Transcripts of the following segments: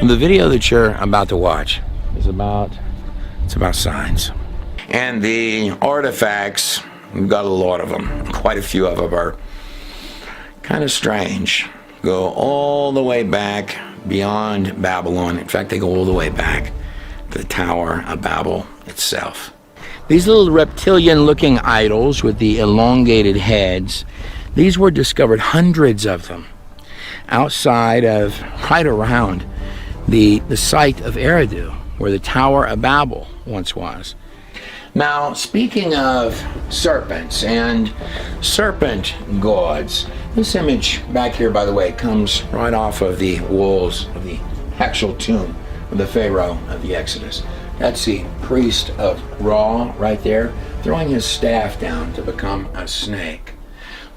The video that you're about to watch is about signs. And the artifacts, we've got a lot of them. Quite a few of them are kind of strange. Go all the way back beyond Babylon. In fact, they go all the way back to the Tower of Babel itself. These little reptilian-looking idols with the elongated heads, these were discovered, hundreds of them, outside of, right around the site of Eridu, where the Tower of Babel once was. Now, speaking of serpents and serpent gods, this image back here, by the way, comes right off of the walls of the actual tomb of the Pharaoh of the Exodus. That's the priest of Ra right there, throwing his staff down to become a snake.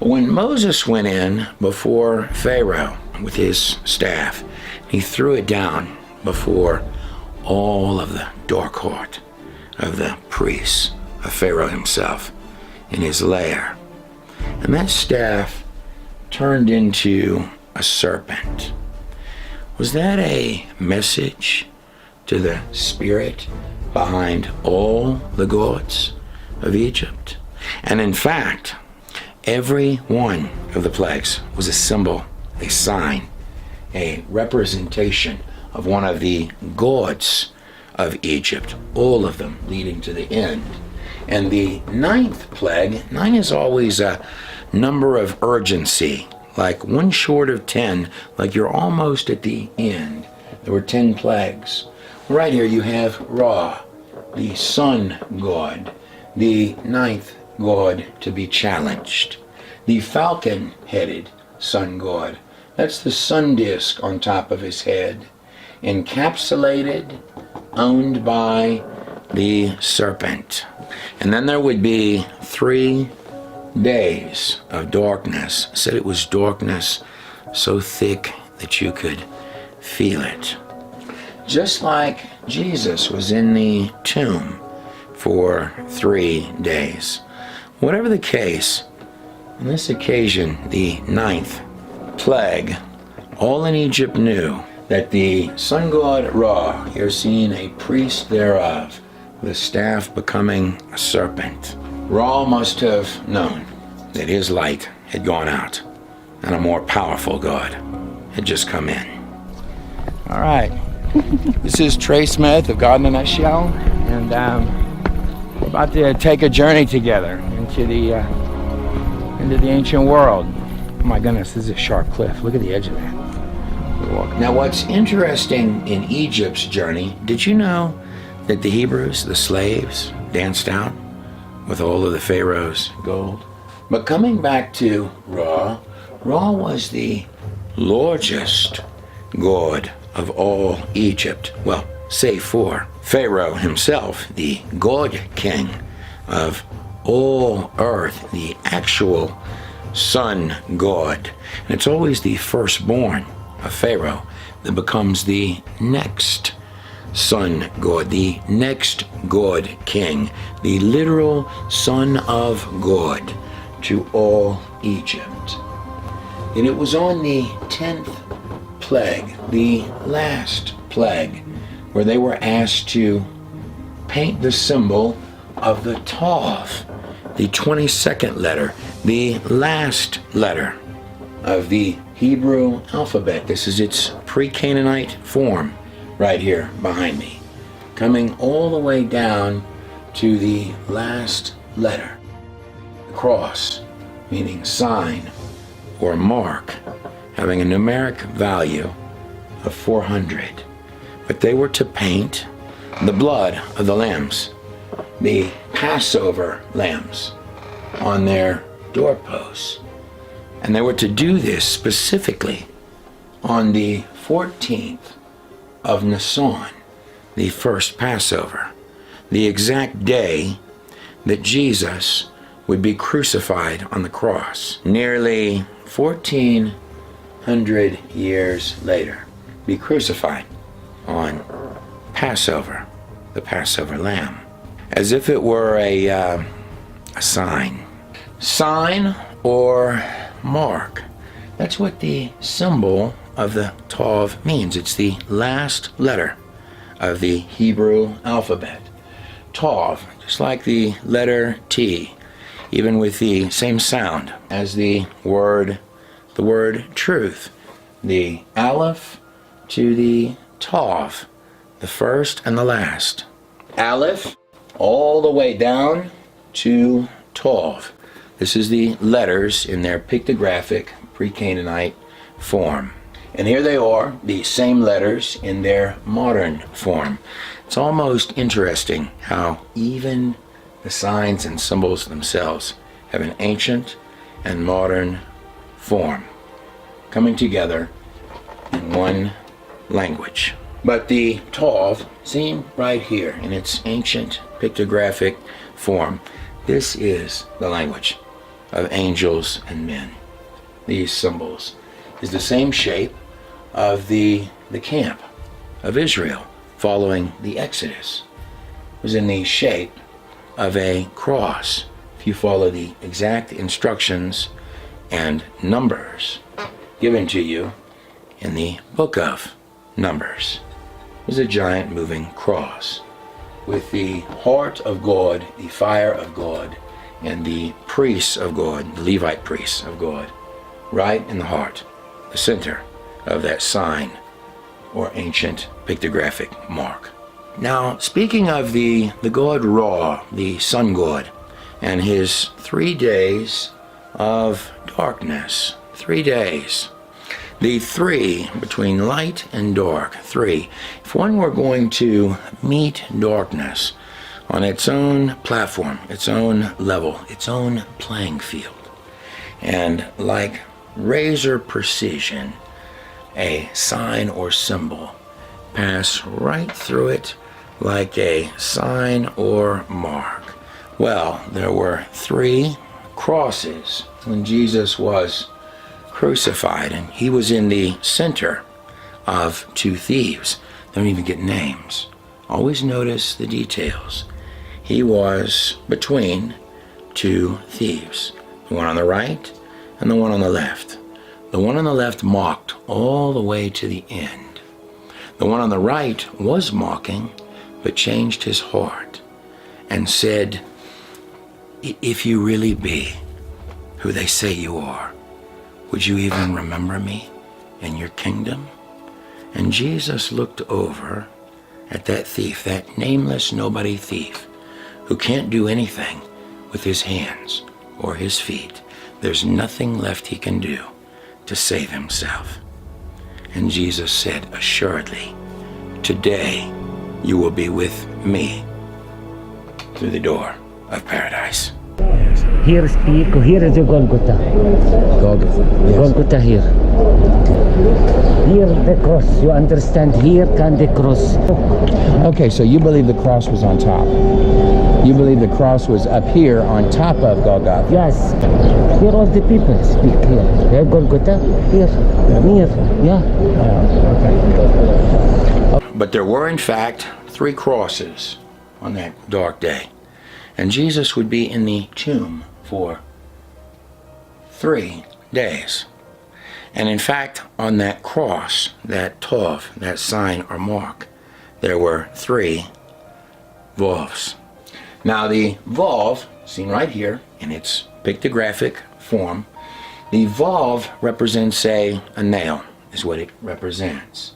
When Moses went in before Pharaoh with his staff, he threw it down before all of the dark court of the priests of Pharaoh himself in his lair. And that staff turned into a serpent. Was that a message to the spirit behind all the gods of Egypt? And in fact, every one of the plagues was a symbol, a sign, a representation of one of the gods of Egypt, all of them leading to the end. And the ninth plague, 9 is always a number of urgency, like 1 short of 10, like you're almost at the end. There were 10 plagues. Right here you have Ra, the sun god, the ninth god to be challenged. The falcon-headed sun god, that's the sun disk on top of his head, encapsulated, owned by the serpent. And then there would be 3 days of darkness. It said it was darkness so thick that you could feel it. Just like Jesus was in the tomb for 3 days. Whatever the case, on this occasion, the 9th plague, all in Egypt knew that the sun god Ra, you're seeing a priest thereof, with a staff becoming a serpent. Ra must have known that his light had gone out, and a more powerful god had just come in. All right, this is Trey Smith of God in a Nutshell, and we're about to take a journey together into the ancient world. Oh my goodness, this is a sharp cliff. Look at the edge of that. Now, what's interesting in Egypt's journey, did you know that the Hebrews, the slaves, danced out with all of the Pharaoh's gold? But coming back to Ra, Ra was the largest god of all Egypt. Well, save for Pharaoh himself, the god king of all earth, the actual sun god. And it's always the firstborn of Pharaoh that becomes the next sun god, the next god king, the literal son of God to all Egypt. And it was on the 10th plague, the last plague, where they were asked to paint the symbol of the Tav, the 22nd letter, the last letter of the Hebrew alphabet. This is its pre-Canaanite form right here behind me, coming all the way down to the last letter. The cross, meaning sign or mark, having a numeric value of 400. But they were to paint the blood of the lambs, the Passover lambs, on their doorposts. And they were to do this specifically on the 14th of Nisan, the first Passover, the exact day that Jesus would be crucified on the cross. Nearly 1,400 years later, be crucified on Passover, the Passover lamb, as if it were a sign. Sign or mark. That's what the symbol of the Tav means. It's the last letter of the Hebrew alphabet. Tav, just like the letter T, even with the same sound as the word truth. The Aleph to the Tav, the first and the last. Aleph all the way down to Tav. This is the letters in their pictographic pre-Canaanite form. And here they are, the same letters in their modern form. It's almost interesting how even the signs and symbols themselves have an ancient and modern form coming together in one language. But the Tav, seen right here in its ancient pictographic form, this is the language of angels and men. These symbols is the same shape of the camp of Israel following the Exodus. It was in the shape of a cross. If you follow the exact instructions and numbers given to you in the book of Numbers, it was a giant moving cross with the heart of God, the fire of God, and the priests of God, the Levite priests of God, right in the heart, the center of that sign or ancient pictographic mark. Now, speaking of the god Ra, the sun god, and his 3 days of darkness, 3 days. The 3 between light and dark, 3. If one were going to meet darkness on its own platform, its own level, its own playing field, and like razor precision, a sign or symbol pass right through it like a sign or mark. Well, there were 3 crosses when Jesus was crucified, and he was in the center of 2 thieves. They don't even get names. Always notice the details. He was between 2 thieves, the one on the right and the one on the left. The one on the left mocked all the way to the end. The one on the right was mocking, but changed his heart and said, "If you really be who they say you are, would you even remember me in your kingdom?" And Jesus looked over at that thief, that nameless nobody thief, who can't do anything with his hands or his feet. There's nothing left he can do to save himself. And Jesus said, "Assuredly, today you will be with me through the door of paradise." Here speak, here is the Golgotha. Golgotha. Yes. Golgotha here. Here the cross, you understand? Here can the cross. Okay, so you believe the cross was on top. You believe the cross was up here on top of Golgotha. Yes. Here all the people speak here. Here Golgotha, here, near, yeah. But there were in fact 3 crosses on that dark day. And Jesus would be in the tomb for 3 days. And in fact, on that cross, that Tav, that sign or mark, there were 3 Vavs. Now the Vav, seen right here in its pictographic form, the Vav represents a nail, is what it represents.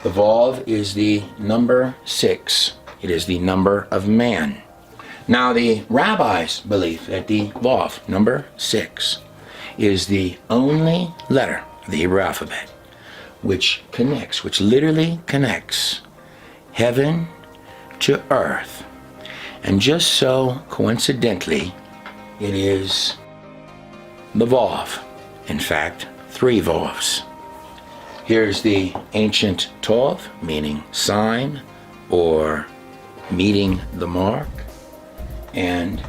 The Vav is the number 6. It is the number of man. Now the rabbis believe that the Vav, number 6, is the only letter of the Hebrew alphabet which literally connects heaven to earth. And just so coincidentally, it is the Vav. In fact, 3 Vavs. Here's the ancient Tav, meaning sign or meeting the mark. And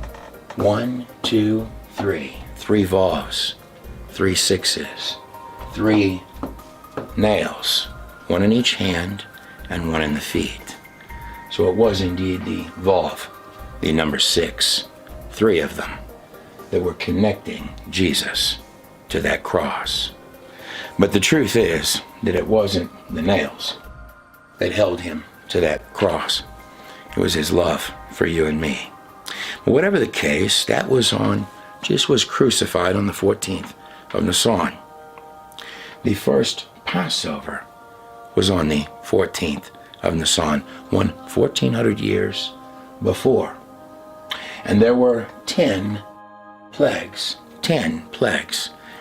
1, 2, 3. 3 Vavs, 3 6s, 3 nails, 1 in each hand and 1 in the feet. So it was indeed the Vav, the number 6, 3 of them, that were connecting Jesus to that cross. But the truth is that it wasn't the nails that held him to that cross. It was his love for you and me. But whatever the case, that was Jesus was crucified on the 14th of Nisan. The first Passover was on the 14th of Nisan, 1400 years before. And there were 10 plagues,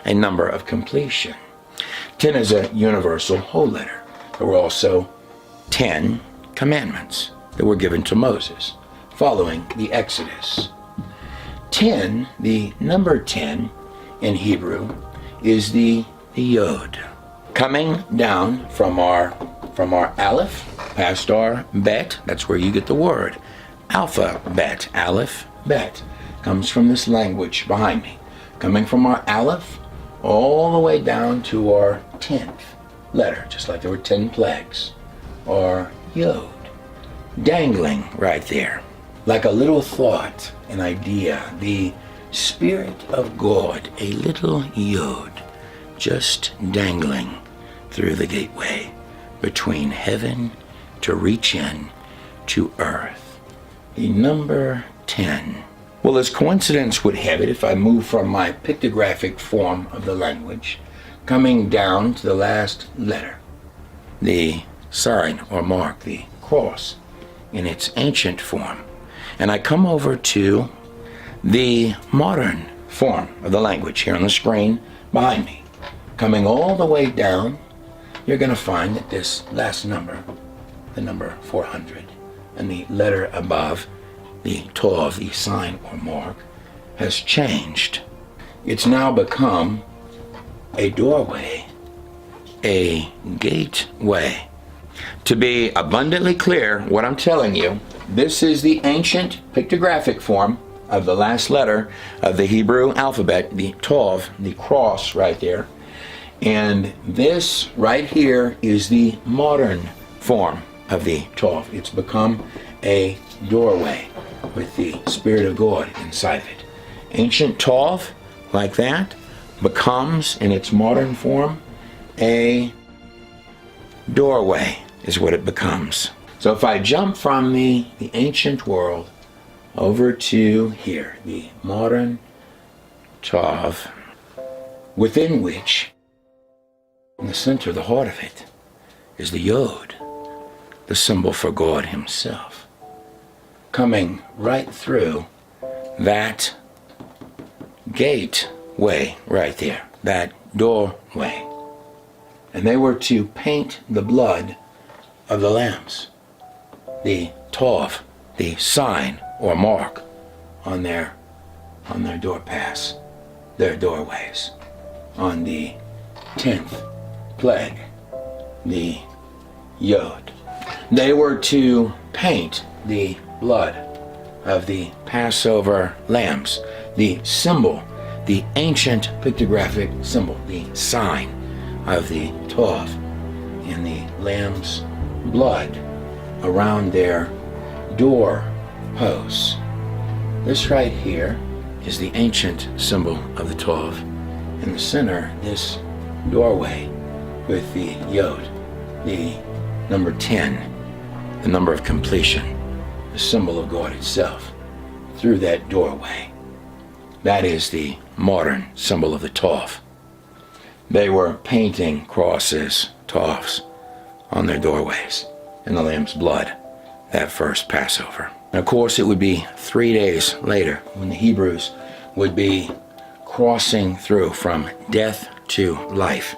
a number of completion. 10 is a universal whole letter. There were also 10 commandments that were given to Moses following the Exodus. 10, the number 10 in Hebrew, is the Yod. Coming down from our Aleph, past our Bet, that's where you get the word. Alphabet, Aleph, Bet, comes from this language behind me. Coming from our Aleph all the way down to our 10th letter, just like there were 10 plagues, or Yod, dangling right there. Like a little thought, an idea, the Spirit of God, a little Yod, just dangling through the gateway between heaven to reach in to earth. The number 10. Well, as coincidence would have it, if I move from my pictographic form of the language, coming down to the last letter, the sign or mark, the cross, in its ancient form, and I come over to the modern form of the language here on the screen behind me, coming all the way down, you're going to find that this last number, the number 400, and the letter above, the Tov, the sign or mark, has changed. It's now become a doorway, a gateway. To be abundantly clear, what I'm telling you, this is the ancient pictographic form of the last letter of the Hebrew alphabet, the Tov, the cross right there. And this right here is the modern form of the Tov. It's become a doorway with the Spirit of God inside of it. Ancient Tov, like that, becomes in its modern form a doorway, is what it becomes. So if I jump from the ancient world over to here, the modern Tov, within which, in the center, the heart of it, is the Yod, the symbol for God himself, coming right through that gateway right there, that doorway. And they were to paint the blood of the lambs, the Tov, the sign or mark on their door pass, their doorways. On the 10th plague, the Yod. They were to paint the blood of the Passover lambs, the symbol, the ancient pictographic symbol, the sign of the Tov, in the lamb's blood around their door posts. This right here is the ancient symbol of the Tov. In the center, this doorway with the Yod, the number 10, the number of completion, the symbol of God itself, through that doorway. That is the modern symbol of the Tov. They were painting crosses, Tovs, on their doorways in the lamb's blood that first Passover. And of course, it would be 3 days later when the Hebrews would be crossing through from death to life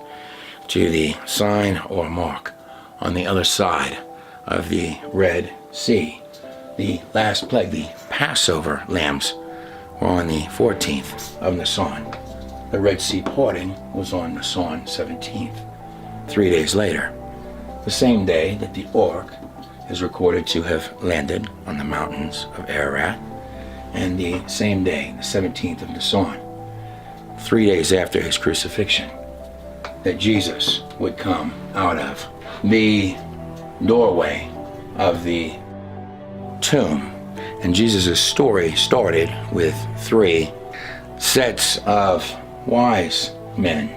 to the sign or mark on the other side of the Red Sea. The last plague, the Passover lambs, were on the 14th of Nisan. The Red Sea parting was on Nisan 17th, 3 days later, the same day that the Ark is recorded to have landed on the mountains of Ararat, and the same day, the 17th of Nisan, 3 days after his crucifixion, that Jesus would come out of the doorway of the tomb. And Jesus' story started with 3 sets of wise men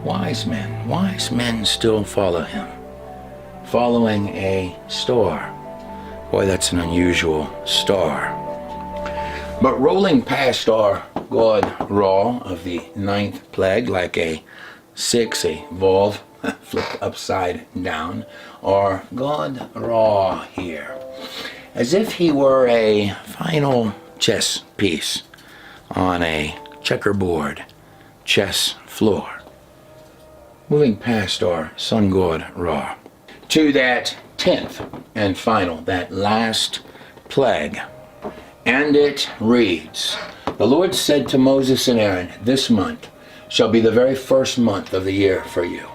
wise men. Wise men still follow him, following a star. Boy, that's an unusual star. But rolling past our God Ra of the ninth plague, like a valve flipped upside down, our God Ra here, as if he were a final chess piece on a checkerboard chess floor, moving past our sun god Ra to that 10th and final, that last plague. And it reads, "The Lord said to Moses and Aaron, this month shall be the very first month of the year for you.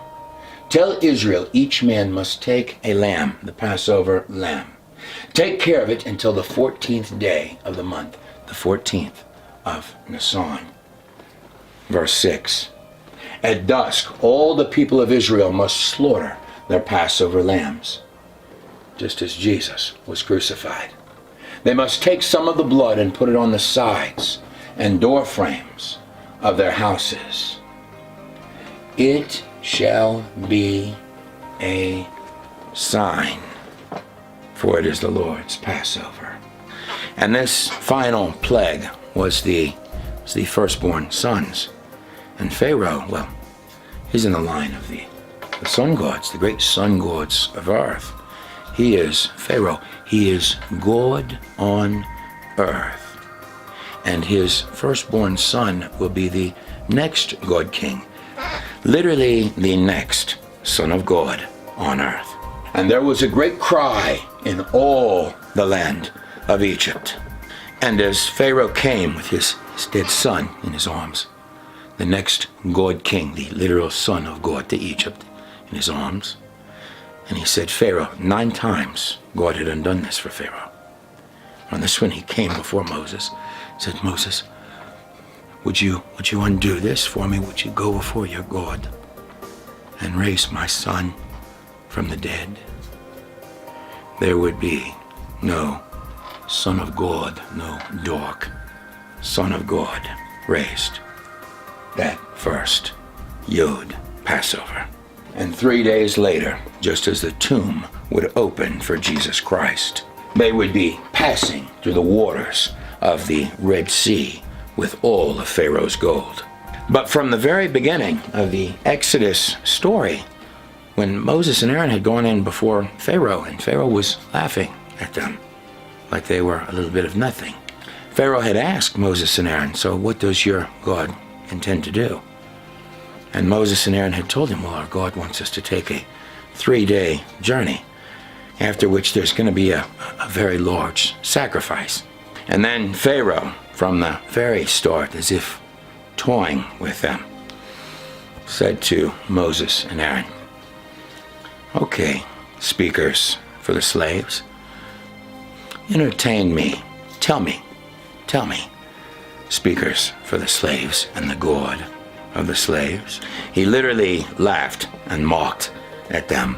Tell Israel each man must take a lamb, the Passover lamb. Take care of it until the 14th day of the month, the 14th of Nisan." Verse 6, "At dusk all the people of Israel must slaughter their Passover lambs, just as Jesus was crucified. They must take some of the blood and put it on the sides and door frames of their houses. It shall be a sign, for it is the Lord's Passover." And this final plague was the firstborn sons. And Pharaoh, well, he's in the line of the sun gods, the great sun gods of earth. He is Pharaoh. He is God on earth. And his firstborn son will be the next God king, literally the next son of God on earth. "And there was a great cry in all the land of Egypt. And as Pharaoh came with his dead son in his arms, the next God king, the literal son of God to Egypt, in his arms, and he said, Pharaoh, 9 times God had undone this for Pharaoh. On this one he came before Moses, said, Moses, would you undo this for me? Would you go before your God and raise my son from the dead? There would be no Son of God, no dark Son of God raised that first Yod Passover. And 3 days later, just as the tomb would open for Jesus Christ, they would be passing through the waters of the Red Sea with all of Pharaoh's gold. But from the very beginning of the Exodus story, when Moses and Aaron had gone in before Pharaoh, and Pharaoh was laughing at them like they were a little bit of nothing, Pharaoh had asked Moses and Aaron, so what does your God intend to do? And Moses and Aaron had told him, well, our God wants us to take a 3-day journey, after which there's going to be a very large sacrifice. And then Pharaoh, from the very start, as if toying with them, said to Moses and Aaron, okay, speakers for the slaves, entertain me, tell me, speakers for the slaves and the God of the slaves. He literally laughed and mocked at them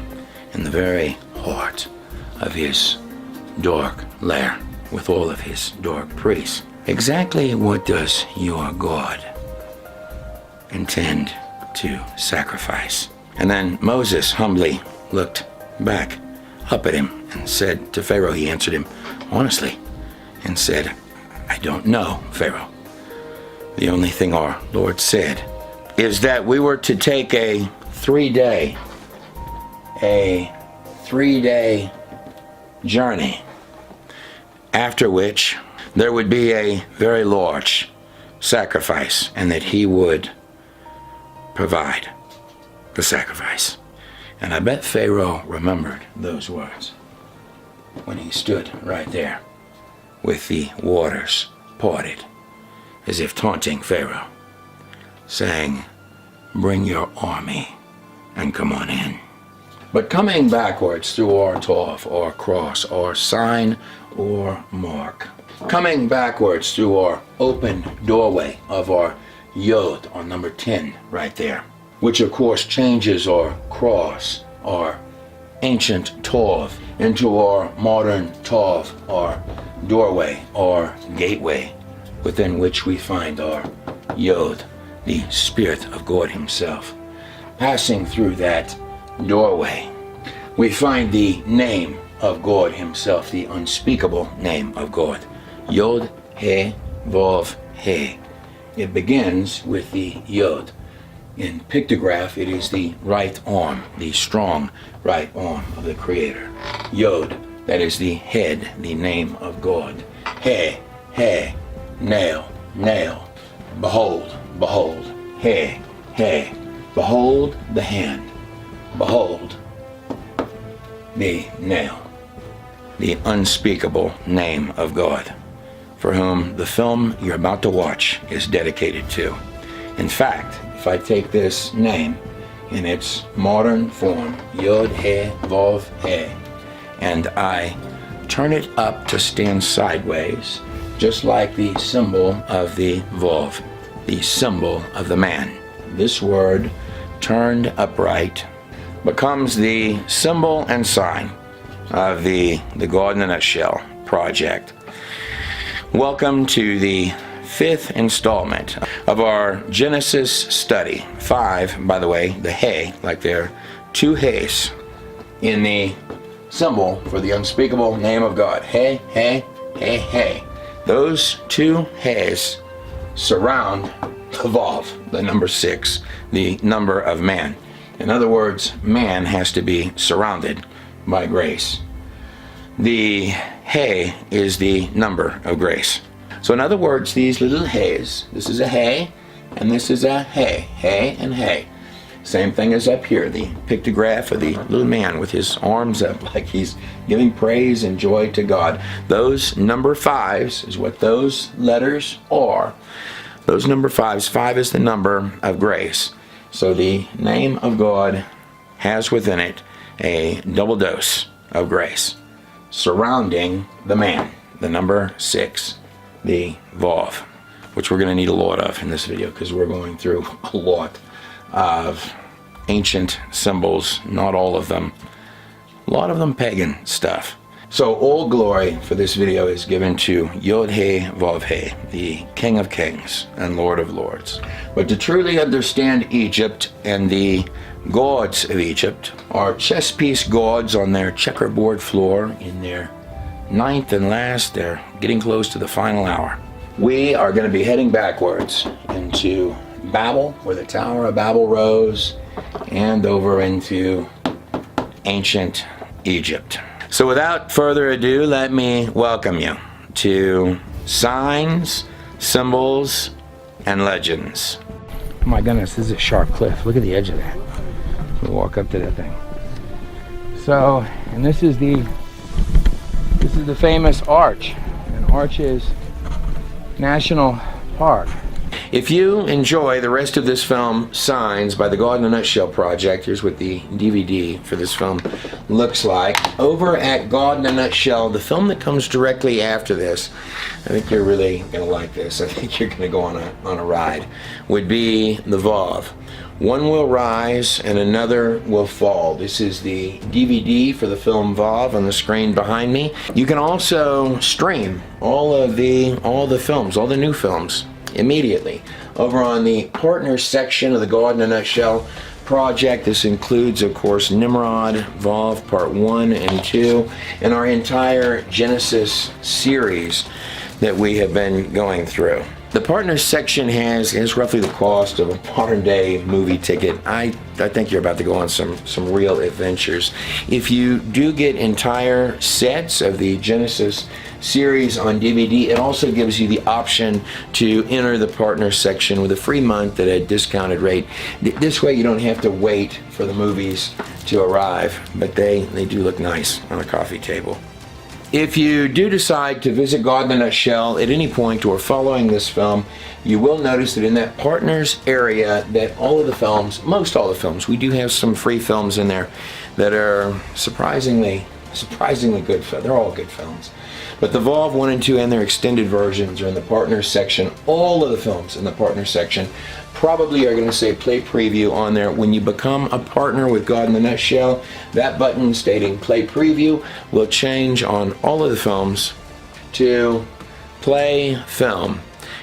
in the very heart of his dark lair with all of his dark priests. Exactly what does your God intend to sacrifice? And then Moses humbly looked back up at him and said to Pharaoh, he answered him honestly and said, I don't know, Pharaoh. The only thing our Lord said is that we were to take a 3-day journey, after which there would be a very large sacrifice, and that he would provide the sacrifice. And I bet Pharaoh remembered those words when he stood right there with the waters parted, as if taunting Pharaoh, saying, bring your army and come on in. But coming backwards through our Tov, or cross, or sign, or mark, coming backwards through our open doorway of our Yod on number 10 right there, which of course changes our cross, our ancient Tov, into our modern Tov, our doorway, our gateway, within which we find our Yod, the Spirit of God himself. passing through that doorway, we find the name of God himself, the unspeakable name of God. Yod, He, Vav, He. It begins with the Yod. In pictograph, it is the right arm, the strong right arm of the Creator. Yod, that is the head, the name of God. He, nail, nail. Behold, behold. He, behold the hand. Behold the nail. The unspeakable name of God, for whom the film you're about to watch is dedicated to. In fact, if I take this name in its modern form, Yod He Vav He, and I turn it up to stand sideways, just like the symbol of the Vav, the symbol of the man, this word turned upright becomes the symbol and sign of the God in a Nutshell project. Welcome to the 5th installment of our Genesis study. 5, by the way, the He, like there are 2 He's in the symbol for the unspeakable name of God. He. Those 2 He's surround the Vav, the number 6, the number of man. In other words, man has to be surrounded by grace. The He is the number of grace. So in other words, these little He's, this is a He, and this is a He and He. Same thing as up here, the pictograph of the little man with his arms up like he's giving praise and joy to God. Those number 5s is what those letters are. Those number 5s, 5 is the number of grace. So the name of God has within it a double dose of grace surrounding the man, the number 6, the Vav, which we're going to need a lot of in this video because we're going through a lot of ancient symbols, not all of them, a lot of them pagan stuff. So all glory for this video is given to Yod He Vav He, the King of Kings and Lord of Lords. But to truly understand Egypt and the gods of Egypt, our chess piece gods on their checkerboard floor in their 9th and last, they're getting close to the final hour. We are going to be heading backwards into Babel, where the Tower of Babel rose, and over into ancient Egypt. So without further ado, let me welcome you to Signs, Symbols, and Legends. Oh my goodness, this is a sharp cliff. Look at the edge of that. We'll walk up to that thing. So, and this is the famous Arch, and Arches National Park. If you enjoy the rest of this film, Signs, by the God in a Nutshell Project, here's what the DVD for this film looks like. Over at God in a Nutshell, the film that comes directly after this, I think you're really going to like this. I think you're going to go on a ride, would be the Vav. One will rise and another will fall. This is the DVD for the film Vav on the screen behind me. You can also stream all the films, all the new films, immediately over on the partners section of the God in a Nutshell project. This includes, of course, Nimrod, Vav Part 1 and 2, and our entire Genesis series that we have been going through. The partners section has roughly the cost of a modern day movie ticket. I think you're about to go on some real adventures. If you do get entire sets of the Genesis series on DVD, it also gives you the option to enter the partners section with a free month at a discounted rate. This way you don't have to wait for the movies to arrive, but they do look nice on a coffee table. If you do decide to visit God in a Nutshell at any point or following this film, you will notice that in that partners area that all of the films, most all the films, we do have some free films in there that are surprisingly good. They're all good films. But the Vav 1 and 2 and their extended versions are in the partners section. All of the films in the partners section probably are going to say play preview on there. When you become a partner with God in a Nutshell, that button stating play preview will change on all of the films to play film.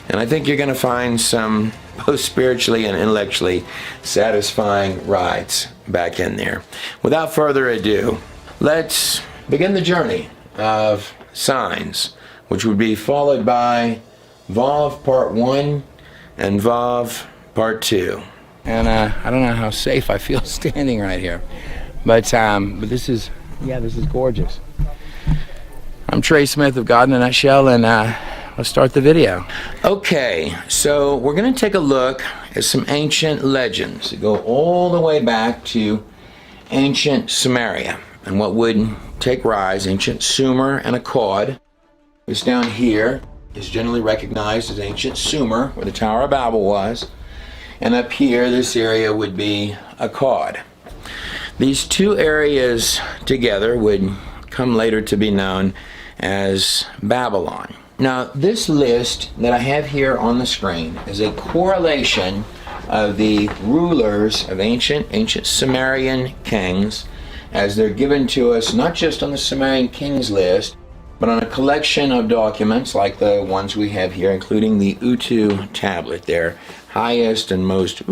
And I think you're going to find some both spiritually and intellectually satisfying rides back in there. Without further ado, let's begin the journey of signs, which would be followed by Vav Part 1 and Vav Part 2. And I don't know how safe I feel standing right here, but this is gorgeous. I'm Trey Smith of God in a Nutshell, and let's start the video. Okay, so we're going to take a look at some ancient legends that go all the way back to ancient Samaria, and what would take rise. Ancient Sumer and Akkad. This down here is generally recognized as ancient Sumer, where the Tower of Babel was. And up here, this area would be Akkad. These two areas together would come later to be known as Babylon. Now, this list that I have here on the screen is a correlation of the rulers of ancient Sumerian kings, as they're given to us not just on the Sumerian kings list, but on a collection of documents like the ones we have here, including the Utu tablet, their highest and most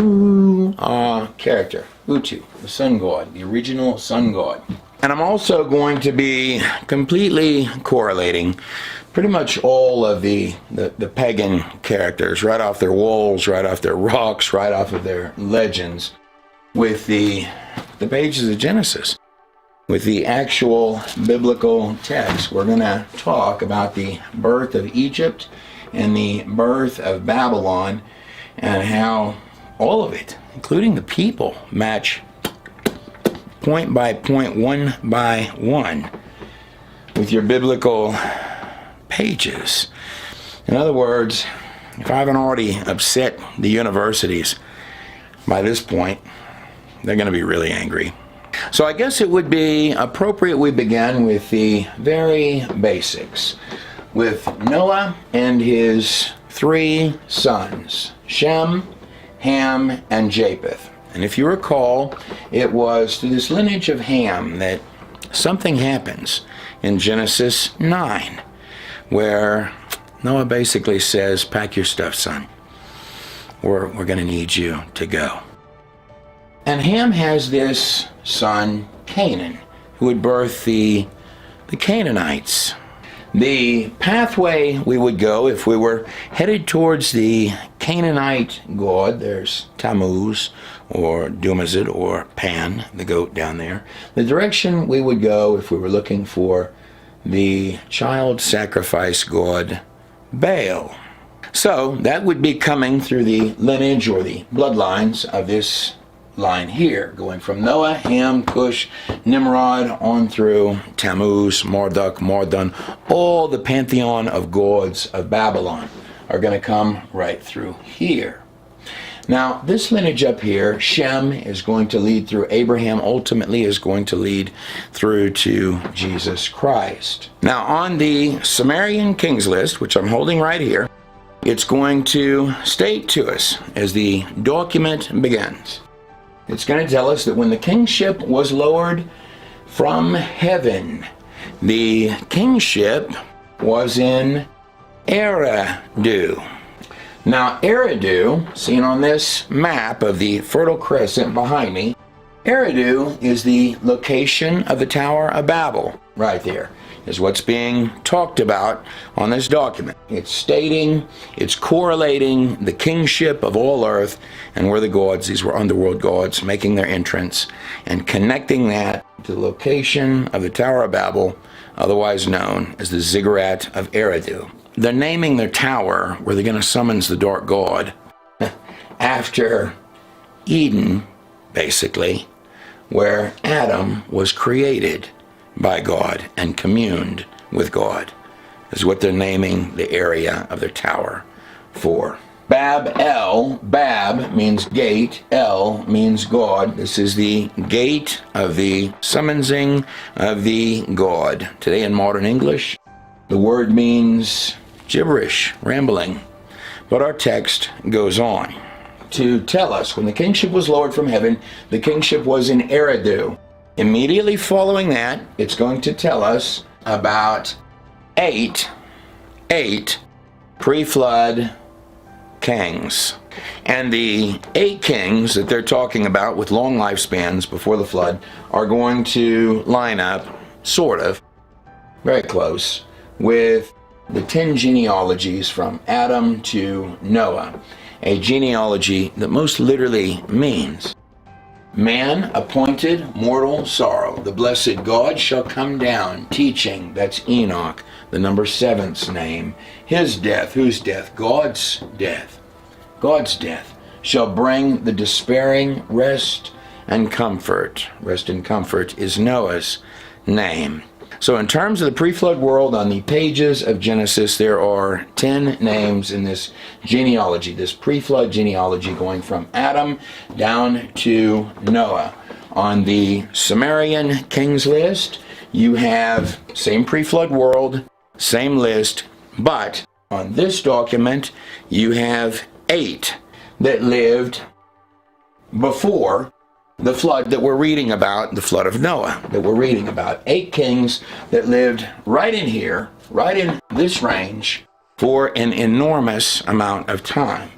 character, Utu, the sun god, the original sun god. And I'm also going to be completely correlating pretty much all of the pagan characters, right off their walls, right off their rocks, right off of their legends, with the pages of Genesis, with the actual biblical text. We're going to talk about the birth of Egypt and the birth of Babylon, and how all of it, including the people, match point by point, one by one, with your biblical pages. In other words, if I haven't already upset the universities by this point, they're going to be really angry. So I guess it would be appropriate we begin with the very basics, with Noah and his three sons, Shem, Ham, and Japheth. And if you recall, it was through this lineage of Ham that something happens in Genesis 9, where Noah basically says, pack your stuff, son. We're going to need you to go. And Ham has this son, Canaan, who would birth the Canaanites. The pathway we would go if we were headed towards the Canaanite god, there's Tammuz or Dumazid or Pan, the goat down there. The direction we would go if we were looking for the child sacrifice god, Baal. So that would be coming through the lineage or the bloodlines of this line here, going from Noah, Ham, Cush, Nimrod, on through Tammuz, Marduk, Mardon. All the pantheon of gods of Babylon are going to come right through here. Now, this lineage up here, Shem is going to lead through Abraham, ultimately is going to lead through to Jesus Christ. Now, on the Sumerian kings list, which I'm holding right here, it's going to state to us as the document begins. It's going to tell us that when the kingship was lowered from heaven, the kingship was in Eridu. Now, Eridu, seen on this map of the Fertile Crescent behind me, Eridu is the location of the Tower of Babel. Right there is what's being talked about on this document. It's stating, it's correlating the kingship of all earth, and we're the gods, these were underworld gods, making their entrance, and connecting that to the location of the Tower of Babel, otherwise known as the Ziggurat of Eridu. They're naming their tower where they're going to summons the dark god after Eden, basically, where Adam was created by God and communed with God, is what they're naming the area of their tower for. Bab-El, Bab means gate, El means God. This is the gate of the summoning of the God. Today in modern English, the word means gibberish, rambling. But our text goes on to tell us when the kingship was lowered from heaven, the kingship was in Eridu. Immediately following that, it's going to tell us about eight pre-flood kings. And the 8 kings that they're talking about with long lifespans before the flood are going to line up, sort of, very close, with the 10 genealogies from Adam to Noah. A genealogy that most literally means, man appointed mortal sorrow. The blessed God shall come down, teaching, that's Enoch, the number 7's name. His death, whose death? God's death. God's death shall bring the despairing rest and comfort. Rest and comfort is Noah's name. So in terms of the pre-flood world, on the pages of Genesis, there are 10 names in this genealogy, this pre-flood genealogy going from Adam down to Noah. On the Sumerian kings list, you have same pre-flood world, same list, but on this document, you have 8 that lived before the flood that we're reading about, the flood of Noah that we're reading about. 8 kings that lived right in here, right in this range, for an enormous amount of time.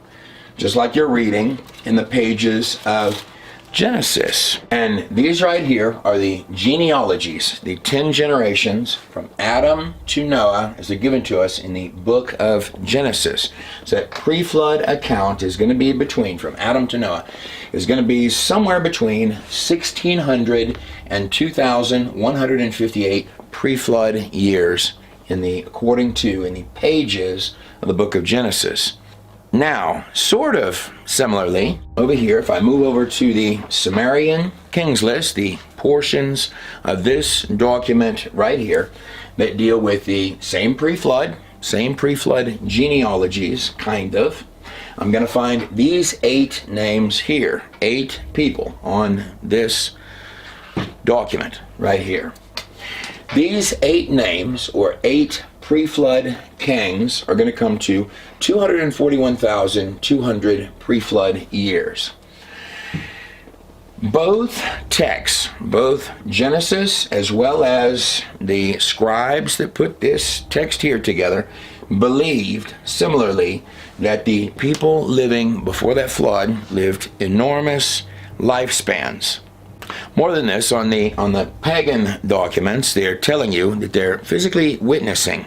Just like you're reading in the pages of Genesis. And these right here are the genealogies, the 10 generations from Adam to Noah as they're given to us in the book of Genesis. So that pre-flood account is going to be between, from Adam to Noah, is going to be somewhere between 1600 and 2158 pre-flood years in the pages of the book of Genesis. Now, sort of similarly, over here, if I move over to the Sumerian Kings list, the portions of this document right here that deal with the same pre-flood genealogies, kind of, I'm going to find these 8 names here, 8 people on this document right here. These 8 names, or 8 pre-flood kings, are going to come to 241,200 pre-flood years. Both texts, both Genesis as well as the scribes that put this text here together, believed similarly that the people living before that flood lived enormous lifespans. More than this, on the pagan documents, they're telling you that they're physically witnessing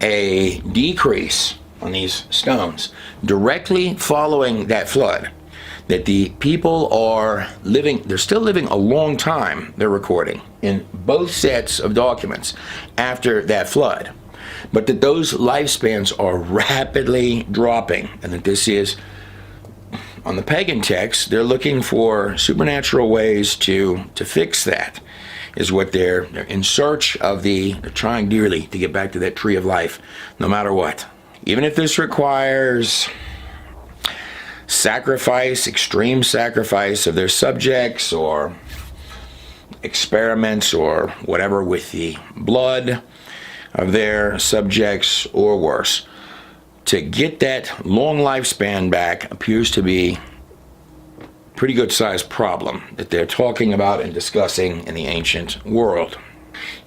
a decrease on these stones directly following that flood. That the people are living, they're still living a long time, they're recording, in both sets of documents after that flood. But that those lifespans are rapidly dropping, and that this is, on the pagan text, they're looking for supernatural ways to fix that, is what they're in search of. They're trying dearly to get back to that tree of life, no matter what. Even if this requires sacrifice, extreme sacrifice of their subjects, or experiments, or whatever with the blood of their subjects, or worse. To get that long lifespan back appears to be a pretty good sized problem that they're talking about and discussing in the ancient world.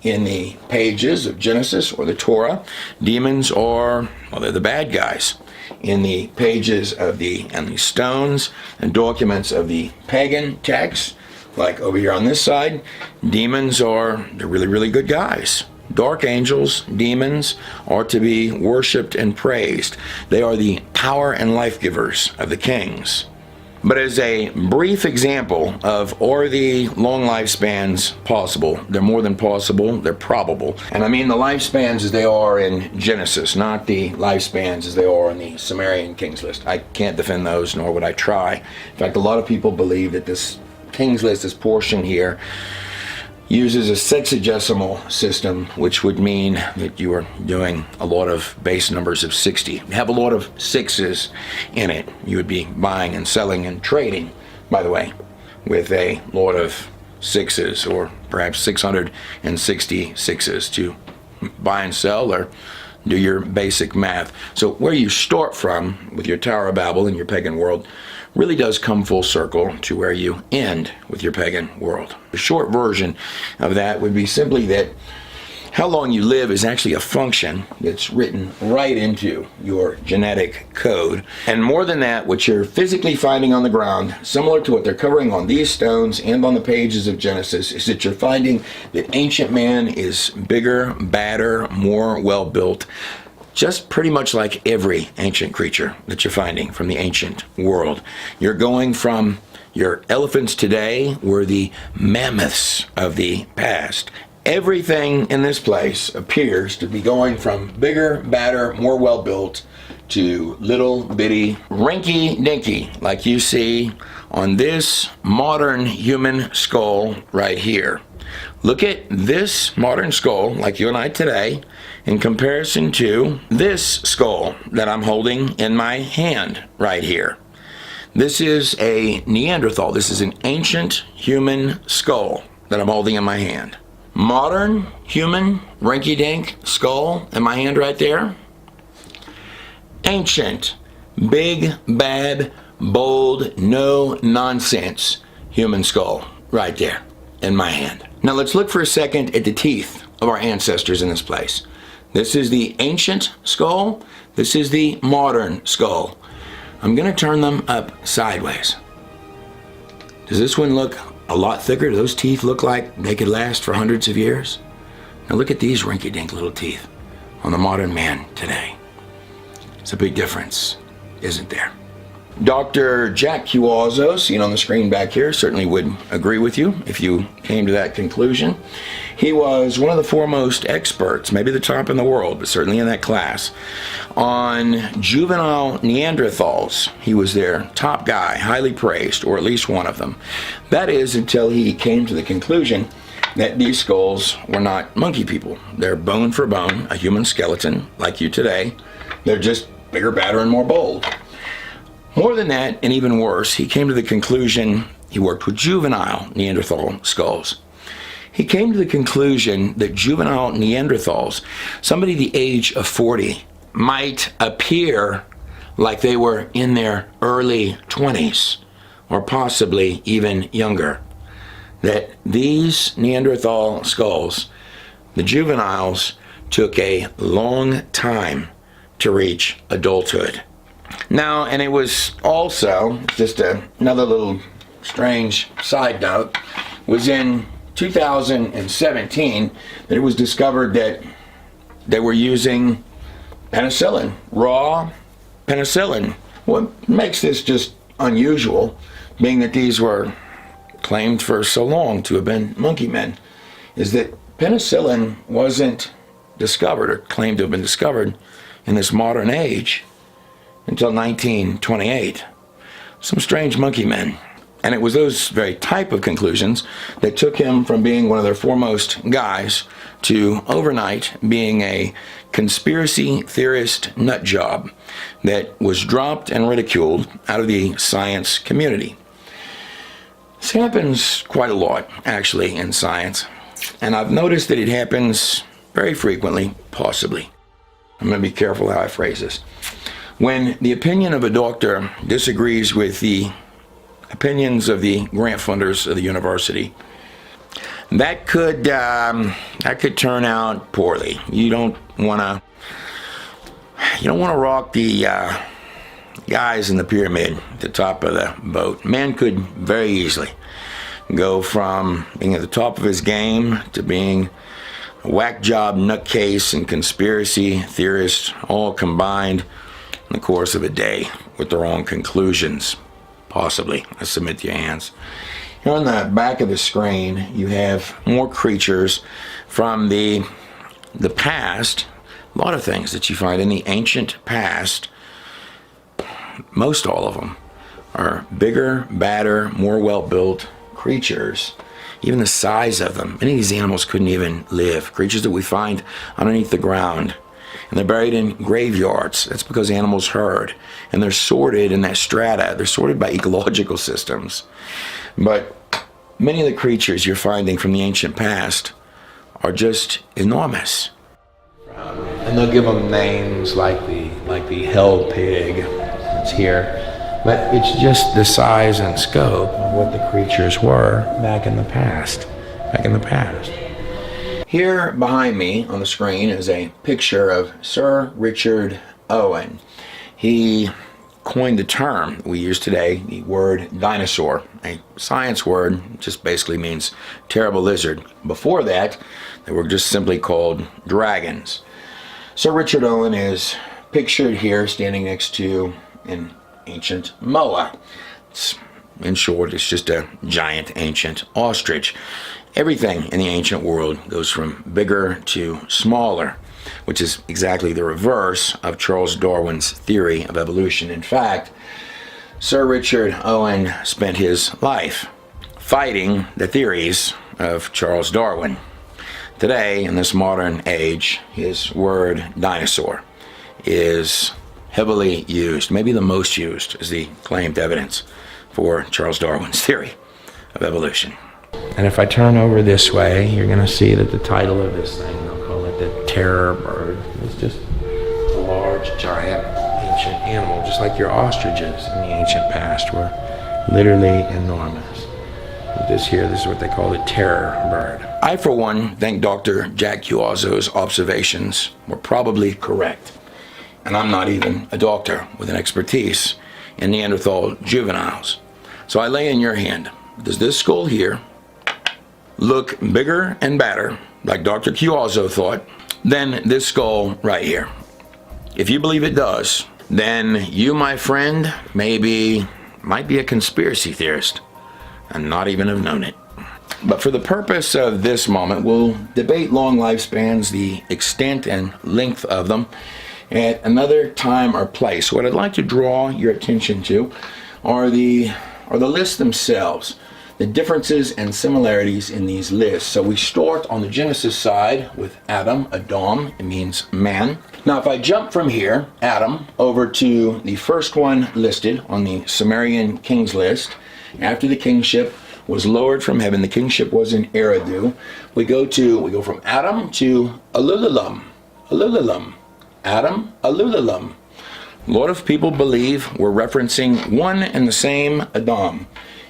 In the pages of Genesis or the Torah, demons are, well, they're the bad guys. In the pages of the stones and documents of the pagan texts, like over here on this side, demons are the really, really good guys. Dark angels, demons, are to be worshipped and praised. They are the power and life givers of the kings. But as a brief example of, are the long lifespans possible? They're more than possible, they're probable. And I mean the lifespans as they are in Genesis, not the lifespans as they are in the Sumerian Kings list. I can't defend those, nor would I try. In fact, a lot of people believe that this Kings list, this portion here, uses a sexagesimal system, which would mean that you are doing a lot of base numbers of 60. You have a lot of 6s in it. You would be buying and selling and trading, by the way, with a lot of 6s, or perhaps 666s to buy and sell, or do your basic math. So where you start from with your Tower of Babel in your pagan world really does come full circle to where you end with your pagan world. The short version of that would be simply that How long you live is actually a function that's written right into your genetic code. And more than that, what you're physically finding on the ground, similar to what they're covering on these stones and on the pages of Genesis, is that you're finding that ancient man is bigger, badder, more well-built, just pretty much like every ancient creature that you're finding from the ancient world. You're going from your elephants today were the mammoths of the past. Everything in this place appears to be going from bigger, badder, more well-built to little bitty rinky-dinky, like you see on this modern human skull right here. Look at this modern skull, like you and I today, in comparison to this skull that I'm holding in my hand right here. This is a Neanderthal. This is an ancient human skull that I'm holding in my hand. Modern human rinky-dink skull in my hand right there. Ancient, big, bad, bold, no nonsense human skull right there in my hand. Now let's look for a second at the teeth of our ancestors in this place. This is the ancient skull. This is the modern skull. I'm going to turn them up sideways. Does this one look a lot thicker? Do those teeth look like they could last for hundreds of years? Now look at these rinky-dink little teeth on the modern man today. It's a big difference, isn't there? Dr. Jack Cuozzo, seen on the screen back here, certainly would agree with you if you came to that conclusion. He was one of the foremost experts, maybe the top in the world, but certainly in that class, on juvenile Neanderthals. He was their top guy, highly praised, or at least one of them. That is until he came to the conclusion that these skulls were not monkey people. They're bone for bone, a human skeleton like you today. They're just bigger, badder, and more bold. More than that, and even worse, he came to the conclusion, he worked with juvenile Neanderthal skulls. He came to the conclusion that juvenile Neanderthals, somebody the age of 40, might appear like they were in their early 20s, or possibly even younger. That these Neanderthal skulls, the juveniles, took a long time to reach adulthood. Now, and it was also, just another little strange side note, was in 2017 that it was discovered that they were using penicillin, raw penicillin. What makes this just unusual, being that these were claimed for so long to have been monkey men, is that penicillin wasn't discovered or claimed to have been discovered in this modern age until 1928. Some strange monkey men. And it was those very type of conclusions that took him from being one of their foremost guys to overnight being a conspiracy theorist nut job that was dropped and ridiculed out of the science community. This happens quite a lot, actually, in science. And I've noticed that it happens very frequently, possibly. I'm going to be careful how I phrase this. When the opinion of a doctor disagrees with the opinions of the grant funders of the university, that could turn out poorly. You don't want to rock the guys in the pyramid at the top of the boat. Man could very easily go from being at the top of his game to being a whack job nutcase and conspiracy theorist, all combined in the course of a day with the wrong conclusions. Possibly. I submit to your hands. Here on the back of the screen, you have more creatures from the past. A lot of things that you find in the ancient past. Most all of them are bigger, badder, more well-built creatures. Even the size of them. Many of these animals couldn't even live. Creatures that we find underneath the ground. And they're buried in graveyards. That's because animals herd. And they're sorted in that strata. They're sorted by ecological systems. But many of the creatures you're finding from the ancient past are just enormous. And they'll give them names like the hell pig that's here. But it's just the size and scope of what the creatures were back in the past. Here behind me on the screen is a picture of Sir Richard Owen. He coined the term we use today, the word dinosaur, a science word, just basically means terrible lizard. Before that, they were just simply called dragons. Sir Richard Owen is pictured here standing next to an ancient moa. In short, it's just a giant ancient ostrich. Everything in the ancient world goes from bigger to smaller, which is exactly the reverse of Charles Darwin's theory of evolution. In fact, Sir Richard Owen spent his life fighting the theories of Charles Darwin. Today, in this modern age, his word dinosaur is heavily used, maybe the most used, as the claimed evidence for Charles Darwin's theory of evolution. And if I turn over this way, you're going to see that the title of this thing, they'll call it the terror bird. It's just a large, giant, ancient animal, just like your ostriches in the ancient past were literally enormous. This is what they call the terror bird. I, for one, think Dr. Jack Cuozzo's observations were probably correct. And I'm not even a doctor with an expertise in Neanderthal juveniles. So I lay in your hand, does this skull here look bigger and badder, like Dr. Cuozzo thought, than this skull right here? If you believe it does, then you, my friend, might be a conspiracy theorist and not even have known it. But for the purpose of this moment, we'll debate long lifespans, the extent and length of them, at another time or place. What I'd like to draw your attention to are the lists themselves, the differences and similarities in these lists. So we start on the Genesis side with Adam. Adam, it means man. Now if I jump from here, Adam, over to the first one listed on the Sumerian kings list, after the kingship was lowered from heaven, the kingship was in Eridu. We go from Adam to Alulalam. Adam, Alulalam. A lot of people believe we're referencing one and the same Adam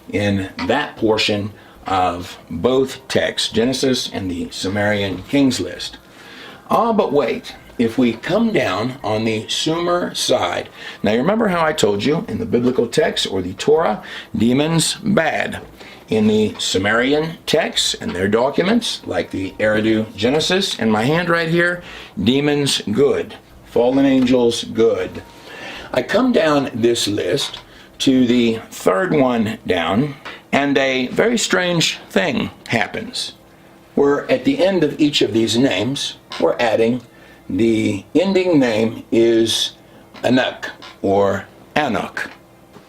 in that portion of both texts, Genesis and the Sumerian kings list. But wait. If we come down on the Sumer side, now you remember how I told you in the biblical text or the Torah, demons bad. In the Sumerian texts and their documents, like the Eridu Genesis and my hand right here, demons good, fallen angels good. I come down this list to the third one down, and a very strange thing happens. We're at the end of each of these names, we're adding the ending name is Anak or Anak.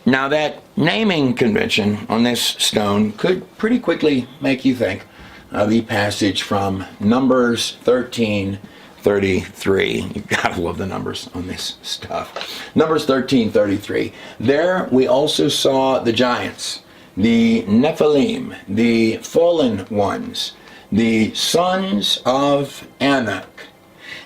Now that naming convention on this stone could pretty quickly make you think of the passage from Numbers 13:33. You gotta love the numbers on this stuff. Numbers 13:33. There we also saw the giants, the Nephilim, the fallen ones, the sons of Anak.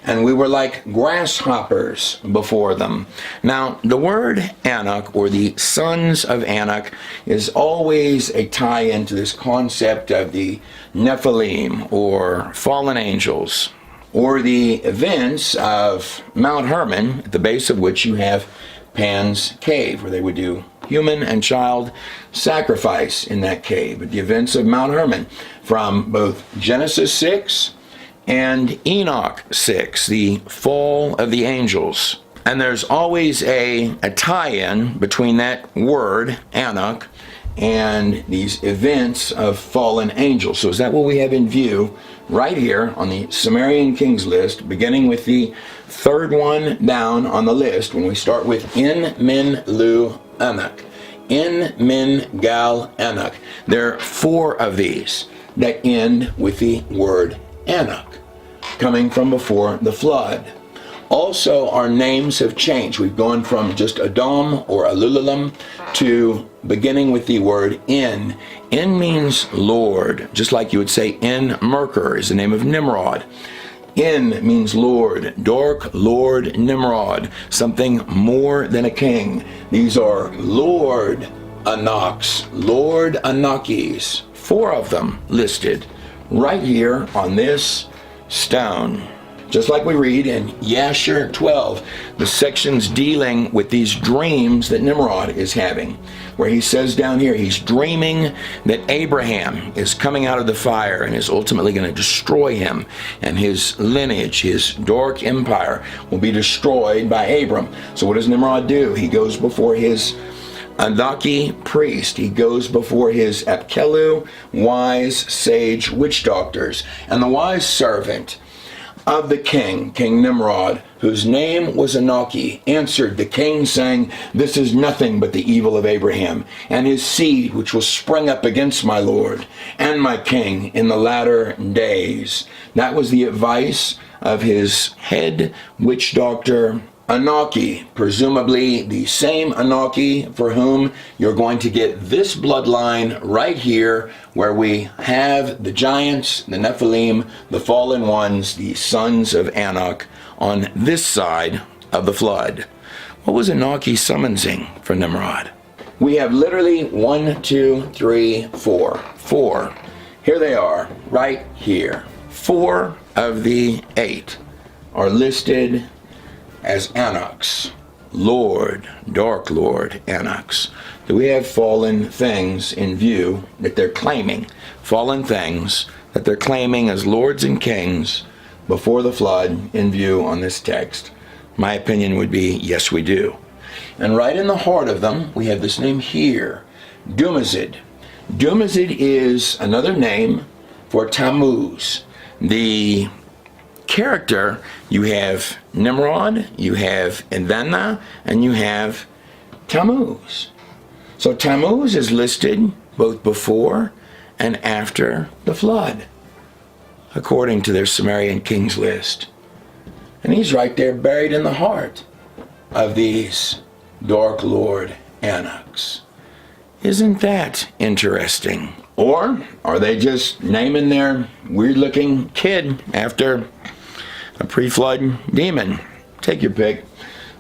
And we were like grasshoppers before them. Now, the word Anak, or the sons of Anak, is always a tie-in to this concept of the Nephilim, or fallen angels, or the events of Mount Hermon, at the base of which you have Pan's cave, where they would do human and child sacrifice in that cave. But the events of Mount Hermon, from both Genesis 6 and Enoch 6, the fall of the angels. And there's always a tie-in between that word, Anak, and these events of fallen angels. So is that what we have in view right here on the Sumerian kings list, beginning with the third one down on the list, when we start with In Min Lu Anak. In Min Gal Anak. There are four of these that end with the word Anak, coming from before the flood. Also, our names have changed. We've gone from just Adam or Alulalam to beginning with the word In. In means Lord, just like you would say In Merker is the name of Nimrod. In means Lord, dark Lord Nimrod, something more than a king. These are Lord Anaks, Lord Anakis, four of them listed right here on this stone. Just like we read in Yasher 12, the sections dealing with these dreams that Nimrod is having, where he says down here, he's dreaming that Abraham is coming out of the fire and is ultimately going to destroy him, and his lineage, his dark empire, will be destroyed by Abram. So what does Nimrod do? He goes before his Anaki priest. He goes before his Apkelu, wise, sage, witch doctors, and the wise servant of the king, King Nimrod, whose name was Anaki, answered the king, saying, "This is nothing but the evil of Abraham, and his seed, which will spring up against my lord and my king in the latter days." That was the advice of his head witch doctor, Anaki, presumably the same Anaki for whom you're going to get this bloodline right here, where we have the giants, the Nephilim, the fallen ones, the sons of Anak, on this side of the flood. What was Anaki summoning for Nimrod? We have literally 1, 2, 3, 4. 4. Here they are, right here. 4 of the 8 are listed as Anaks, Lord, Dark Lord Anaks. Do we have fallen things in view that they're claiming? Fallen things that they're claiming as lords and kings before the flood in view on this text? My opinion would be, yes, we do. And right in the heart of them, we have this name here, Dumazid. Dumazid is another name for Tammuz. The character, you have Nimrod, you have Envenna, and you have Tammuz. So Tammuz is listed both before and after the flood, according to their Sumerian kings list. And he's right there buried in the heart of these Dark Lord Anaks. Isn't that interesting? Or are they just naming their weird-looking kid after a pre-flood demon? Take your pick.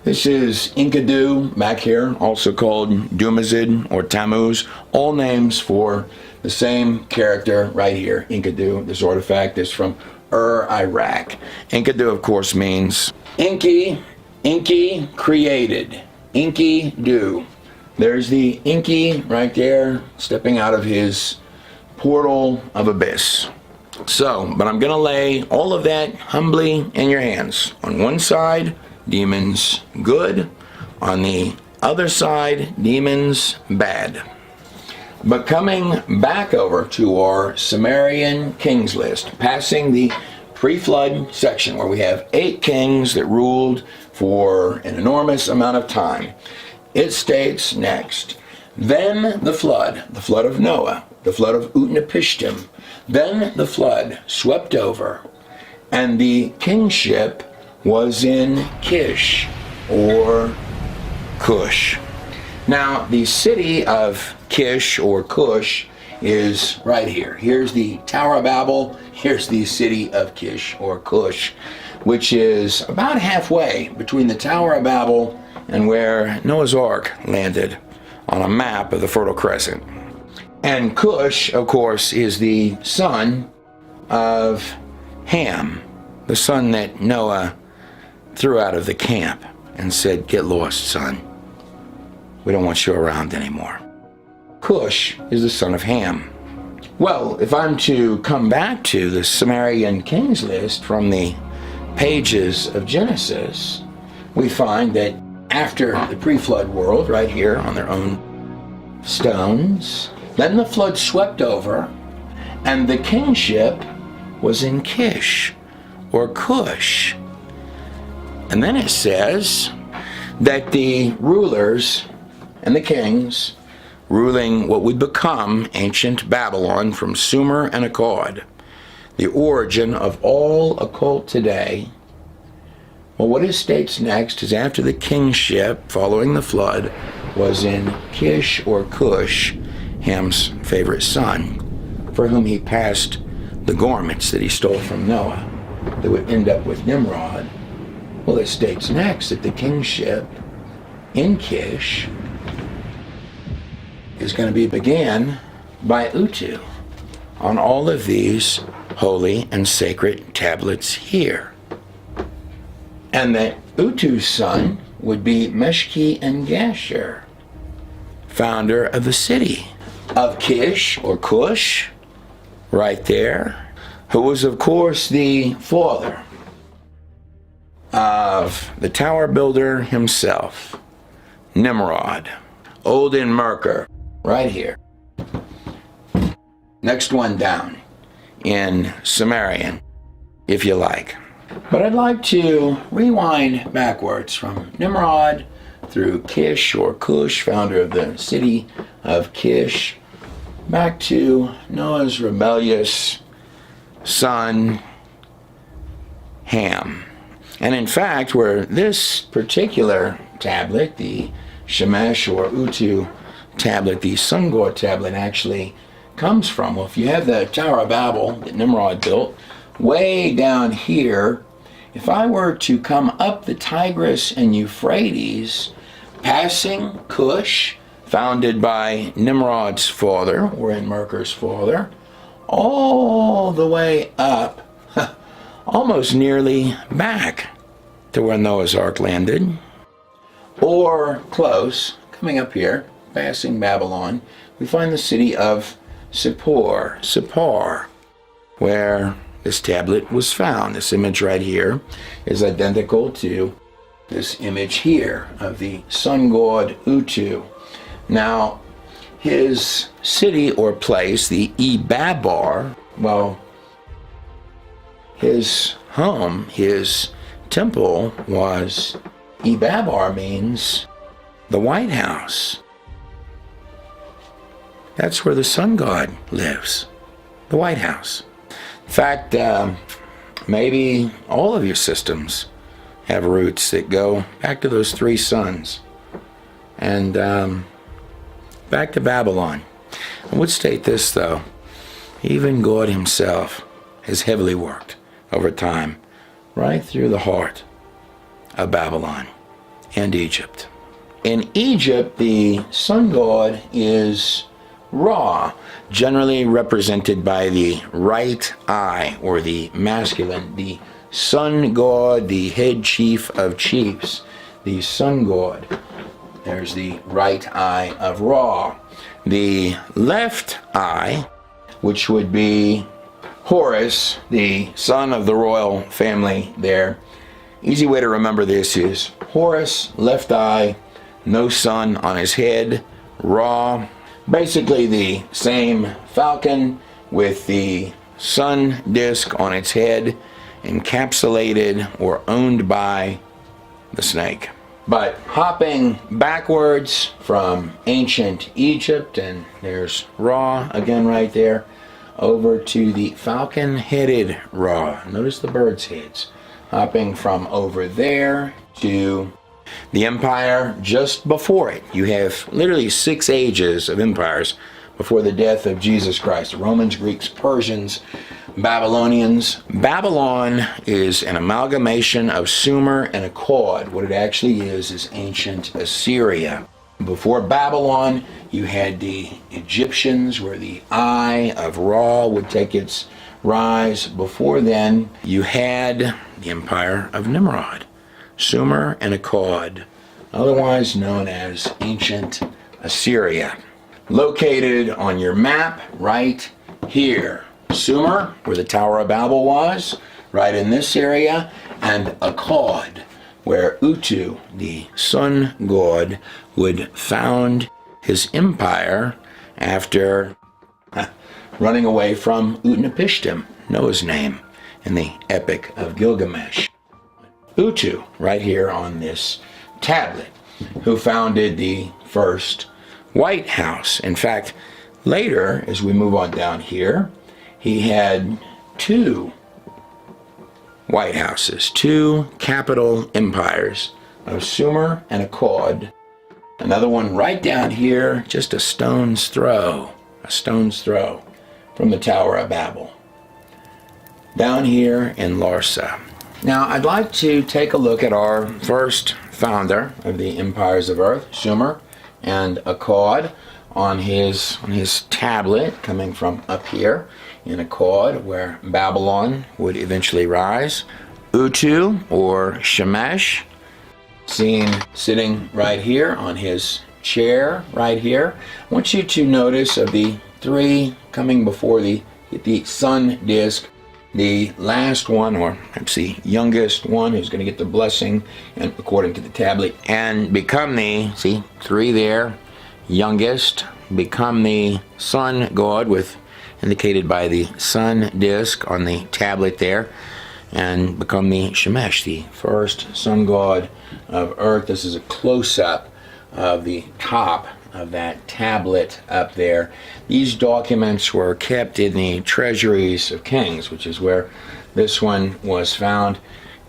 This is Enkidu back here, also called Dumazid or Tammuz, all names for the same character right here, Enkidu. This artifact is from Iraq. Enkidu, of course, means Enki created, Enkidu. There's the Enki right there, stepping out of his portal of abyss. So, but I'm going to lay all of that humbly in your hands. On one side, demons good. On the other side, demons bad. But coming back over to our Sumerian kings list, passing the pre-flood section where we have 8 kings that ruled for an enormous amount of time, it states next, then the flood of Noah, the flood of Utnapishtim, then the flood swept over, and the kingship was in Kish, or Cush. Now, the city of Kish, or Cush, is right here. Here's the Tower of Babel. Here's the city of Kish, or Cush, which is about halfway between the Tower of Babel and where Noah's Ark landed on a map of the Fertile Crescent. And Cush, of course, is the son of Ham, the son that Noah threw out of the camp and said, "Get lost, son. We don't want you around anymore." Cush is the son of Ham. Well, if I'm to come back to the Sumerian kings list from the pages of Genesis, we find that after the pre-flood world, right here on their own stones, then the flood swept over, and the kingship was in Kish, or Cush. And then it says that the rulers and the kings ruling what would become ancient Babylon from Sumer and Akkad, the origin of all occult today. Well, what it states next is after the kingship following the flood was in Kish, or Cush, Ham's favorite son, for whom he passed the garments that he stole from Noah that would end up with Nimrod. Well, it states next that the kingship in Kish is going to be began by Utu on all of these holy and sacred tablets here. And the Utu's son would be Meshki and Gasher, founder of the city of Kish or Cush, right there, who was of course the father of the tower builder himself, Nimrod, Odin Merkur, right here. Next one down in Sumerian, if you like. But I'd like to rewind backwards from Nimrod through Kish or Cush, founder of the city of Kish, back to Noah's rebellious son, Ham. And in fact, where this particular tablet, the Shemesh or Utu tablet, the sun god tablet, actually comes from, well, if you have the Tower of Babel that Nimrod built, way down here, if I were to come up the Tigris and Euphrates, passing Cush, founded by Nimrod's father, or Merkur's father, all the way up, almost nearly back to where Noah's Ark landed, or close, coming up here, passing Babylon, we find the city of Sippar, where this tablet was found. This image right here is identical to this image here of the sun god Utu. Now, his city or place, the Ebabar, well, his home, his temple was, Ebabar means the White House. That's where the sun god lives, the White House. In fact, maybe all of your systems have roots that go back to those three suns and back to Babylon. I would state this, though. Even God himself has heavily worked over time right through the heart of Babylon and Egypt. In Egypt, the sun god is Ra, generally represented by the right eye, or the masculine, the sun god, the head chief of chiefs, the sun god. There's the right eye of Ra. The left eye, which would be Horus, the son of the royal family there. Easy way to remember this is Horus, left eye, no sun on his head. Ra, basically the same falcon with the sun disk on its head, encapsulated or owned by the snake. But hopping backwards from ancient Egypt, and there's Ra again right there, over to the falcon-headed Ra. Notice the bird's heads. Hopping from over there to the empire just before it. You have literally 6 ages of empires before the death of Jesus Christ. Romans, Greeks, Persians, Babylonians. Babylon is an amalgamation of Sumer and Akkad. What it actually is ancient Assyria. Before Babylon, you had the Egyptians, where the eye of Ra would take its rise. Before then, you had the empire of Nimrod, Sumer and Akkad, otherwise known as ancient Assyria. Located on your map right here. Sumer, where the Tower of Babel was, right in this area, and Akkad, where Utu, the sun god, would found his empire after running away from Utnapishtim, Noah's name, in the Epic of Gilgamesh. Utu, right here on this tablet, who founded the first White House. In fact, later, as we move on down here, he had 2 White Houses, 2 capital empires of Sumer and Akkad. Another one right down here, just a stone's throw from the Tower of Babel. Down here in Larsa. Now, I'd like to take a look at our first founder of the empires of Earth, Sumer and Akkad, on his tablet coming from up here in Akkad, where Babylon would eventually rise. Utu, or Shemesh, seen sitting right here on his chair right here. I want you to notice of the three coming before the sun disk, the last one, or perhaps the youngest one, who's going to get the blessing, and according to the tablet, and become the, see, three there, youngest, become the sun god, with indicated by the sun disk on the tablet there, and become the Shemesh, the first sun god of earth. This is a close-up of the top of that tablet up there. These documents were kept in the treasuries of kings, which is where this one was found.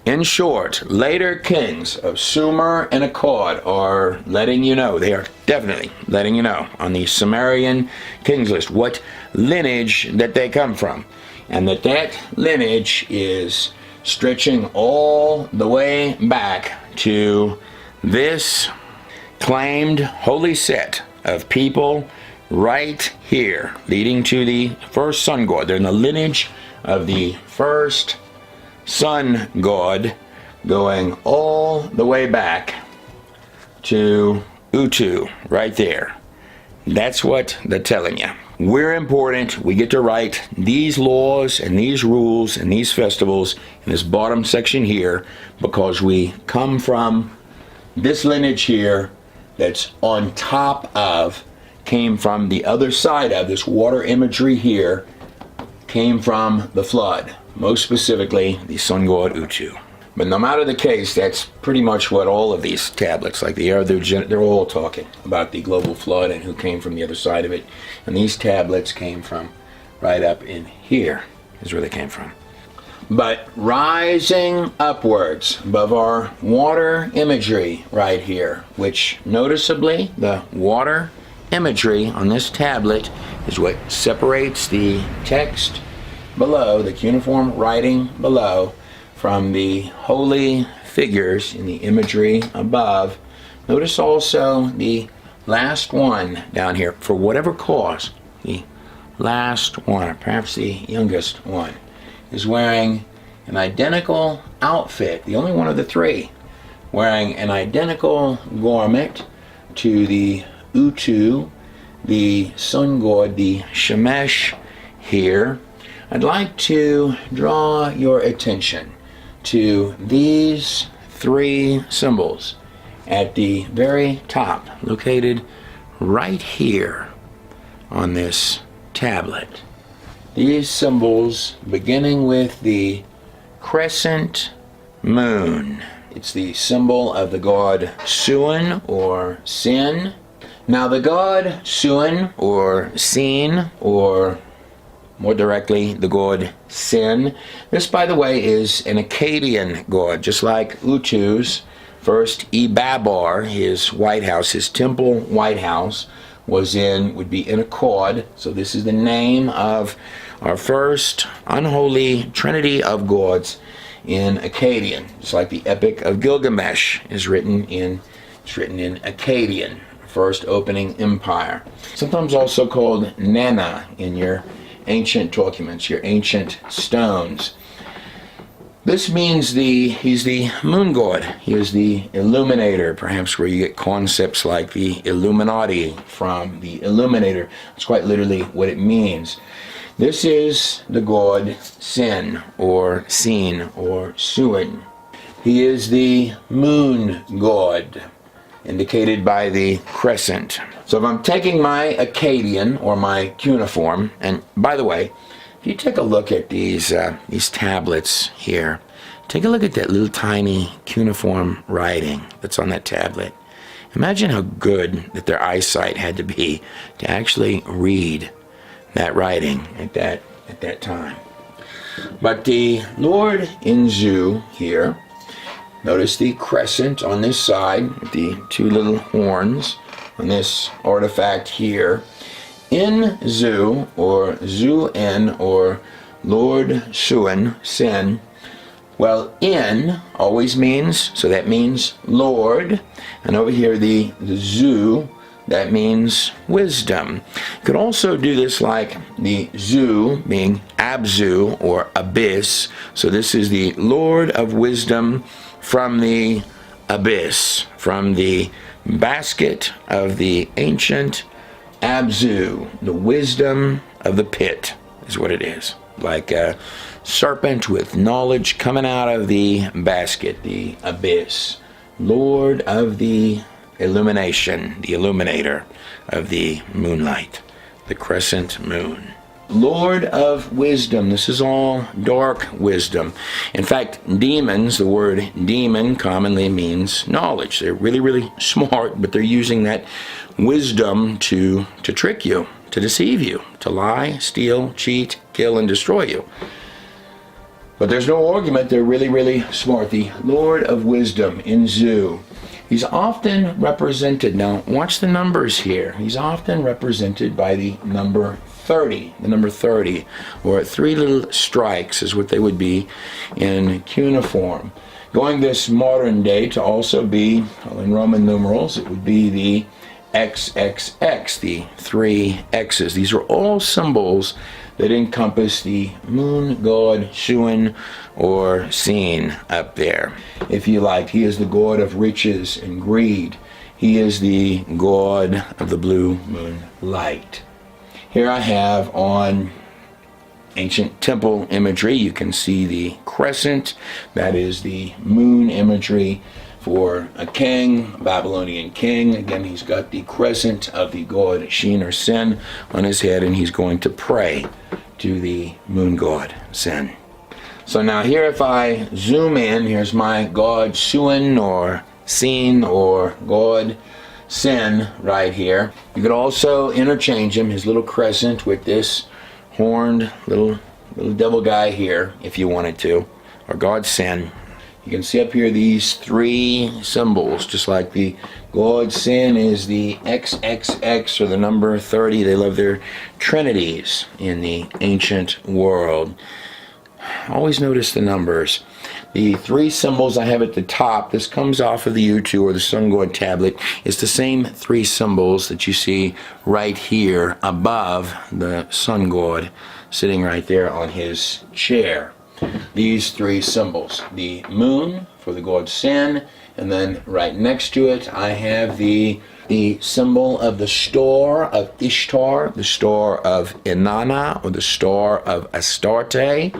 In short, later kings of Sumer and Akkad are letting you know, they are definitely letting you know on the Sumerian kings list what lineage that they come from, and that lineage is stretching all the way back to this claimed holy set of people right here, leading to the first sun god. They're in the lineage of the first sun god, going all the way back to Utu, right there. That's what they're telling you. We're important. We get to write these laws and these rules and these festivals in this bottom section here because we come from this lineage here that's on top of, came from the other side of this water imagery here, came from the flood, most specifically the sun god Utu. But no matter the case, that's pretty much what all of these tablets, like they're all talking about the global flood and who came from the other side of it. And these tablets came from right up in here, is where they came from. But rising upwards above our water imagery right here, which noticeably the water imagery on this tablet is what separates the text below, the cuneiform writing below, from the holy figures in the imagery above. Notice also the last one down here, for whatever cause, the last one, or perhaps the youngest one, is wearing an identical outfit, the only one of the three, wearing an identical garment to the Utu, the sun god, the Shemesh here. I'd like to draw your attention to these three symbols at the very top, located right here on this tablet. These symbols beginning with the crescent moon. It's the symbol of the god Suin, or Sin. Now the god Suin, or Sin, or more directly, the god Sin. This, by the way, is an Akkadian god, just like Utu's first Ebabar, his White House, his temple White House, would be in Akkad. So this is the name of our first unholy trinity of gods in Akkadian. It's like the Epic of Gilgamesh is written in Akkadian, first opening empire. Sometimes also called Nana in your ancient documents, your ancient stones. This means he's the moon god. He is the illuminator, perhaps where you get concepts like the Illuminati from the illuminator. That's quite literally what it means. This is the god Sin, or Sin, or Suin. He is the moon god, indicated by the crescent. So if I'm taking my Akkadian, or my cuneiform, and by the way, if you take a look at these tablets here, take a look at that little tiny cuneiform writing that's on that tablet. Imagine how good that their eyesight had to be to actually read that writing at that time. But the Lord Inzu here, notice the crescent on this side, the two little horns on this artifact here. Inzu, or Zu-En, or Lord Suin, Sin. Well, in always means, so that means Lord. And over here the Zu, That means wisdom. You could also do this like the Zu, being Abzu or abyss. So this is the Lord of wisdom from the abyss, from the basket of the ancient Abzu, the wisdom of the pit is what it is. Like a serpent with knowledge coming out of the basket, the abyss. Lord of the illumination, the illuminator of the moonlight, the crescent moon. Lord of wisdom. This is all dark wisdom. In fact, demons, the word demon commonly means knowledge. They're really, really smart, but they're using that wisdom to trick you, to deceive you, to lie, steal, cheat, kill, and destroy you. But there's no argument, they're really, really smart. The Lord of wisdom in Zu. He's often represented, now watch the numbers here. He's often represented by the number 30, or 3 little strikes is what they would be in cuneiform. Going this modern day to also be, well, in Roman numerals, it would be the XXX, the 3 X's. These are all symbols that encompass the moon god Shun or Sin up there. If you like, he is the god of riches and greed. He is the god of the blue moon light. Here I have on ancient temple imagery, you can see the crescent. That is the moon imagery for a king, a Babylonian king. Again, he's got the crescent of the god Shin or Sin on his head, and he's going to pray to the moon god Sin. So now here, if I zoom in, here's my god Shun or Sin or god Sin right here. You could also interchange him, his little crescent, with this horned little devil guy here, if you wanted to, or god Sin. You can see up here these 3 symbols, just like the god Sin is the XXX or the number 30. They love their trinities in the ancient world. Always notice the numbers. The 3 symbols I have at the top, this comes off of the U2 or the Sun God tablet. It's the same 3 symbols that you see right here above the Sun God, sitting right there on his chair. These 3 symbols, the moon for the god Sin, and then right next to it I have the symbol of the star of Ishtar, the star of Inanna, or the star of Astarte.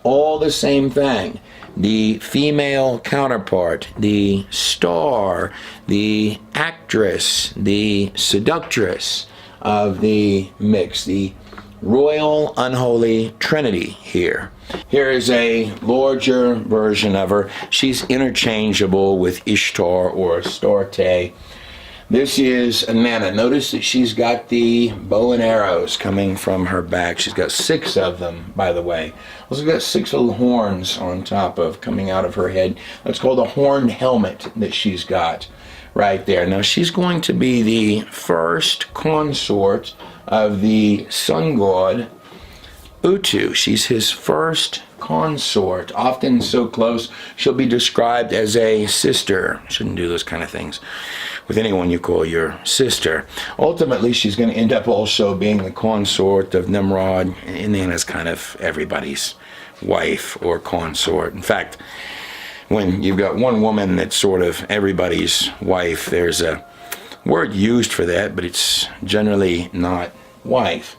All the same thing. The female counterpart, the star, the actress, the seductress of the mix, the royal unholy trinity here. Here is a larger version of her. She's interchangeable with Ishtar or Astarte. This is Inanna. Notice that she's got the bow and arrows coming from her back. She's got 6 of them, by the way. Also got 6 little horns on top of coming out of her head. That's called a horned helmet that she's got right there. Now she's going to be the first consort of the sun god Utu. She's his first consort, often so close she'll be described as a sister. Shouldn't do those kind of things with anyone you call your sister. Ultimately, she's going to end up also being the consort of Nimrod, and then as kind of everybody's wife or consort. In fact, when you've got one woman that's sort of everybody's wife, there's a word used for that, but it's generally not wife.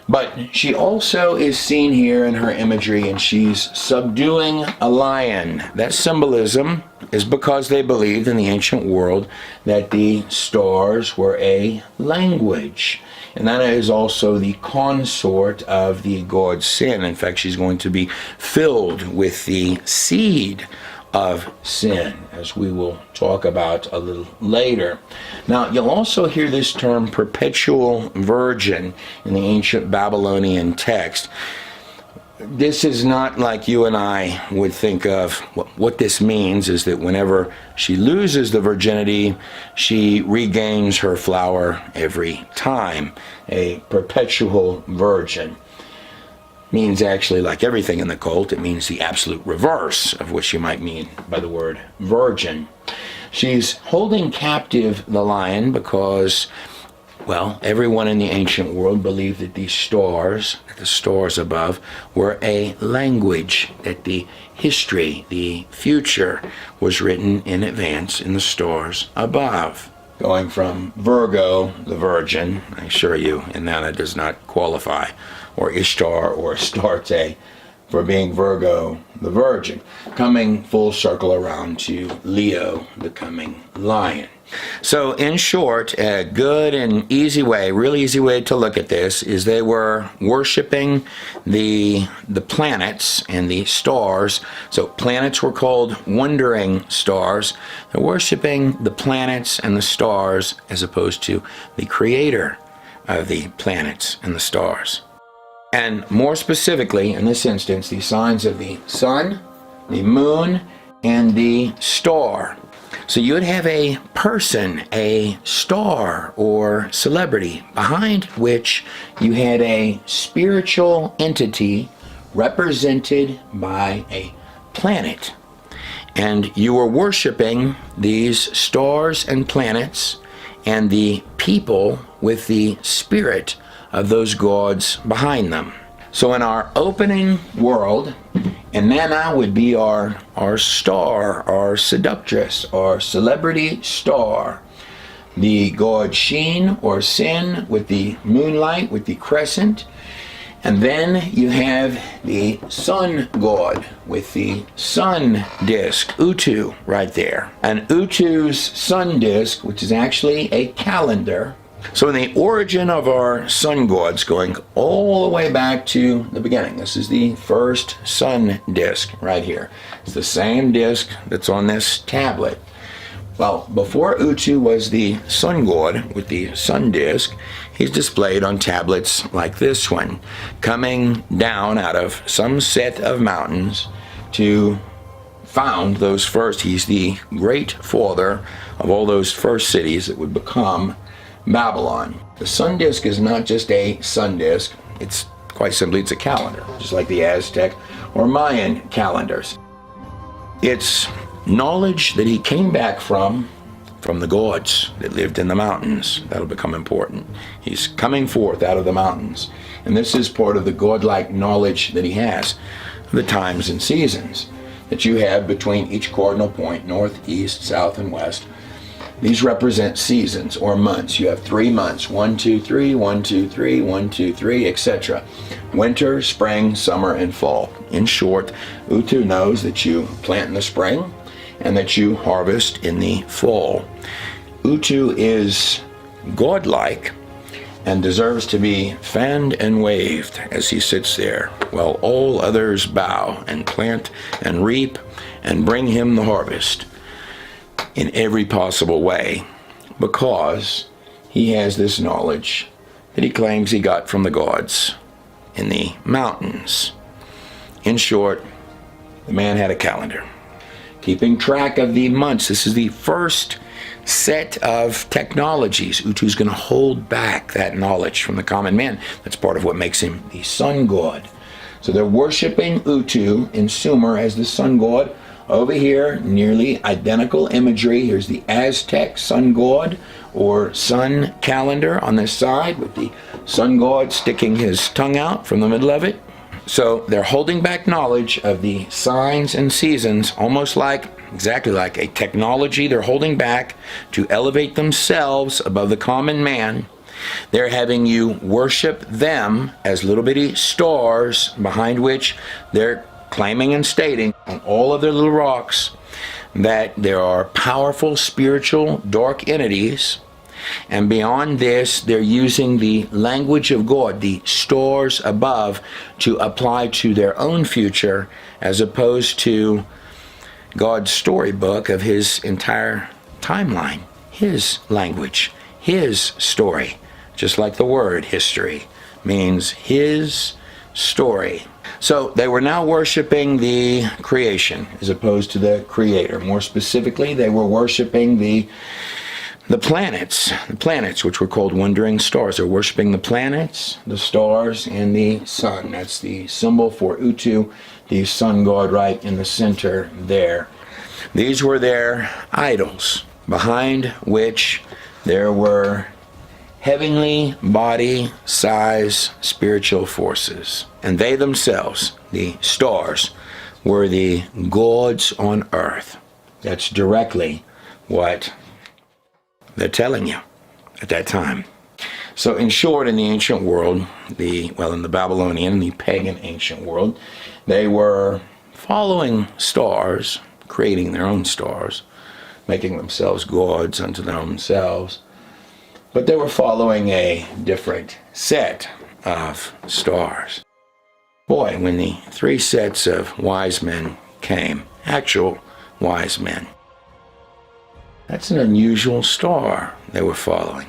But she also is seen here in her imagery, and she's subduing a lion. That symbolism is because they believed in the ancient world that the stars were a language. And that is also the consort of the god Sin. In fact, she's going to be filled with the seed of sin, as we will talk about a little later. Now, you'll also hear this term perpetual virgin in the ancient Babylonian text. This is not like you and I would think of. What this means is that whenever she loses the virginity, she regains her flower every time. A perpetual virgin means actually, like everything in the cult, it means the absolute reverse of what you might mean by the word virgin. She's holding captive the lion because Well, everyone in the ancient world believed that the stars above, were a language, that the history, the future, was written in advance in the stars above. Going from Virgo, the Virgin, I assure you, Inanna does not qualify, or Ishtar or Astarte, for being Virgo, the Virgin, coming full circle around to Leo, the coming lion. So in short, a good and easy way, real easy way to look at this is they were worshiping the planets and the stars. So planets were called wandering stars. They're worshiping the planets and the stars as opposed to the creator of the planets and the stars. And more specifically, in this instance, the signs of the sun, the moon, and the star. So you would have a person, a star or celebrity, behind which you had a spiritual entity represented by a planet. And you were worshiping these stars and planets and the people with the spirit of those gods behind them. So in our opening world, Inanna would be our star, our seductress, our celebrity star. The god Sheen or Sin with the moonlight, with the crescent. And then you have the sun god with the sun disk, Utu, right there. And Utu's sun disk, which is actually a calendar. So in the origin of our sun gods, going all the way back to the beginning, this is the first sun disk right here. It's the same disk that's on this tablet. Well, before Utu was the sun god with the sun disk, he's displayed on tablets like this one, coming down out of some set of mountains to found those first. He's the great father of all those first cities that would become Babylon. The sun disk is not just a sun disk, it's quite simply, it's a calendar, just like the Aztec or Mayan calendars. It's knowledge that he came back from the gods that lived in the mountains. That'll become important. He's coming forth out of the mountains. And this is part of the godlike knowledge that he has of the times and seasons that you have between each cardinal point, north, east, south, and west. These represent seasons or months. You have 3 months, 1, 2, 3, 1, 2, 3, 1, 2, 3, etc. Winter, spring, summer, and fall. In short, Utu knows that you plant in the spring and that you harvest in the fall. Utu is godlike and deserves to be fanned and waved as he sits there, while all others bow and plant and reap and bring him the harvest in every possible way, because he has this knowledge that he claims he got from the gods in the mountains. In short, the man had a calendar, keeping track of the months. This is the first set of technologies. Utu's going to hold back that knowledge from the common man. That's part of what makes him the sun god. So they're worshiping Utu in Sumer as the sun god. Over here, nearly identical imagery. Here's the Aztec sun god or sun calendar on this side, with the sun god sticking his tongue out from the middle of it. So they're holding back knowledge of the signs and seasons, almost exactly like a technology they're holding back to elevate themselves above the common man. They're having you worship them as little bitty stars behind which they're claiming and stating on all of their little rocks that there are powerful spiritual dark entities. And beyond this, they're using the language of God, the stars above, to apply to their own future, as opposed to God's storybook of his entire timeline, his language, his story. Just like the word history means his story. So they were now worshiping the creation as opposed to the creator. More specifically, they were worshiping the planets, which were called wandering stars. They're worshiping the planets, the stars, and the sun. That's the symbol for Utu, the sun god right in the center there. These were their idols, behind which there were heavenly body-size spiritual forces. And they themselves, the stars, were the gods on earth. That's directly what they're telling you at that time. So in short, in the ancient world, in the Babylonian, the pagan ancient world, they were following stars, creating their own stars, making themselves gods unto themselves. But they were following a different set of stars. Boy, when the three sets of wise men came, actual wise men, that's an unusual star they were following.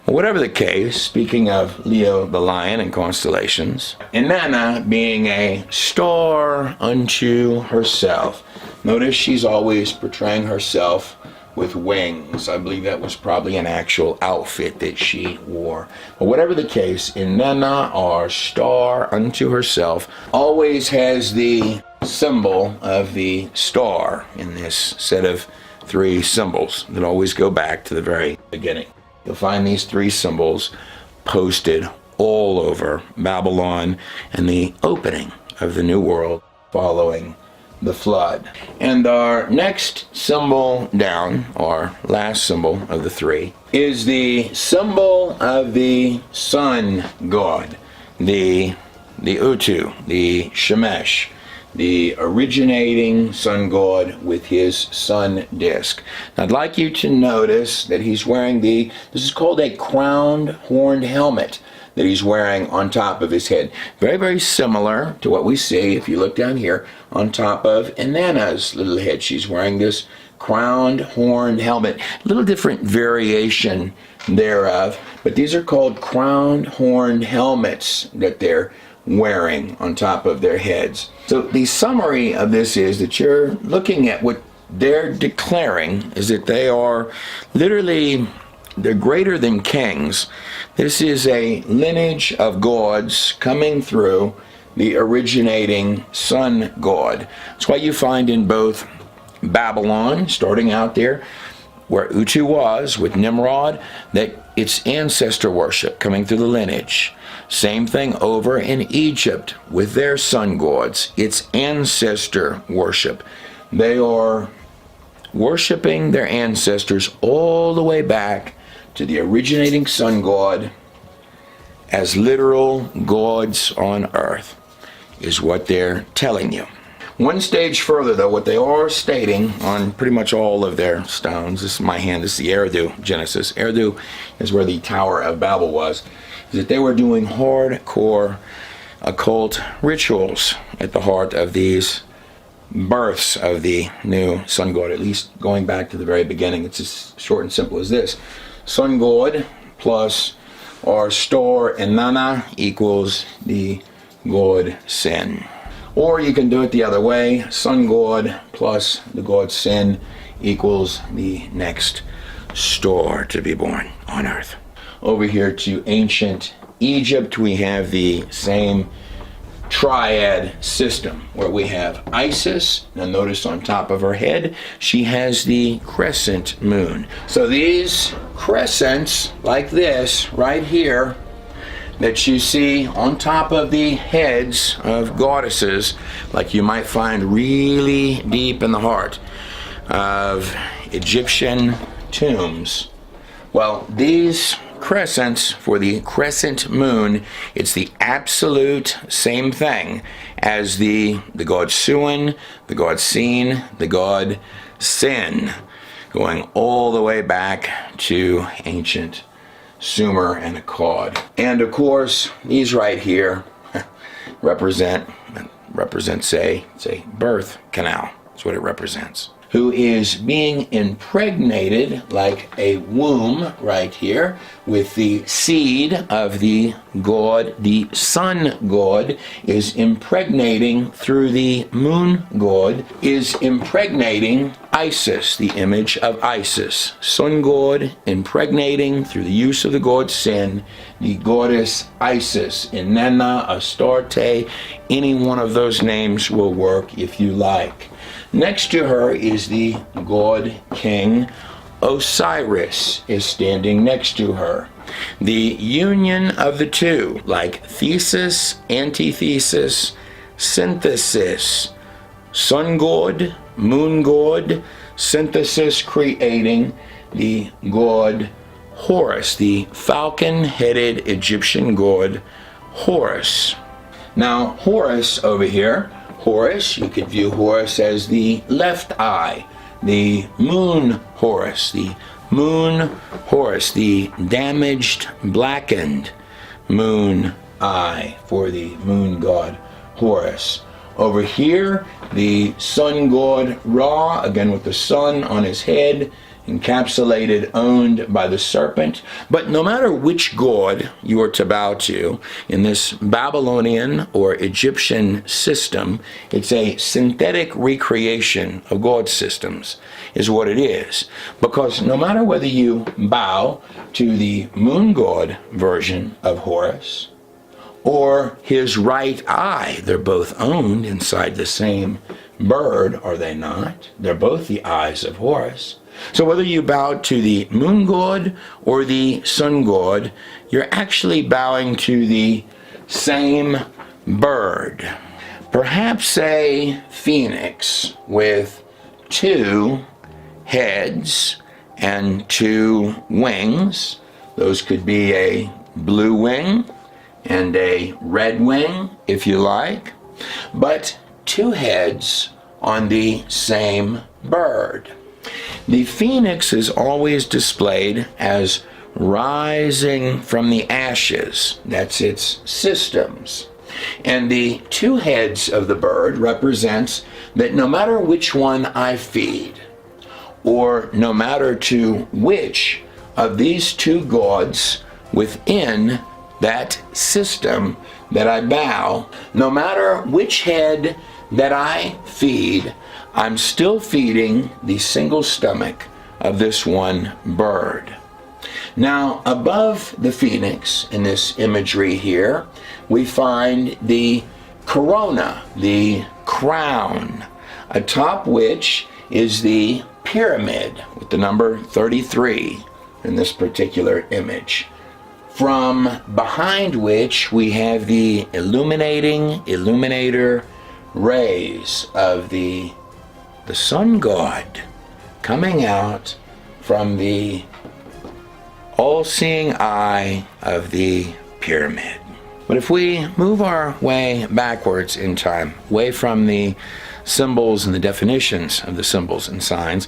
Well, whatever the case, speaking of Leo the lion and constellations, Inanna being a star unto herself. Notice she's always portraying herself with wings. I believe that was probably an actual outfit that she wore. But whatever the case, Inanna, or star unto herself, always has the symbol of the star in this set of three symbols that always go back to the very beginning. You'll find these three symbols posted all over Babylon and the opening of the New World following the flood. And our next symbol down, our last symbol of the three, is the symbol of the sun god, the Utu, the Shemesh, the originating sun god with his sun disk. Now, I'd like you to notice that he's wearing this is called a crowned horned helmet that he's wearing on top of his head. Very, very similar to what we see, if you look down here, on top of Inanna's little head. She's wearing this crowned horned helmet. A little different variation thereof, but these are called crowned horned helmets that they're wearing on top of their heads. So the summary of this is that you're looking at what they're declaring is that they are literally, they're greater than kings. This is a lineage of gods coming through the originating sun god. That's why you find in both Babylon, starting out there, where Utu was with Nimrod, that it's ancestor worship coming through the lineage. Same thing over in Egypt with their sun gods. It's ancestor worship. They are worshiping their ancestors all the way back to the originating sun god as literal gods on earth, is what they're telling you. One stage further, though, what they are stating on pretty much all of their stones, this is my hand, this is the Eridu Genesis. Eridu is where the Tower of Babel was, is that they were doing hardcore occult rituals at the heart of these births of the new sun god, at least going back to the very beginning. It's as short and simple as this. Sun god plus our star Inanna equals the god Sin. Or you can do it the other way. Sun god plus the god Sin equals the next star to be born on earth. Over here to ancient Egypt, we have the same triad system where we have Isis. Now notice on top of her head, she has the crescent moon. So these crescents, like this right here, that you see on top of the heads of goddesses, like you might find really deep in the heart of Egyptian tombs. Well, these crescents for the crescent moon, it's the absolute same thing as the god Suan, the god Sin, the god Sin, going all the way back to ancient Sumer and Akkad. And of course, these right here represent say birth canal. That's what it represents. Who is being impregnated like a womb right here with the seed of the god. The sun god is impregnating through the moon god, is impregnating Isis, the image of Isis. Sun god impregnating through the use of the god Sin, the goddess Isis. Inanna, Astarte, any one of those names will work if you like. Next to her is the god king Osiris is standing next to her. The union of the two, like thesis, antithesis, synthesis, sun god, moon god, synthesis creating the god Horus, the falcon-headed Egyptian god Horus. Now, Horus over here, Horus, you could view Horus as the left eye, the moon Horus, the damaged, blackened moon eye for the moon god Horus. Over here, the sun god Ra, again with the sun on his head, encapsulated, owned by the serpent. But no matter which god you are to bow to in this Babylonian or Egyptian system, it's a synthetic recreation of god systems, is what it is. Because no matter whether you bow to the moon god version of Horus or his right eye, they're both owned inside the same bird, are they not? They're both the eyes of Horus. So whether you bow to the moon god or the sun god, you're actually bowing to the same bird. Perhaps a phoenix with two heads and two wings. Those could be a blue wing and a red wing, if you like, but two heads on the same bird. The phoenix is always displayed as rising from the ashes. That's its systems. And the two heads of the bird represents that no matter which one I feed, or no matter to which of these two gods within that system that I bow, no matter which head that I feed, I'm still feeding the single stomach of this one bird. Now, above the phoenix in this imagery here, we find the corona, the crown, atop which is the pyramid with the number 33 in this particular image. From behind which we have the illuminator rays of the sun god coming out from the all-seeing eye of the pyramid. But if we move our way backwards in time, away from the symbols and the definitions of the symbols and signs,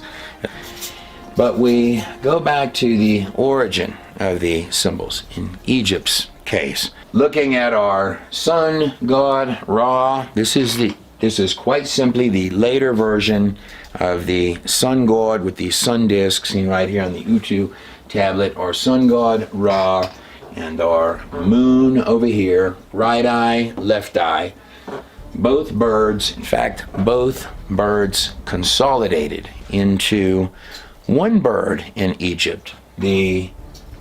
but we go back to the origin of the symbols in Egypt's case. Looking at our sun god Ra, this is quite simply the later version of the sun god with the sun disk seen right here on the Utu tablet. Our sun god Ra and our moon over here, right eye, left eye. Both birds, in fact, both birds consolidated into one bird in Egypt. The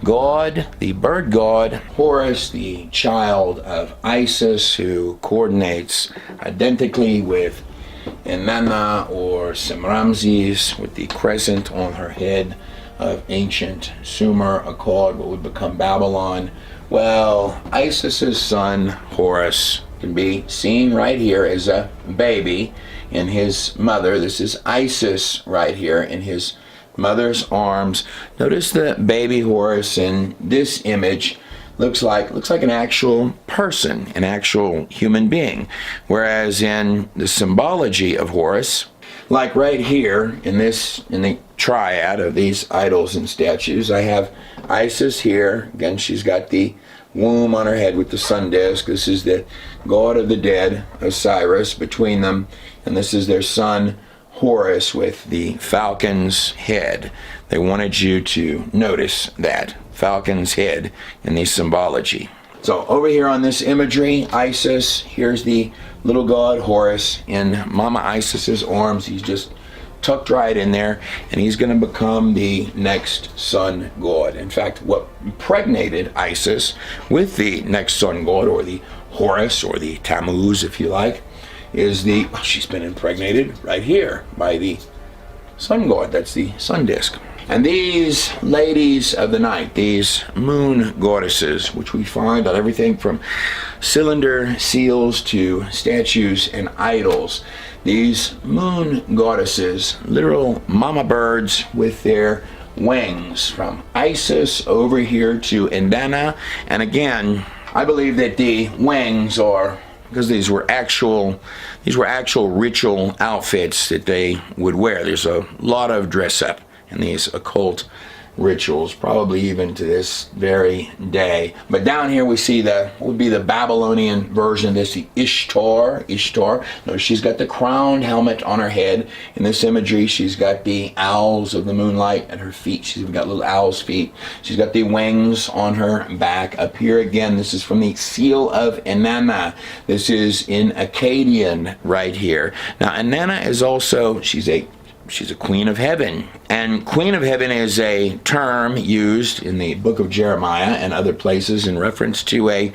god, the bird god, Horus, the child of Isis, who coordinates identically with Inanna or Semramses with the crescent on her head of ancient Sumer, Akkad, what would become Babylon. Well, Isis's son, Horus, can be seen right here as a baby in his mother. This is Isis right here in his mother's arms. Notice the baby Horus in this image looks like an actual person, an actual human being. Whereas in the symbology of Horus, like right here in the triad of these idols and statues, I have Isis here. Again, she's got the womb on her head with the sun disk. This is the god of the dead, Osiris, between them. And this is their son, Horus, with the falcon's head. They wanted you to notice that falcon's head in the symbology. So over here on this imagery, Isis, here's the little god Horus in Mama Isis's arms. He's just tucked right in there, and he's going to become the next sun god. In fact, what impregnated Isis with the next sun god, or the Horus, or the Tammuz, if you like, is she's been impregnated right here by the sun god. That's the sun disk. And these ladies of the night, these moon goddesses, which we find on everything from cylinder seals to statues and idols, these moon goddesses, literal mama birds with their wings, from Isis over here to Inanna. And again, I believe that the wings are because these were actual ritual outfits that they would wear. There's a lot of dress up in these occult rituals, probably even to this very day. But down here we see what would be the Babylonian version of this, the Ishtar. Notice she's got the crowned helmet on her head. In this imagery, she's got the owls of the moonlight at her feet. She's got little owl's feet. She's got the wings on her back. Up here again, this is from the Seal of Inanna. This is in Akkadian right here. Now, Inanna is also, she's a queen of heaven. And queen of heaven is a term used in the book of Jeremiah and other places in reference to a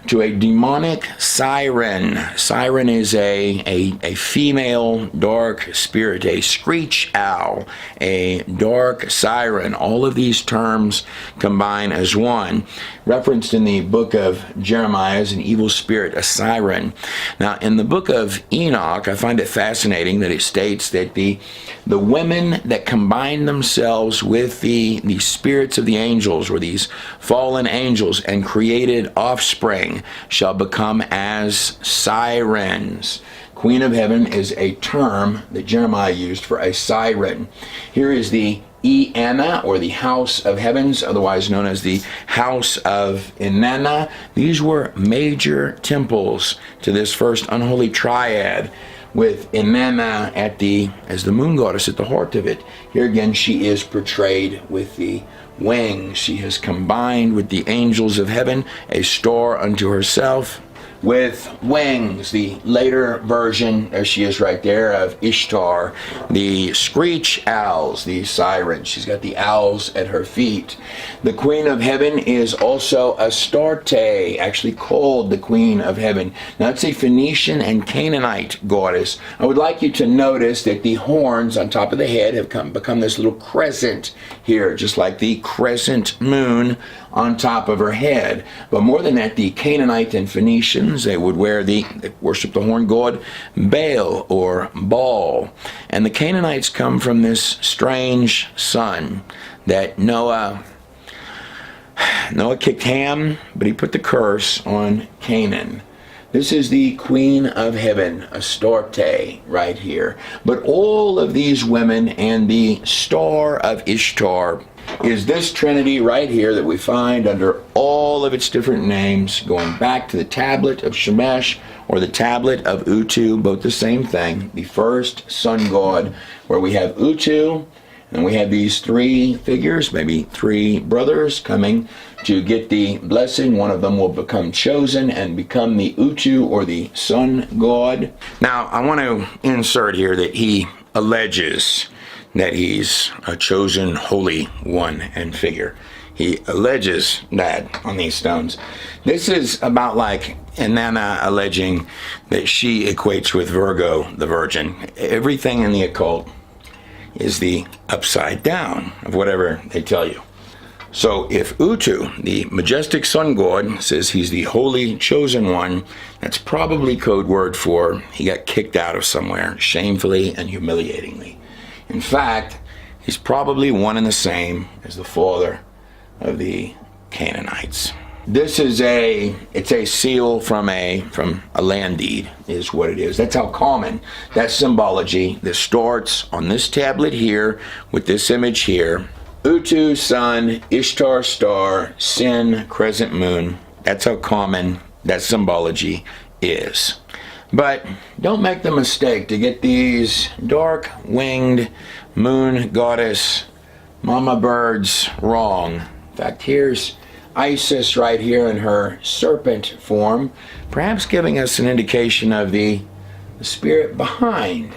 demonic siren. Siren is a female dark spirit, a screech owl, a dark siren. All of these terms combine as one. Referenced in the book of Jeremiah as an evil spirit, a siren. Now, in the book of Enoch, I find it fascinating that it states that the women that combine themselves with the spirits of the angels, or these fallen angels, and created offspring shall become as sirens. Queen of heaven is a term that Jeremiah used for a siren. Here is the Eanna, or the house of heavens, otherwise known as the house of Inanna. These were major temples to this first unholy triad, with Inanna as the moon goddess at the heart of it. Here again, she is portrayed with the wings. She has combined with the angels of heaven, a star unto herself, with wings. The later version, there she is right there, of Ishtar, the screech owls, the sirens. She's got the owls at her feet. The Queen of Heaven is also Astarte, actually called the Queen of Heaven. Now, it's a Phoenician and Canaanite goddess. I would like you to notice that the horns on top of the head have become this little crescent here, just like the crescent moon on top of her head. But more than that, the Canaanite and Phoenicians, they would they worship the horn god Baal or Baal. And the Canaanites come from this strange son that Noah kicked Ham, but he put the curse on Canaan. This is the Queen of Heaven, Astarte, right here. But all of these women and the star of Ishtar is this trinity right here that we find under all of its different names, going back to the tablet of Shemesh or the tablet of Utu, both the same thing, the first sun god, where we have Utu, and we have these three figures, maybe three brothers, coming to get the blessing. One of them will become chosen and become the Utu, or the sun god. Now, I want to insert here that he alleges that he's a chosen holy one and figure. He alleges that on these stones. This is about like Inanna alleging that she equates with Virgo, the virgin. Everything in the occult is the upside down of whatever they tell you. So if Utu, the majestic sun god, says he's the holy chosen one, that's probably code word for he got kicked out of somewhere shamefully and humiliatingly. In fact, he's probably one and the same as the father of the Canaanites. This is it's a seal from a land deed, is what it is. That's how common that symbology that starts on this tablet here with this image here. Utu, sun, Ishtar, star, Sin, crescent moon. That's how common that symbology is. But don't make the mistake to get these dark-winged moon goddess mama birds wrong. In fact, here's Isis right here in her serpent form, perhaps giving us an indication of the spirit behind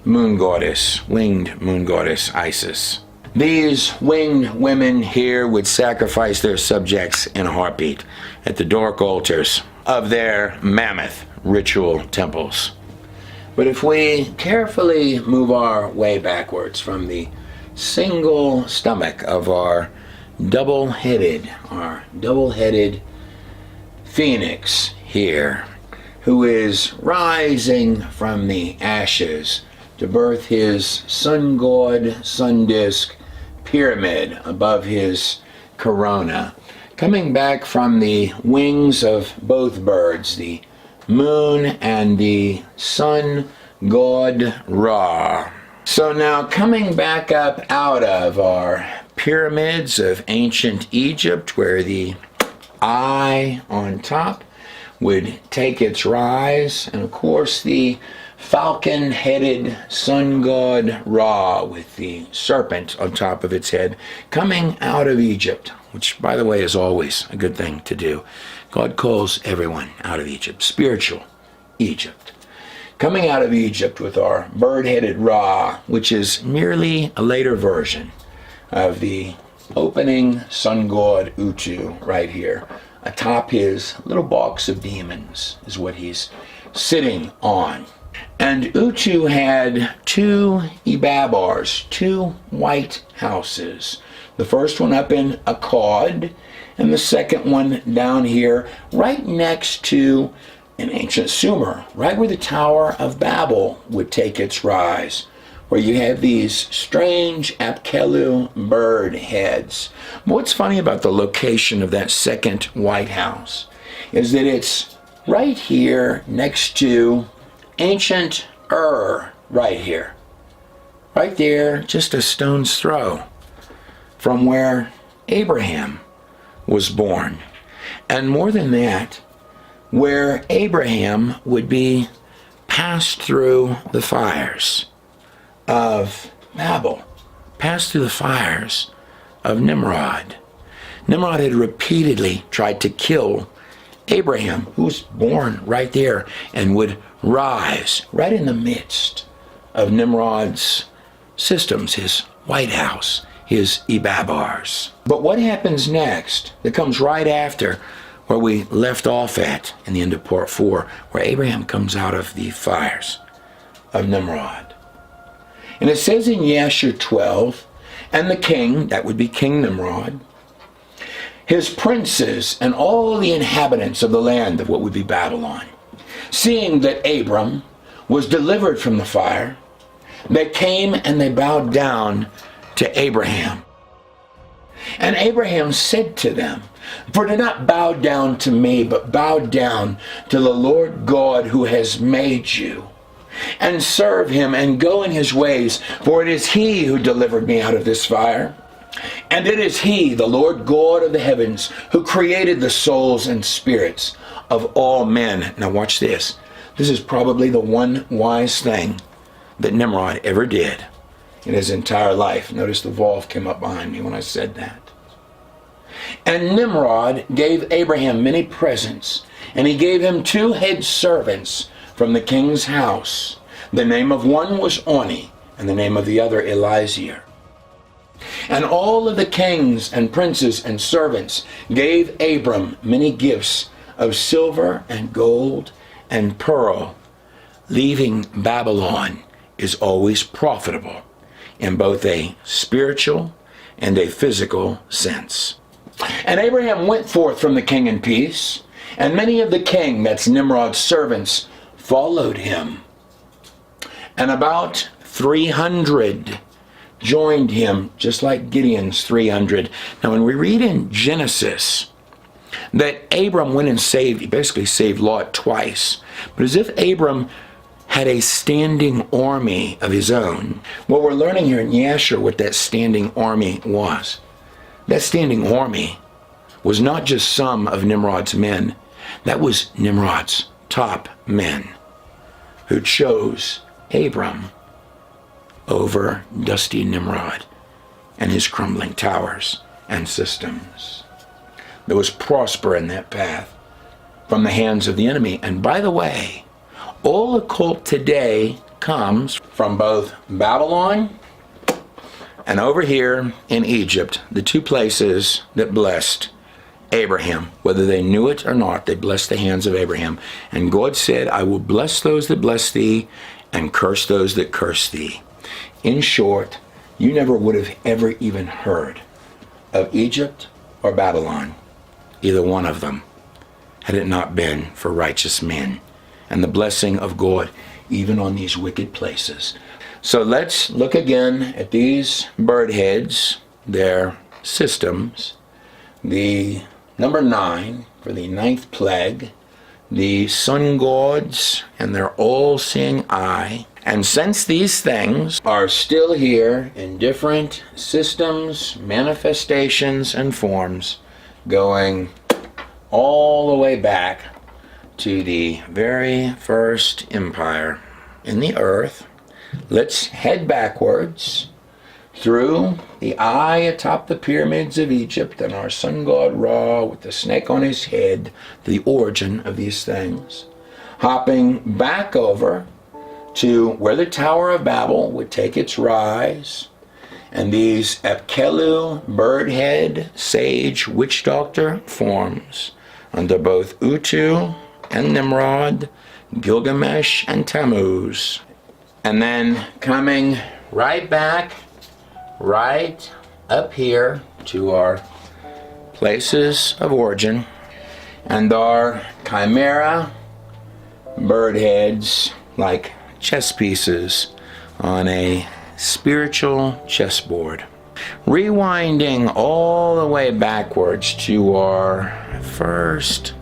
moon goddess, winged moon goddess Isis. These winged women here would sacrifice their subjects in a heartbeat at the dark altars of their mammoth ritual temples. But if we carefully move our way backwards from the single stomach of our double-headed phoenix here, who is rising from the ashes to birth his sun god, sun disk pyramid above his corona, coming back from the wings of both birds, the moon and the sun god Ra. So now coming back up out of our pyramids of ancient Egypt, where the eye on top would take its rise, and of course the falcon-headed sun god Ra with the serpent on top of its head, coming out of Egypt, which by the way is always a good thing to do. God calls everyone out of Egypt, spiritual Egypt. Coming out of Egypt with our bird-headed Ra, which is merely a later version of the opening sun god Utu right here. Atop his little box of demons is what he's sitting on. And Utu had two Ibabars, two white houses. The first one up in Akkad, and the second one down here, right next to, in ancient Sumer, right where the Tower of Babel would take its rise, where you have these strange Apkelu bird heads. What's funny about the location of that second White House is that it's right here next to ancient Ur, right here. Right there, just a stone's throw from where Abraham was born. And more than that, where Abraham would be passed through the fires of Babel, passed through the fires of Nimrod. Nimrod had repeatedly tried to kill Abraham, who was born right there, and would rise right in the midst of Nimrod's systems, his White House, his Ibabars. But what happens next, that comes right after where we left off at in the end of part 4, where Abraham comes out of the fires of Nimrod. And it says in Yashar 12, and the king, that would be King Nimrod, his princes and all the inhabitants of the land of what would be Babylon, seeing that Abram was delivered from the fire, they came and they bowed down to Abraham. And Abraham said to them, for do not bow down to me, but bow down to the Lord God who has made you, and serve him and go in his ways, for it is he who delivered me out of this fire. And it is he, the Lord God of the heavens, who created the souls and spirits of all men. Now watch this. This is probably the one wise thing that Nimrod ever did in his entire life. Notice the valve came up behind me when I said that. And Nimrod gave Abraham many presents, and he gave him 2 head servants from the king's house. The name of one was Oni, and the name of the other Eliezer. And all of the kings and princes and servants gave Abram many gifts of silver and gold and pearl. Leaving Babylon is always profitable in both a spiritual and a physical sense. And Abraham went forth from the king in peace, and many of the king, that's Nimrod's servants, followed him. And about 300 joined him, just like Gideon's 300. Now when we read in Genesis that Abram went and he basically saved Lot twice, but as if Abram had a standing army of his own. Well, we're learning here in Yashar what that standing army was. That standing army was not just some of Nimrod's men. That was Nimrod's top men who chose Abram over dusty Nimrod and his crumbling towers and systems. There was prosper in that path from the hands of the enemy. And by the way, all occult today comes from both Babylon and over here in Egypt, the 2 places that blessed Abraham. Whether they knew it or not, they blessed the hands of Abraham. And God said, I will bless those that bless thee and curse those that curse thee. In short, you never would have ever even heard of Egypt or Babylon, either one of them, had it not been for righteous men and the blessing of God even on these wicked places. So let's look again at these bird heads, their systems. The number 9 for the 9th plague, the sun gods and their all-seeing eye. And since these things are still here in different systems, manifestations, and forms, going all the way back to the very first empire in the earth, let's head backwards through the eye atop the pyramids of Egypt and our sun god Ra with the snake on his head, the origin of these things, hopping back over to where the Tower of Babel would take its rise, and these Apkelu, birdhead, sage, witch doctor forms under both Utu and Nimrod, Gilgamesh and Tammuz, and then coming right back, right up here to our places of origin and our chimera bird heads like chess pieces on a spiritual chessboard. Rewinding all the way backwards to our first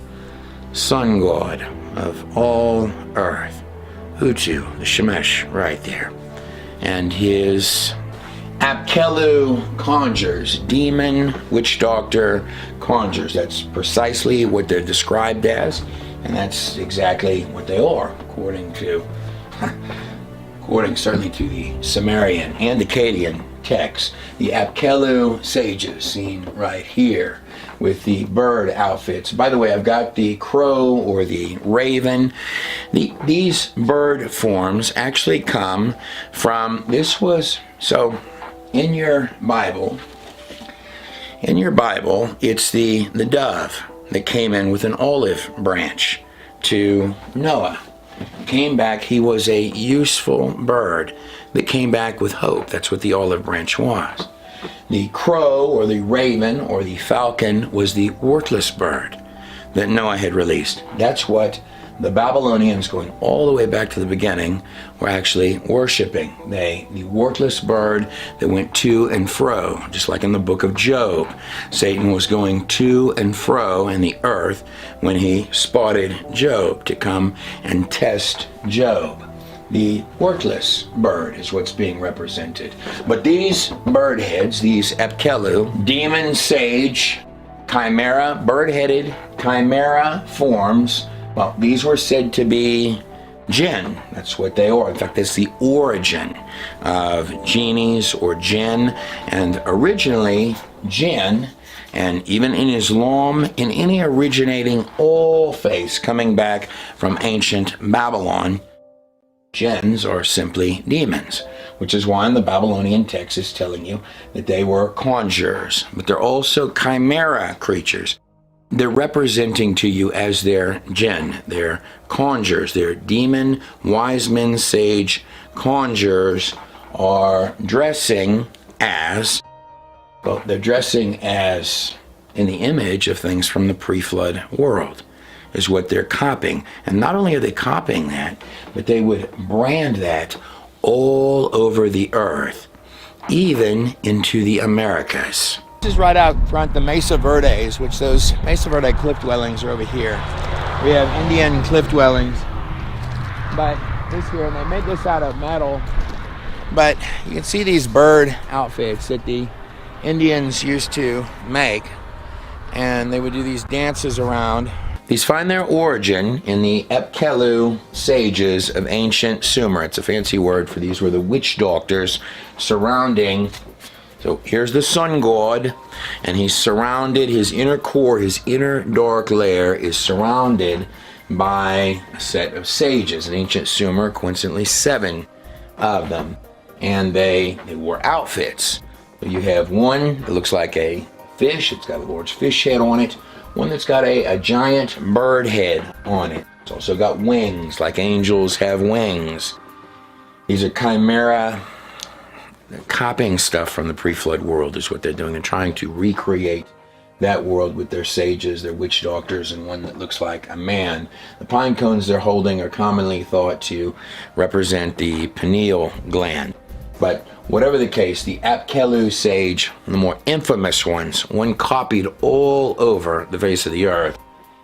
sun god of all earth, Utu, the Shemesh, right there, and his Apkelu conjures, demon, witch doctor conjures. That's precisely what they're described as, and that's exactly what they are, according certainly to the Sumerian and Akkadian texts. The Apkelu sages, seen right here with the bird outfits. By the way, I've got the crow or the raven. These bird forms actually come from, so in your Bible, it's the dove that came in with an olive branch to Noah. Came back, he was a useful bird that came back with hope. That's what the olive branch was. The crow or the raven or the falcon was the worthless bird that Noah had released. That's what the Babylonians, going all the way back to the beginning, were actually worshiping. The worthless bird that went to and fro, just like in the book of Job. Satan was going to and fro in the earth when he spotted Job to come and test Job. The worthless bird is what's being represented. But these bird heads, these Apkelu, demon, sage, chimera, bird-headed chimera forms, well, these were said to be jinn. That's what they are. In fact, that's the origin of genies or jinn. And originally, jinn, and even in Islam, in any originating all faiths coming back from ancient Babylon, jinns are simply demons, which is why in the Babylonian text is telling you that they were conjurers, but they're also chimera creatures. They're representing to you as their jinn, their conjurers, their demon, wise men, sage conjurers are dressing as, well, they're dressing as in the image of things from the pre-flood world, is what they're copying. And not only are they copying that, but they would brand that all over the earth, even into the Americas. This is right out front, the Mesa Verdes, which those Mesa Verde cliff dwellings are over here. We have Indian cliff dwellings, but this here, and they made this out of metal. But you can see these bird outfits that the Indians used to make, and they would do these dances around. These find their origin in the Apkelu sages of ancient Sumer. It's a fancy word for these were the witch doctors surrounding. So here's the sun god, and he's surrounded, his inner core, his inner dark layer is surrounded by a set of sages. In ancient Sumer, coincidentally 7 of them. And they wore outfits. So you have one that looks like a fish, it's got the Lord's fish head on it. One that's got a giant bird head on it. It's also got wings, like angels have wings. These are chimera copying stuff from the pre-flood world is what they're doing. They're trying to recreate that world with their sages, their witch doctors, and one that looks like a man. The pine cones they're holding are commonly thought to represent the pineal gland. But whatever the case, the Apkallu sage, the more infamous ones, one copied all over the face of the earth,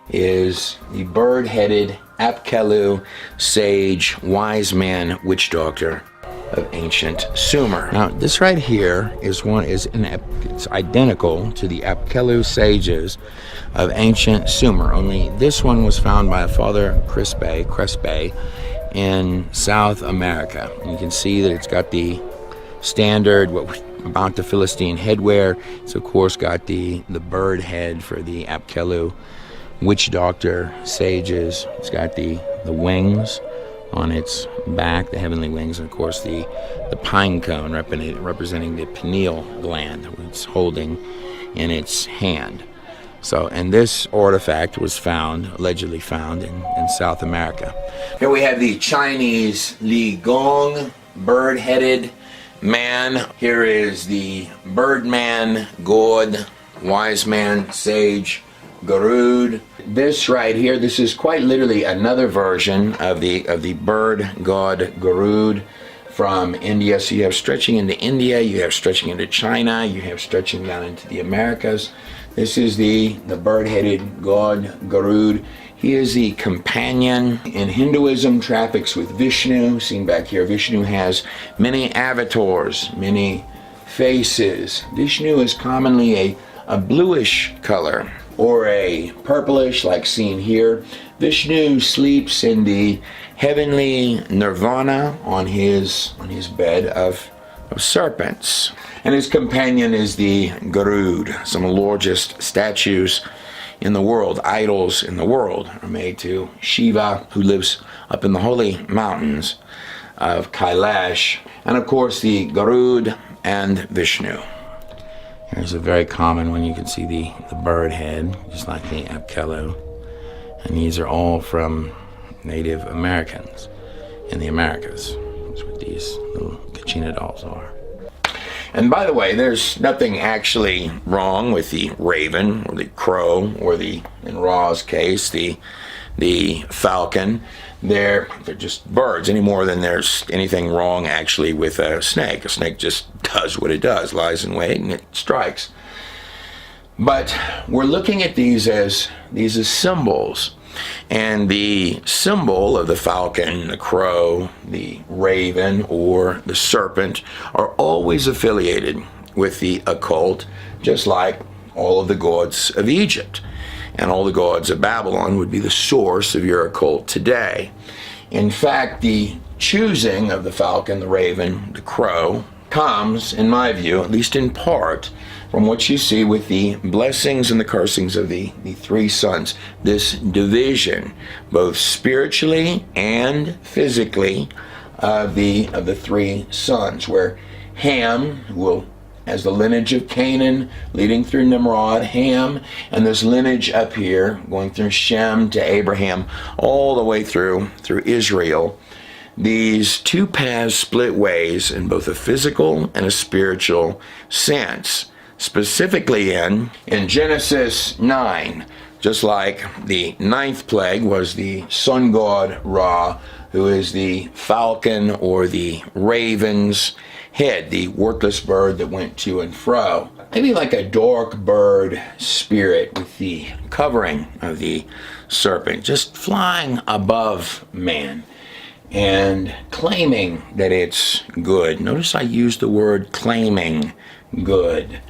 is the bird-headed Apkallu sage, wise man, witch doctor of ancient Sumer. Now, this right here is it's identical to the Apkallu sages of ancient Sumer. Only this one was found by a Father Crespe in South America. And you can see that it's got the standard, about the Philistine headwear. It's of course got the bird head for the Apkallu witch doctor sages. It's got the wings on its back, the heavenly wings, and of course the pine cone representing the pineal gland it's holding in its hand. So, and this artifact was allegedly found in South America. Here we have the Chinese Li Gong, bird-headed man. Here is the birdman, god, wise man, sage, Garud. This right here, this is quite literally another version of the bird god Garud from India. So you have stretching into India, you have stretching into China, you have stretching down into the Americas. This is the bird-headed god Garud. He is the companion in Hinduism, traffics with Vishnu. Seen back here, Vishnu has many avatars, many faces. Vishnu is commonly a bluish color or a purplish, like seen here. Vishnu sleeps in the heavenly nirvana on his bed of serpents. And his companion is the Garud. Some of the largest statues in the world, idols in the world, are made to Shiva, who lives up in the holy mountains of Kailash. And of course the Garud and Vishnu. Here's a very common one. You can see the bird head, just like the Apkallu. And these are all from Native Americans in the Americas. That's what these little Kachina dolls are. And by the way, there's nothing actually wrong with the raven or the crow or in Ra's case, the falcon. They're just birds any more than there's anything wrong actually with a snake. A snake just does what it does, lies in wait, and it strikes. But we're looking at these as symbols. And the symbol of the falcon, the crow, the raven, or the serpent are always affiliated with the occult, just like all of the gods of Egypt. And all the gods of Babylon would be the source of your occult today. In fact, the choosing of the falcon, the raven, the crow, comes, in my view, at least in part, from what you see with the blessings and the cursings of the three sons. This division, both spiritually and physically, of the three sons, where Ham has the lineage of Canaan leading through Nimrod, Ham, and this lineage up here going through Shem to Abraham, all the way through Israel. These two paths split ways in both a physical and a spiritual sense. Specifically in Genesis 9, just like the ninth plague was the sun god Ra, who is the falcon or the raven's head, the worthless bird that went to and fro. Maybe like a dark bird spirit with the covering of the serpent, just flying above man and claiming that it's good. Notice I used the word claiming good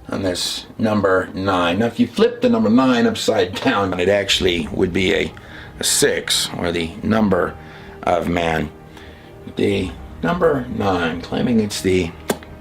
on this number 9. Now if you flip the number 9 upside down, it actually would be a 6, or the number of man. The number 9, claiming it's the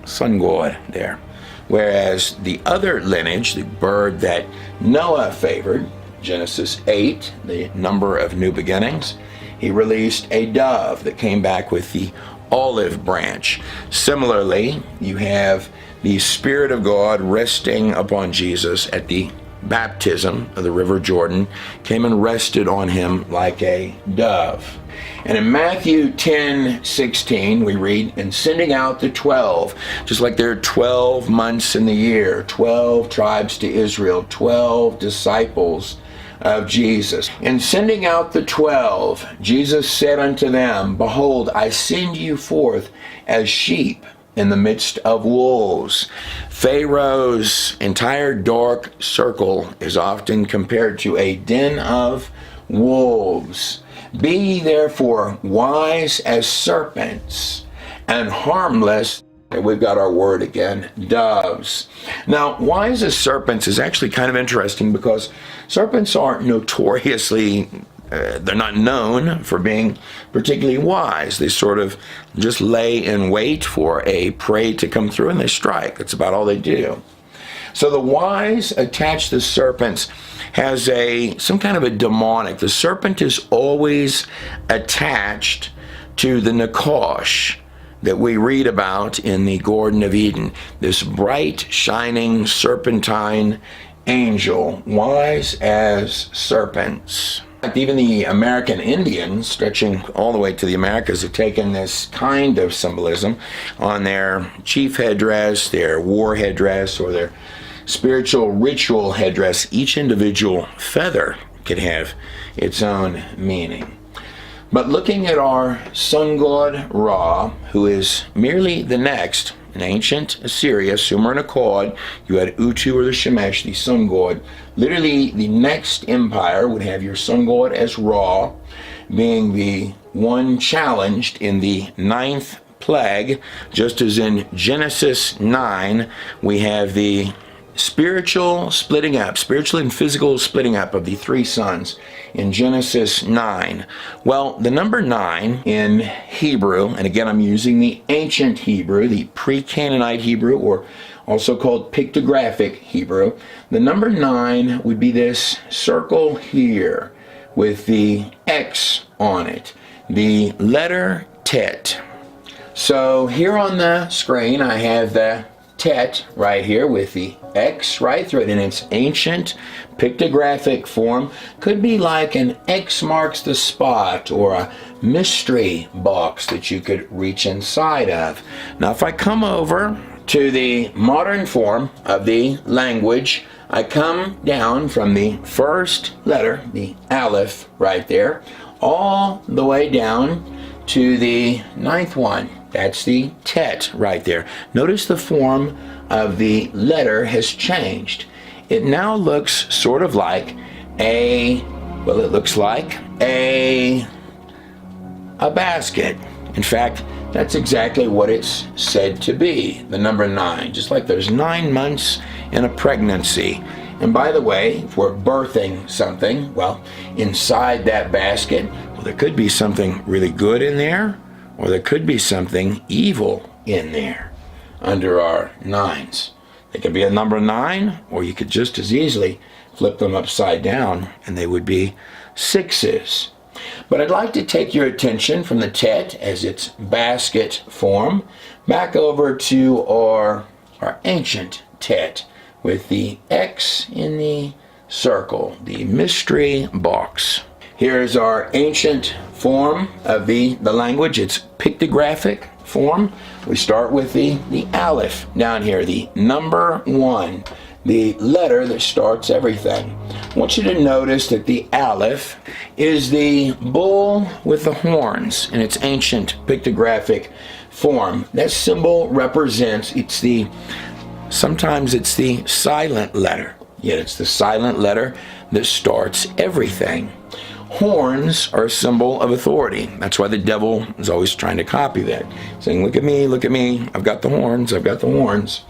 sun god there. Whereas the other lineage, the bird that Noah favored, Genesis 8, the number of new beginnings, he released a dove that came back with the olive branch. Similarly, you have the Spirit of God resting upon Jesus at the baptism of the River Jordan, came and rested on him like a dove. And in Matthew 10:16, we read, "And sending out the 12, just like there are 12 months in the year, 12 tribes to Israel, 12 disciples of Jesus. And sending out the 12, Jesus said unto them, Behold, I send you forth as sheep in the midst of wolves." Pharaoh's entire dark circle is often compared to a den of wolves. "Be ye therefore wise as serpents and harmless," and we've got our word again, doves. Now, wise as serpents is actually kind of interesting because serpents aren't notoriously, they're not known for being particularly wise. They sort of just lay in wait for a prey to come through and they strike. That's about all they do. So the wise attached to serpents has some kind of a demonic. The serpent is always attached to the Nakash that we read about in the Garden of Eden. This bright, shining, serpentine angel, wise as serpents. Even the American Indians, stretching all the way to the Americas, have taken this kind of symbolism on their chief headdress, their war headdress, or their spiritual ritual headdress. Each individual feather could have its own meaning. But looking at our sun god Ra, who is merely the next, in ancient Assyria, Sumer and Akkad, you had Utu or the Shemesh, the sun god. Literally, the next empire would have your sun god as Ra, being the one challenged in the 9th plague, just as in Genesis 9, we have the spiritual splitting up, spiritual and physical splitting up of the 3 sons in Genesis 9. Well, the number 9 in Hebrew, and again I'm using the ancient Hebrew, the pre-Canaanite Hebrew, or also called pictographic Hebrew, the number 9 would be this circle here with the X on it, the letter Tet. So here on the screen I have the Tet right here with the X right through it in its ancient pictographic form. Could be like an X marks the spot or a mystery box that you could reach inside of. Now if I come over to the modern form of the language, I come down from the first letter, the Aleph right there, all the way down to the 9th one. That's the Tet right there. Notice the form of the letter has changed. It now looks sort of like it looks like a basket. In fact, that's exactly what it's said to be, the number 9. Just like there's 9 months in a pregnancy. And by the way, if we're birthing something, well, inside that basket, well, there could be something really good in there, or there could be something evil in there under our 9s. They could be a number 9, or you could just as easily flip them upside down and they would be 6s. But I'd like to take your attention from the Tet as its basket form back over to our ancient Tet with the X in the circle, the mystery box. Here's our ancient form of the language, its pictographic form. We start with the Aleph down here, the number 1, the letter that starts everything. I want you to notice that the Aleph is the bull with the horns in its ancient pictographic form. That symbol represents, sometimes it's the silent letter, yet it's the silent letter that starts everything. Horns are a symbol of authority. That's why the devil is always trying to copy that, saying, look at me, I've got the horns, I've got the horns.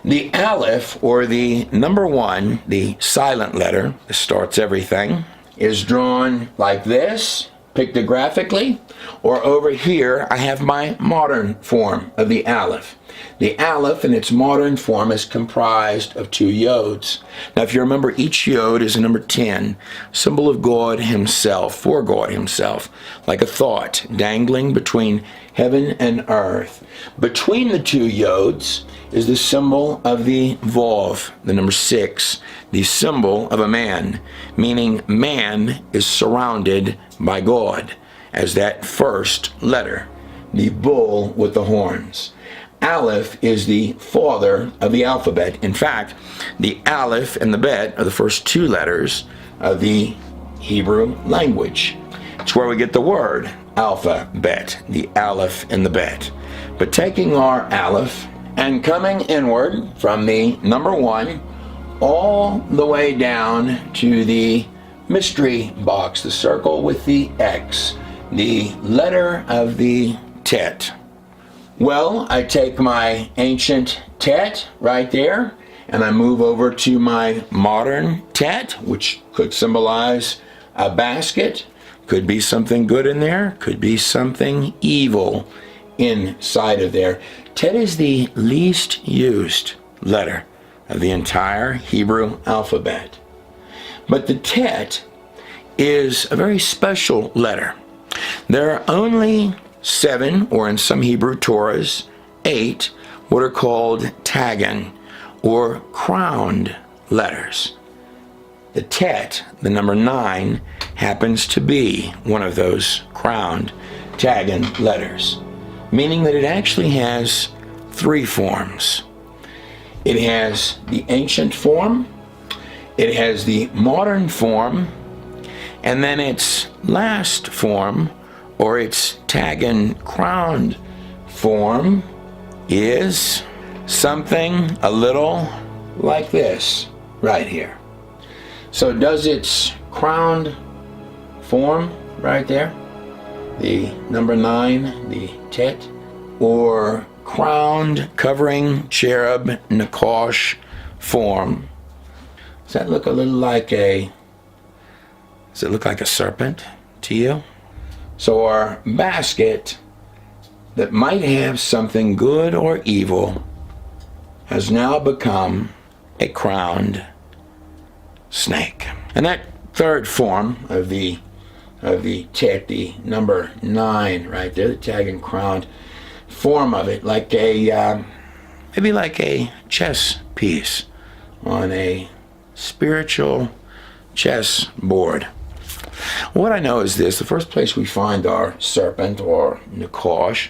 The Aleph, or the number 1, the silent letter that starts everything, is drawn like this, pictographically, or over here I have my modern form of the Aleph. The Aleph in its modern form is comprised of 2 yods. Now if you remember, each yod is a number 10, symbol of God himself, for God himself, like a thought dangling between heaven and earth. Between the two yods is the symbol of the Vav, the number 6, the symbol of a man, meaning man is surrounded by God, as that first letter, the bull with the horns. Aleph is the father of the alphabet. In fact, the Aleph and the Bet are the first 2 letters of the Hebrew language. It's where we get the word alphabet, the Aleph and the Bet. But taking our Aleph and coming inward from the number 1 all the way down to the mystery box, the circle with the X, the letter of the Tet. Well, I take my ancient Tet right there, and I move over to my modern Tet, which could symbolize a basket. Could be something good in there, could be something evil inside of there. Tet is the least used letter of the entire Hebrew alphabet. But the Tet is a very special letter. There are only 7, or in some Hebrew Torahs, 8, what are called tagan, or crowned letters. The Tet, the number 9, happens to be one of those crowned tagan letters, meaning that it actually has 3 forms. It has the ancient form, it has the modern form, and then its last form, or its tagan crowned form, is something a little like this right here. So does its crowned form right there, the number 9, the Tet, or crowned covering cherub Nakash form, does that look a little like does it look like a serpent to you? So our basket that might have something good or evil has now become a crowned snake. And that third form of the Tet, the number 9 right there, the tag and crowned form of it, like maybe like a chess piece on a spiritual chess board. What I know is this: the first place we find our serpent, or Nakash,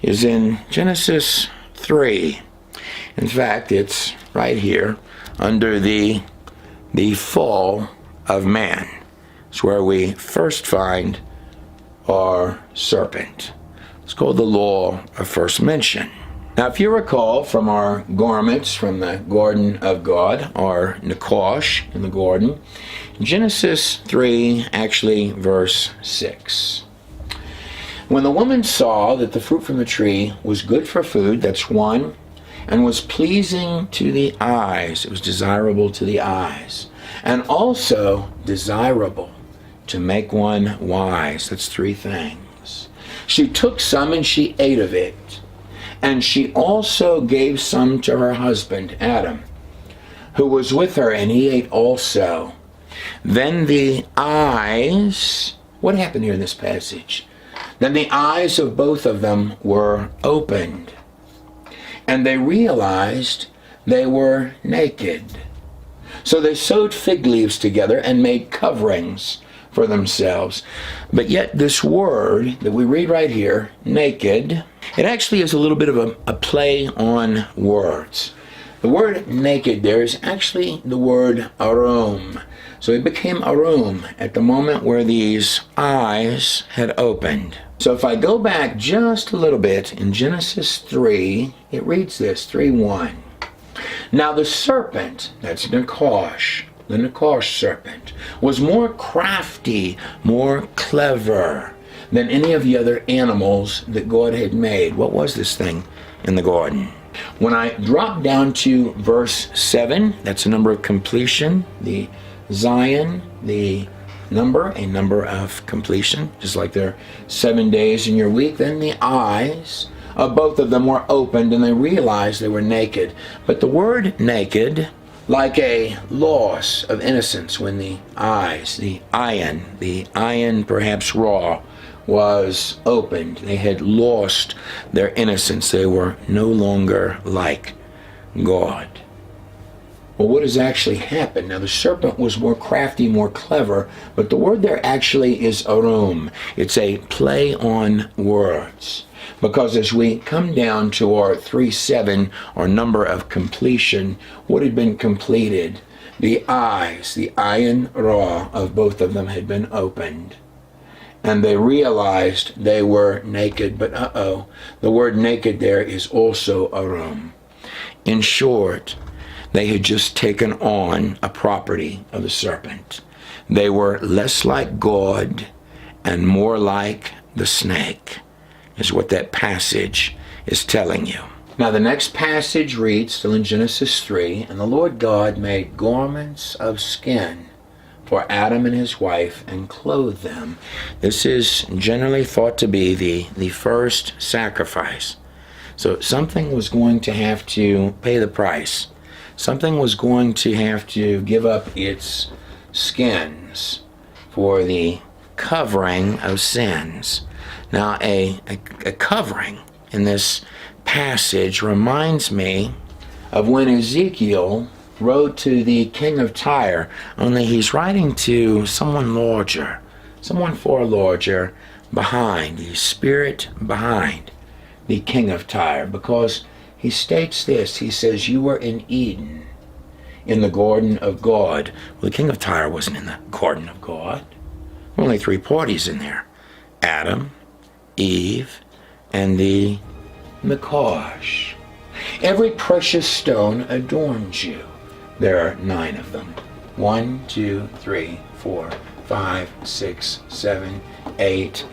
is in Genesis 3. In fact, it's right here under the fall of man. It's where we first find our serpent. It's called the law of first mention. Now, if you recall from our garments from the Garden of God, our Nakash in the garden, Genesis 3, actually verse 6. When the woman saw that the fruit from the tree was good for food, that's 1, and was pleasing to the eyes, it was desirable to the eyes, and also desirable to make one wise, that's 3 things. She took some and she ate of it. And she also gave some to her husband, Adam, who was with her, and he ate also. Then the eyes, what happened here in this passage? Then the eyes of both of them were opened, and they realized they were naked. So they sewed fig leaves together and made coverings for themselves. But yet this word that we read right here, naked, it actually is a little bit of a play on words. The word naked there is actually the word arum. So it became arum at the moment where these eyes had opened. So if I go back just a little bit in Genesis 3, it reads this, 3:1. Now the serpent, that's Nakash, the Nakash serpent, was more crafty, more clever than any of the other animals that God had made. What was this thing in the garden? When I drop down to verse 7, that's a number of completion, the Zion, the number, a number of completion, just like there are 7 days in your week. Then the eyes of both of them were opened, and they realized they were naked. But the word naked, like a loss of innocence when the eyes, the ayin perhaps raw, was opened. They had lost their innocence. They were no longer like God. Well, what has actually happened? Now, the serpent was more crafty, more clever, but the word there actually is arum. It's a play on words. Because as we come down to our 3-7, our number of completion, what had been completed? The eyes, the ayin ra of both of them had been opened. And they realized they were naked, but the word naked there is also arum. In short, they had just taken on a property of the serpent. They were less like God and more like the snake, is what that passage is telling you. Now the next passage reads, still in Genesis 3, and the Lord God made garments of skin for Adam and his wife and clothed them. This is generally thought to be the first sacrifice. So something was going to have to pay the price. Something was going to have to give up its skins for the covering of sins. Now, a covering in this passage reminds me of when Ezekiel wrote to the king of Tyre, only he's writing to someone larger, someone far larger behind, the spirit behind the king of Tyre, because he states this. He says, you were in Eden, in the garden of God. Well, the king of Tyre wasn't in the garden of God. There were only 3 parties in there: Adam, Eve, and the Nakash. Every precious stone adorns you. There are 9 of them. 1, 2, 3, 4, 5, 6, 7, 8.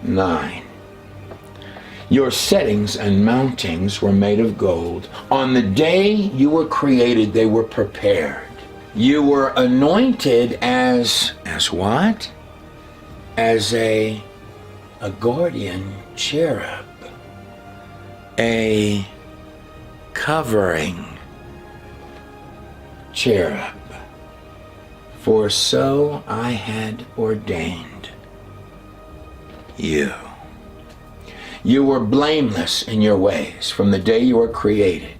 9. Your settings and mountings were made of gold. On the day you were created, they were prepared. You were anointed as what? As a guardian cherub, a covering cherub. For so I had ordained you. You were blameless in your ways from the day you were created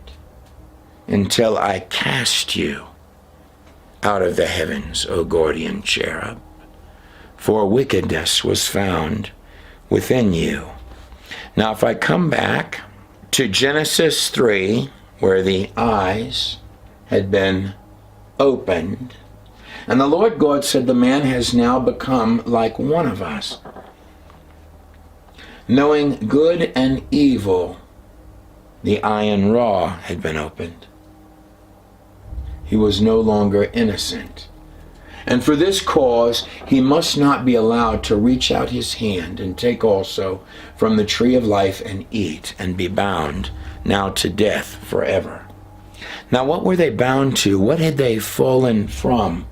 until I cast you out of the heavens, O guardian cherub. For wickedness was found within you. Now, if I come back to Genesis 3, where the eyes had been opened, and the Lord God said, the man has now become like one of us, knowing good and evil. The ayin ra had been opened. He was no longer innocent. And for this cause, he must not be allowed to reach out his hand and take also from the tree of life and eat and be bound now to death forever. Now, what were they bound to? What had they fallen from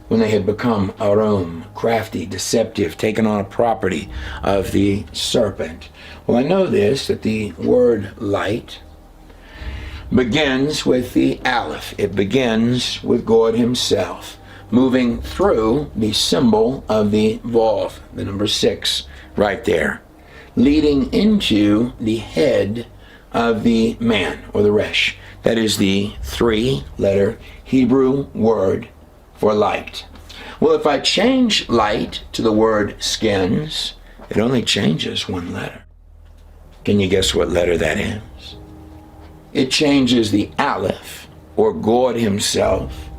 when they had become arum, crafty, deceptive, taken on a property of the serpent? Well, I know this, that the word light begins with the aleph. It begins with God himself, moving through the symbol of the vav, the number 6 right there, leading into the head of the man, or the resh. That is the 3-letter Hebrew word for light. Well, if I change light to the word skins, it only changes 1 letter. Can you guess what letter that is? It changes the aleph, or God himself,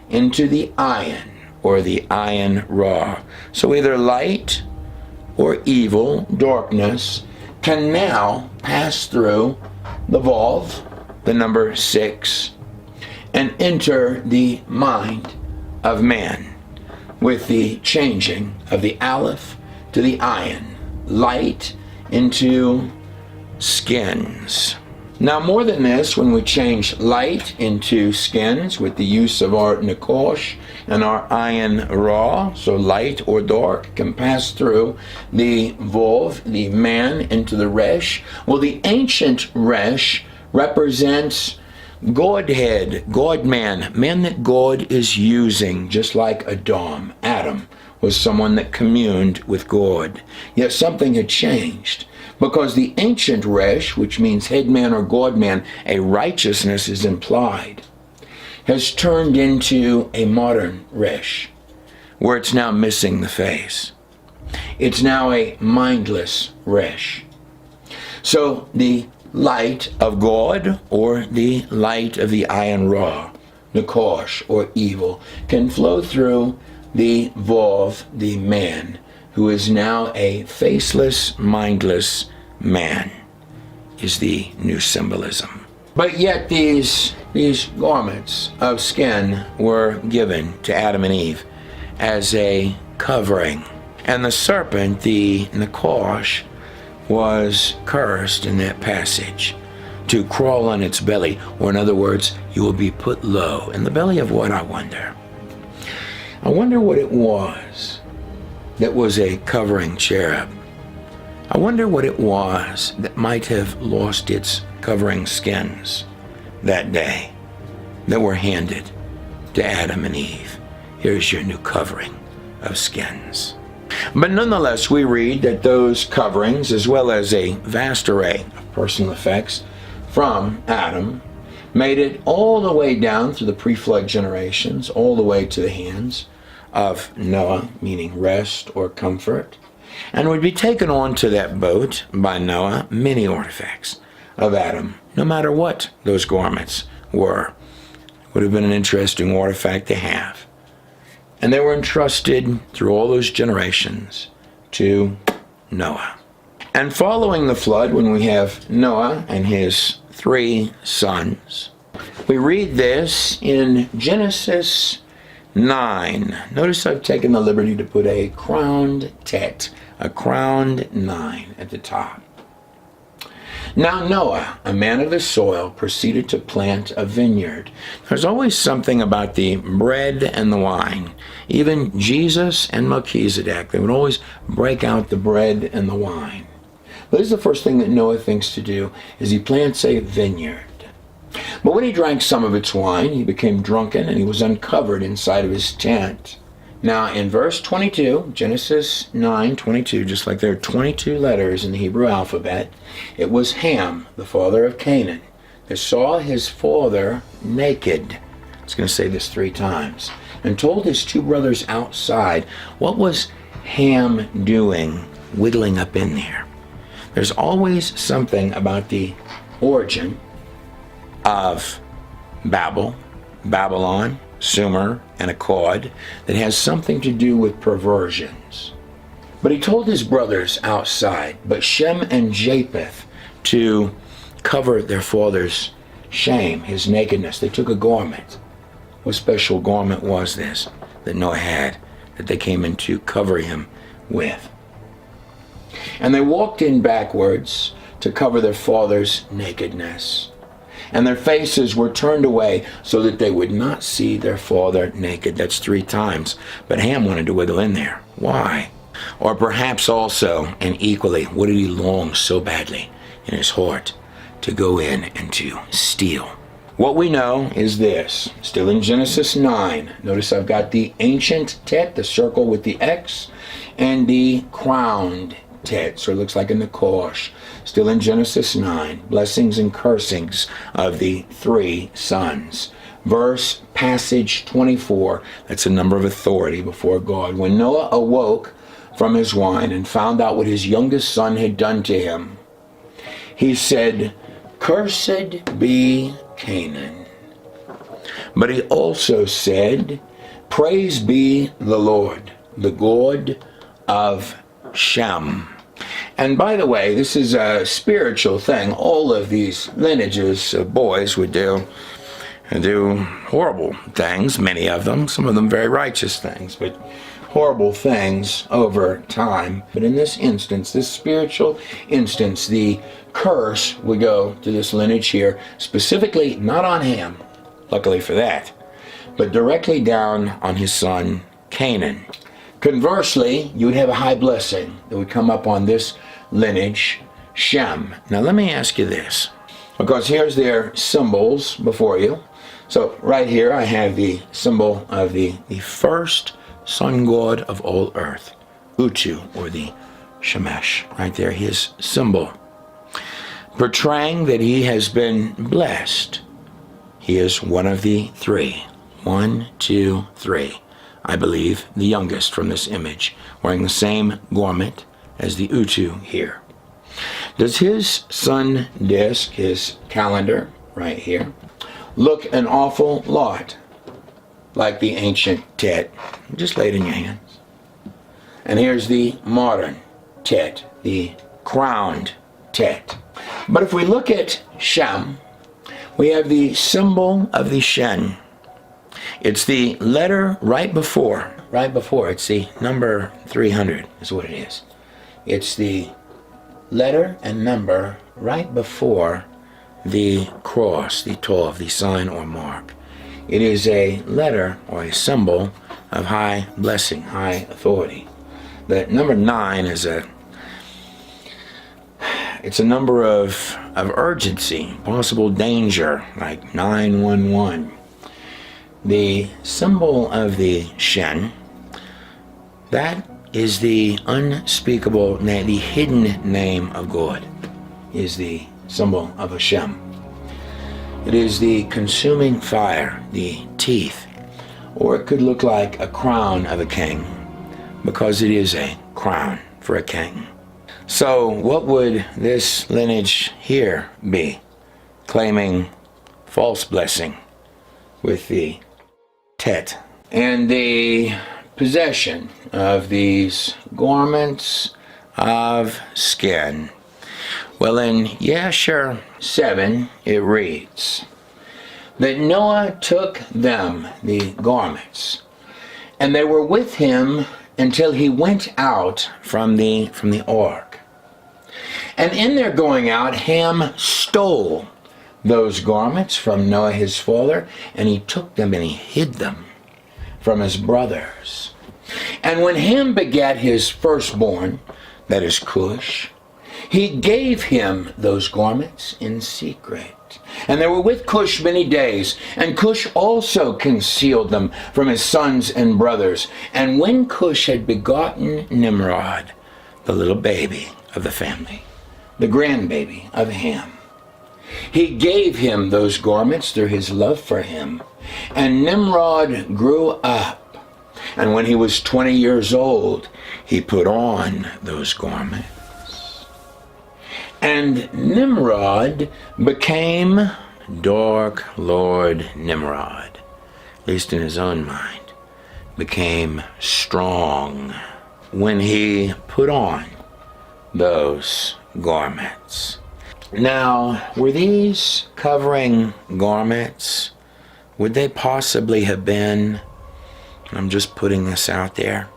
into the ayin, or the ayin ra. So either light or evil, darkness, can now pass through the vav, the number 6, and enter the mind of man with the changing of the aleph to the ayin, light into skins. Now, more than this, when we change light into skins with the use of our nakash and our ayin ra, so light or dark can pass through the vav, the man, into the resh. Well, the ancient resh represents Godhead, God-man, man that God is using, just like Adam was someone that communed with God. Yet something had changed, because the ancient resh, which means headman or God-man, a righteousness is implied, has turned into a modern resh, where it's now missing the face. It's now a mindless resh. So the light of God, or the light of the Ayin Ra, Nakash, or evil, can flow through the Vov, the man, who is now a faceless, mindless man, is the new symbolism. But yet these garments of skin were given to Adam and Eve as a covering. And the serpent, the Nakash, was cursed in that passage to crawl on its belly, or in other words, you will be put low. In the belly of what, I wonder? I wonder what it was that was a covering cherub. I wonder what it was that might have lost its covering skins that day that were handed to Adam and Eve. Here's your new covering of skins. But nonetheless, we read that those coverings, as well as a vast array of personal effects from Adam, made it all the way down through the pre-flood generations, all the way to the hands of Noah, meaning rest or comfort, and would be taken on to that boat by Noah many artifacts of Adam, no matter what those garments were. Would have been an interesting artifact to have. And they were entrusted through all those generations to Noah. And following the flood, when we have Noah and his 3 sons, we read this in Genesis 9. Notice I've taken the liberty to put a crowned tet, a crowned 9 at the top. Now Noah, a man of the soil, proceeded to plant a vineyard. There's always something about the bread and the wine. Even Jesus and Melchizedek, they would always break out the bread and the wine. But this is the first thing that Noah thinks to do, is he plants a vineyard. But when he drank some of its wine, he became drunken, and he was uncovered inside of his tent. Now, in verse 22, Genesis 9:22, just like there are 22 letters in the Hebrew alphabet, it was Ham, the father of Canaan, that saw his father naked. It's going to say this 3 times. And told his 2 brothers outside. What was Ham doing, wiggling up in there? There's always something about the origin of Babylon, Sumer, and Akkad that has something to do with perversions. But he told his brothers outside, but Shem and Japheth, to cover their father's shame, his nakedness. They took a garment. What special garment was this that Noah had that they came in to cover him with? And they walked in backwards to cover their father's nakedness. And their faces were turned away so that they would not see their father naked. That's 3 times. But Ham wanted to wiggle in there. Why? Or perhaps also, and equally, what did he long so badly in his heart to go in and to steal? What we know is this, still in Genesis 9. Notice I've got the ancient tet, the circle with the X, and the crowned tet, so it looks like in the Nakash. Still in Genesis 9, blessings and cursings of the 3 sons. Verse, passage 24, that's a number of authority before God. When Noah awoke from his wine and found out what his youngest son had done to him, he said, "Cursed be Canaan." But he also said, "Praise be the Lord, the God of Shem." And by the way, this is a spiritual thing. All of these lineages of boys would do horrible things, many of them, some of them very righteous things, but horrible things over time. But in this instance, this spiritual instance, the curse would go to this lineage here, specifically not on Ham, luckily for that, but directly down on his son Canaan. Conversely, you would have a high blessing that would come up on this lineage, Shem. Now let me ask you this, because here's their symbols before you. So right here I have the symbol of the first sun god of all earth, Utu, or the Shemesh, right there, his symbol, portraying that he has been blessed. He is one of the three. 1, 2, 3. I believe the youngest from this image, wearing the same garment as the Utu here. Does his sun disk, his calendar, right here, look an awful lot like the ancient Tet? Just lay it in your hands. And here's the modern Tet, the crowned Tet. But if we look at Shem, we have the symbol of the Shen. It's the letter right before, it's the number 300 is what it is. It's the letter and number right before the cross, the tov, the sign or mark. It is a letter or a symbol of high blessing, high authority. The number 9 is it's a number of urgency, possible danger, like 911. The symbol of the Shen, that is the unspeakable name, the hidden name of God, is the symbol of Hashem. It is the consuming fire, the teeth, or it could look like a crown of a king, because it is a crown for a king. So what would this lineage here be, claiming false blessing with the Tet? And the possession of these garments of skin. Well, in Yasher 7, it reads that Noah took them, the garments, and they were with him until he went out from the ark. And in their going out, Ham stole those garments from Noah his father, and he took them and he hid them from his brothers. And when Ham begat his firstborn, that is Cush, he gave him those garments in secret. And they were with Cush many days, and Cush also concealed them from his sons and brothers. And when Cush had begotten Nimrod, the little baby of the family, the grandbaby of Ham, he gave him those garments through his love for him. And Nimrod grew up, and when he was 20 years old, he put on those garments. And Nimrod became dark Lord Nimrod, at least in his own mind, became strong when he put on those garments. Now, were these covering garments, would they possibly have been, I'm just putting this out there,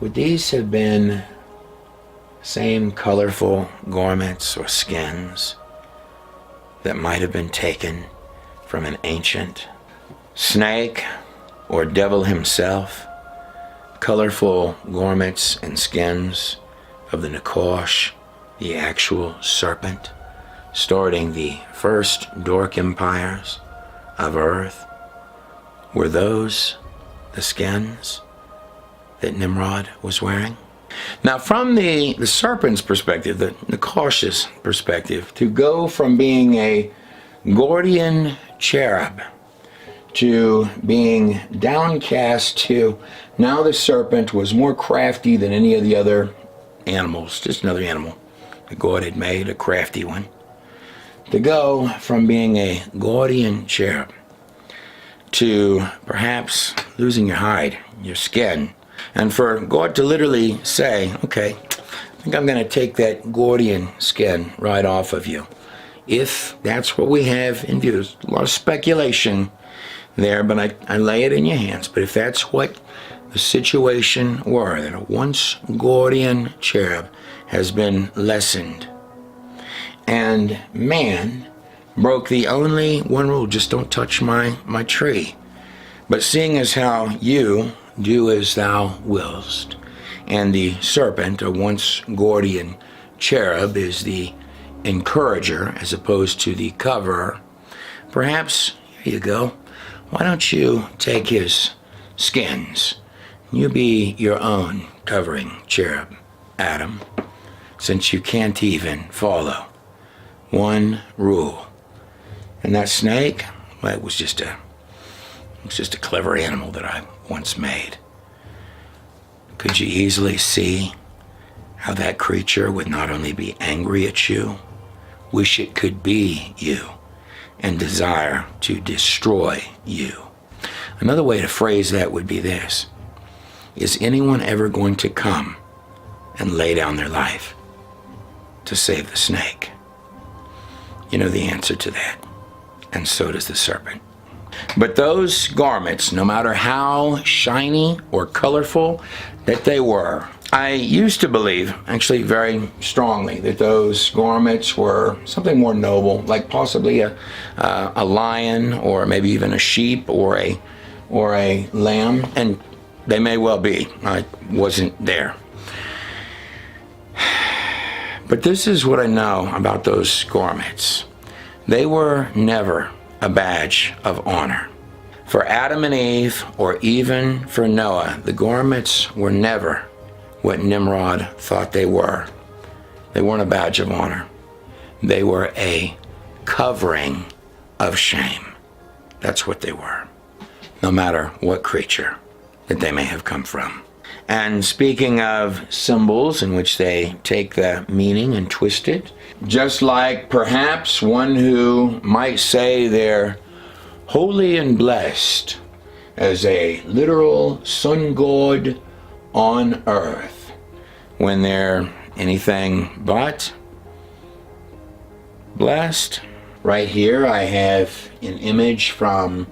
would these have been same colorful garments or skins that might have been taken from an ancient snake or devil himself? Colorful garments and skins of the Nakash, the actual serpent, starting the first dark empires of earth. Were those the skins that Nimrod was wearing? Now, from the serpent's perspective, the Nakash's perspective, to go from being a guardian cherub to being downcast to now the serpent was more crafty than any of the other animals, just another animal that God had made, a crafty one. To go from being a guardian cherub to perhaps losing your hide, your skin, and for God to literally say, okay, I think I'm going to take that guardian skin right off of you. If that's what we have in view, there's a lot of speculation there, but I lay it in your hands. But if that's what the situation were, that a once guardian cherub has been lessened, and man broke the only one rule, just don't touch my tree. But seeing as how you do as thou willst, and the serpent, a once guardian cherub, is the encourager as opposed to the coverer, perhaps, here you go, why don't you take his skins You be your own covering cherub, Adam, since you can't even follow one rule. And that snake, well, it was just a clever animal that I once made. Could you easily see how that creature would not only be angry at you, wish it could be you, and desire to destroy you? Another way to phrase that would be this: is anyone ever going to come and lay down their life to save the snake? You know the answer to that, and so does the serpent. But those garments, no matter how shiny or colorful that they were, I used to believe, actually very strongly, that those garments were something more noble, like possibly a lion, or maybe even a sheep, or a lamb, and they may well be. I wasn't there. But this is what I know about those garments. They were never a badge of honor. For Adam and Eve, or even for Noah, the garments were never what Nimrod thought they were. They weren't a badge of honor. They were a covering of shame. That's what they were, no matter what creature that they may have come from. And speaking of symbols in which they take the meaning and twist it, just like perhaps one who might say they're holy and blessed as a literal sun god on earth, when they're anything but blessed. Right here I have an image from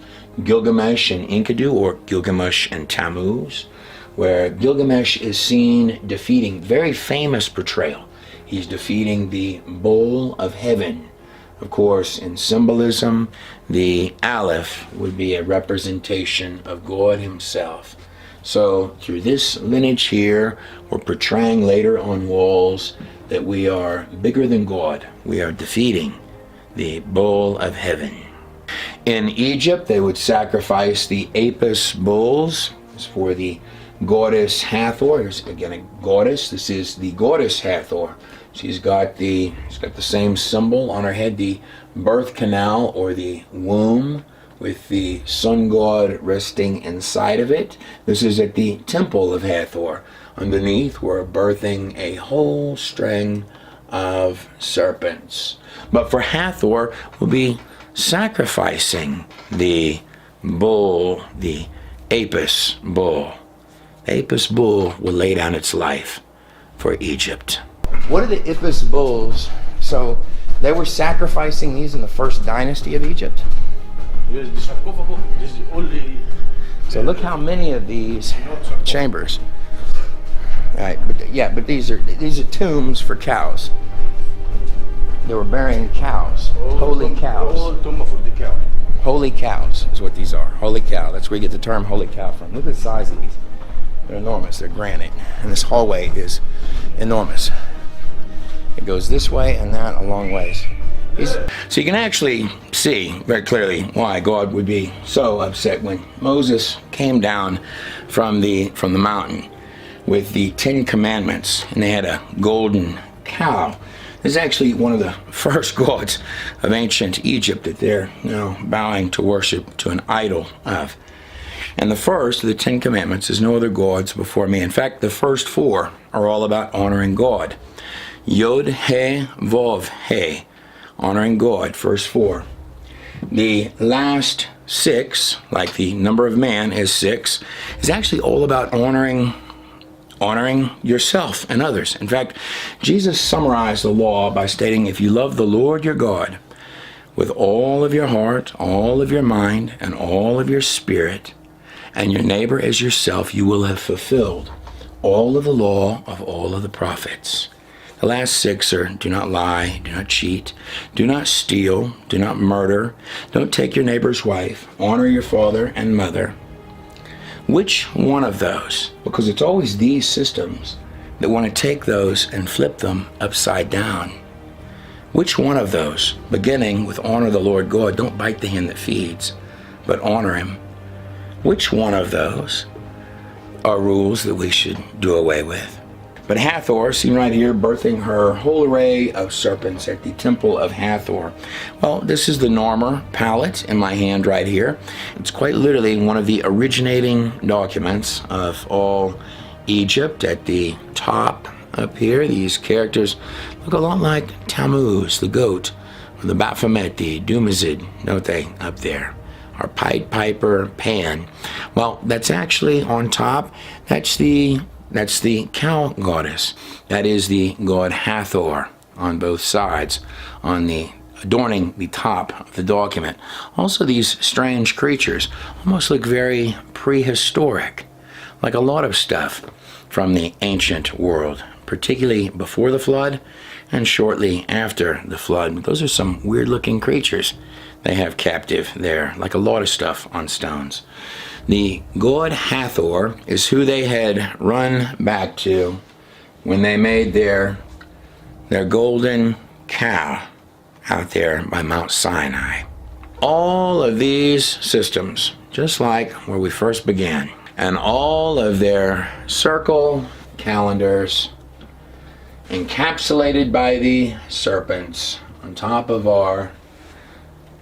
Gilgamesh and Enkidu, or Gilgamesh and Tammuz, where Gilgamesh is seen defeating, very famous portrayal. He's defeating the bull of heaven. Of course, in symbolism, the Aleph would be a representation of God himself. So through this lineage here, we're portraying later on walls that we are bigger than God. We are defeating the bull of heaven. In Egypt, they would sacrifice the Apis bulls for the goddess Hathor. Here's again a goddess. This is the goddess Hathor. She's got the same symbol on her head, the birth canal, or the womb, with the sun god resting inside of it. This is at the temple of Hathor. Underneath, we're birthing a whole string of serpents. But for Hathor, we'll be sacrificing the bull, the Apis bull. The Apis bull will lay down its life for Egypt. What are the Apis bulls? So they were sacrificing these in the first dynasty of Egypt? Yes, the sarcophagus is the only. So look how many of these chambers. Right, but these are tombs for cows. They were burying cows, holy cows. All tomb for the cow. Holy cows is what these are. Holy cow. That's where you get the term holy cow from. Look at the size of these. They're enormous. They're granite. And this hallway is enormous. It goes this way and that a long ways. So you can actually see very clearly why God would be so upset when Moses came down from the mountain with the 10 Commandments, and they had a golden cow. This is actually one of the first gods of ancient Egypt that they're now bowing to worship to an idol of. And the first of the 10 Commandments is no other gods before me. In fact, the first 4 are all about honoring God. Yod, He, Vov, He. Honoring God, first 4. The last 6, like the number of man is 6, is actually all about honoring yourself and others. In fact, Jesus summarized the law by stating, if you love the Lord your God with all of your heart, all of your mind, and all of your spirit, and your neighbor as yourself, you will have fulfilled all of the law of all of the prophets. The last 6 are: do not lie, do not cheat, do not steal, do not murder, don't take your neighbor's wife, honor your father and mother. Which one of those? Because it's always these systems that want to take those and flip them upside down. Which one of those, beginning with honor the Lord God, don't bite the hand that feeds, but honor him. Which one of those are rules that we should do away with. But Hathor, seen right here, birthing her whole array of serpents at the Temple of Hathor. Well, this is the Narmer palette in my hand right here. It's quite literally one of the originating documents of all Egypt. At the top up here, these characters look a lot like Tammuz, the goat, or the Baphomet, the Dumazid, don't they, up there? Our Pied Piper, Pan. Well, that's actually on top. That's the cow goddess. That is the god Hathor on both sides, on the adorning the top of the document. Also, these strange creatures almost look very prehistoric, like a lot of stuff from the ancient world, particularly before the flood and shortly after the flood. Those are some weird-looking creatures they have captive there, like a lot of stuff on stones. The god Hathor is who they had run back to when they made their golden cow out there by Mount Sinai. All of these systems, just like where we first began, and all of their circle calendars encapsulated by the serpents on top of our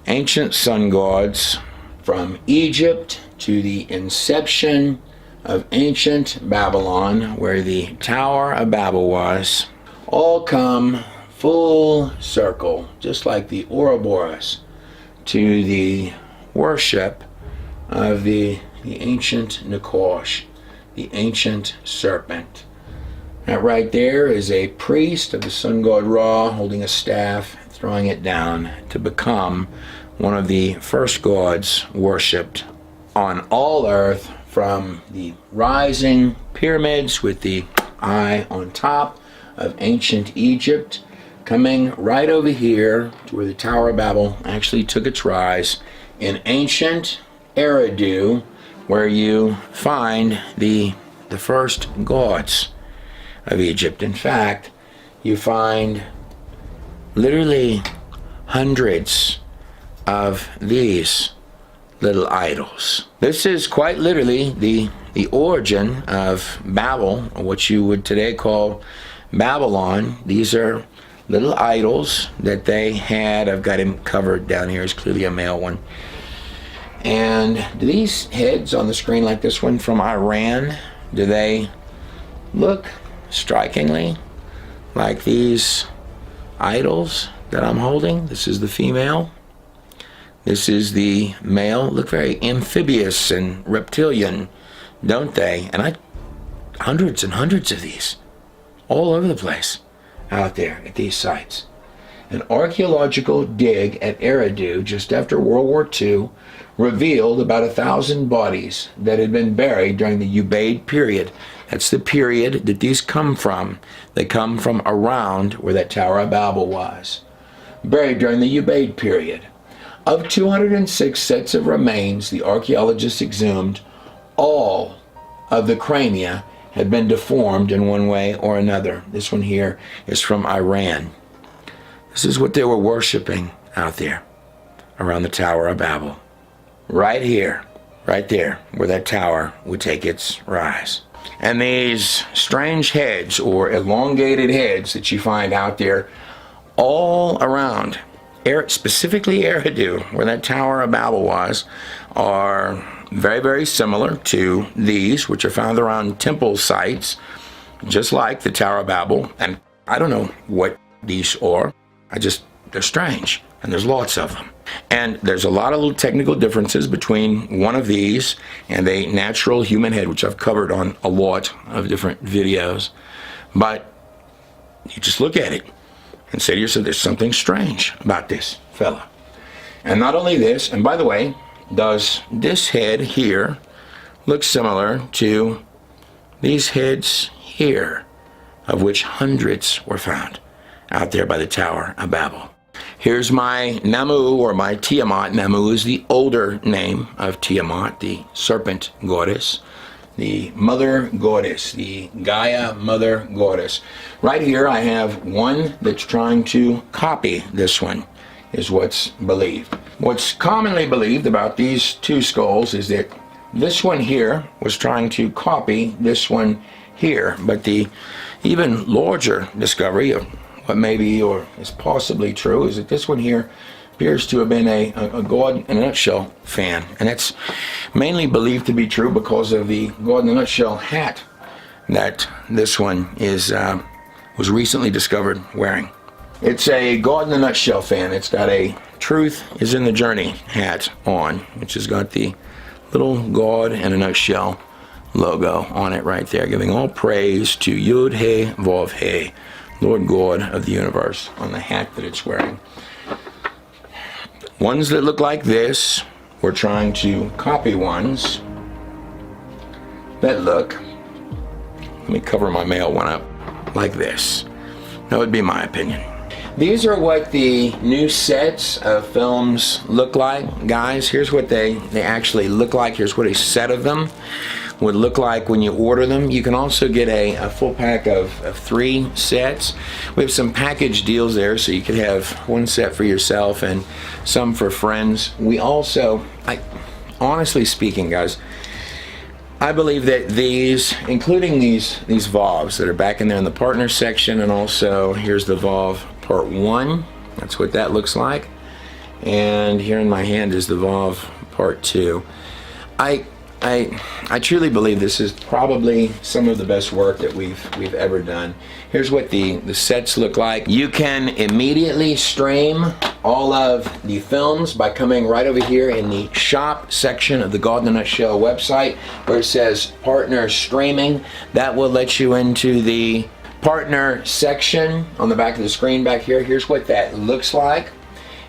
ancient sun gods from Egypt to the inception of ancient Babylon, where the Tower of Babel was, all come full circle, just like the Ouroboros, to the worship of the ancient Nakash, the ancient serpent. That right there is a priest of the sun god Ra holding a staff, throwing it down to become one of the first gods worshipped on all earth, from the rising pyramids with the eye on top of ancient Egypt, coming right over here to where the Tower of Babel actually took its rise in ancient Eridu, where you find the first gods of Egypt. In fact, you find literally hundreds of these little idols. This is quite literally the origin of Babel, or what you would today call Babylon. These are little idols that they had. I've got him covered down here. It's clearly a male one. And do these heads on the screen, like this one from Iran, do they look strikingly like these idols that I'm holding? This is the female. This is the male. Look very amphibious and reptilian, don't they? And hundreds and hundreds of these all over the place out there at these sites. An archaeological dig at Eridu just after World War II revealed about 1,000 bodies that had been buried during the Ubaid period. That's the period that these come from. They come from around where that Tower of Babel was. Buried during the Ubaid period. Of 206 sets of remains the archaeologists exhumed, all of the crania had been deformed in one way or another. This one here is from Iran. This is what they were worshiping out there around the Tower of Babel. Right here, right there, where that tower would take its rise. And these strange heads, or elongated heads, that you find out there all around, specifically Eridu, where that Tower of Babel was, are very, very similar to these, which are found around temple sites, just like the Tower of Babel. And I don't know what these are. They're strange, and there's lots of them. And there's a lot of little technical differences between one of these and a natural human head, which I've covered on a lot of different videos. But you just look at it and say to yourself, there's something strange about this fella. And not only this, and by the way, does this head here look similar to these heads here, of which hundreds were found out there by the Tower of Babel? Here's my Namu, or my Tiamat. Namu is the older name of Tiamat, the serpent goddess, the mother goddess, the Gaia mother goddess. Right here I have one that's trying to copy this one, is what's believed. What's commonly believed about these two skulls is that this one here was trying to copy this one here, but the even larger discovery of what may be or is possibly true is that this one here appears to have been a God in a Nutshell fan, and it's mainly believed to be true because of the God in a Nutshell hat that this one was recently discovered wearing. It's a God in a Nutshell fan. It's got a Truth is in the Journey hat on, which has got the little God in a Nutshell logo on it right there, giving all praise to Yud He Vav He, Lord God of the universe, on the hat that it's wearing. Ones that look like this, we're trying to copy ones that look, let me cover my male one up, like this. That would be my opinion. These are what the new sets of films look like, guys. Here's what they actually look like. Here's what a set of them would look like when you order them. You can also get a full pack of 3 sets. We have some package deals there, so you could have one set for yourself and some for friends. We also, honestly speaking, guys, I believe that these, including these VOVs that are back in there in the partner section, and also here's the VOV Part 1. That's what that looks like. And here in my hand is the VOV Part 2. I truly believe this is probably some of the best work that we've ever done. Here's what the sets look like. You can immediately stream all of the films by coming right over here in the shop section of the God in a Nutshell website where it says partner streaming. That will let you into the partner section on the back of the screen back here. Here's what that looks like.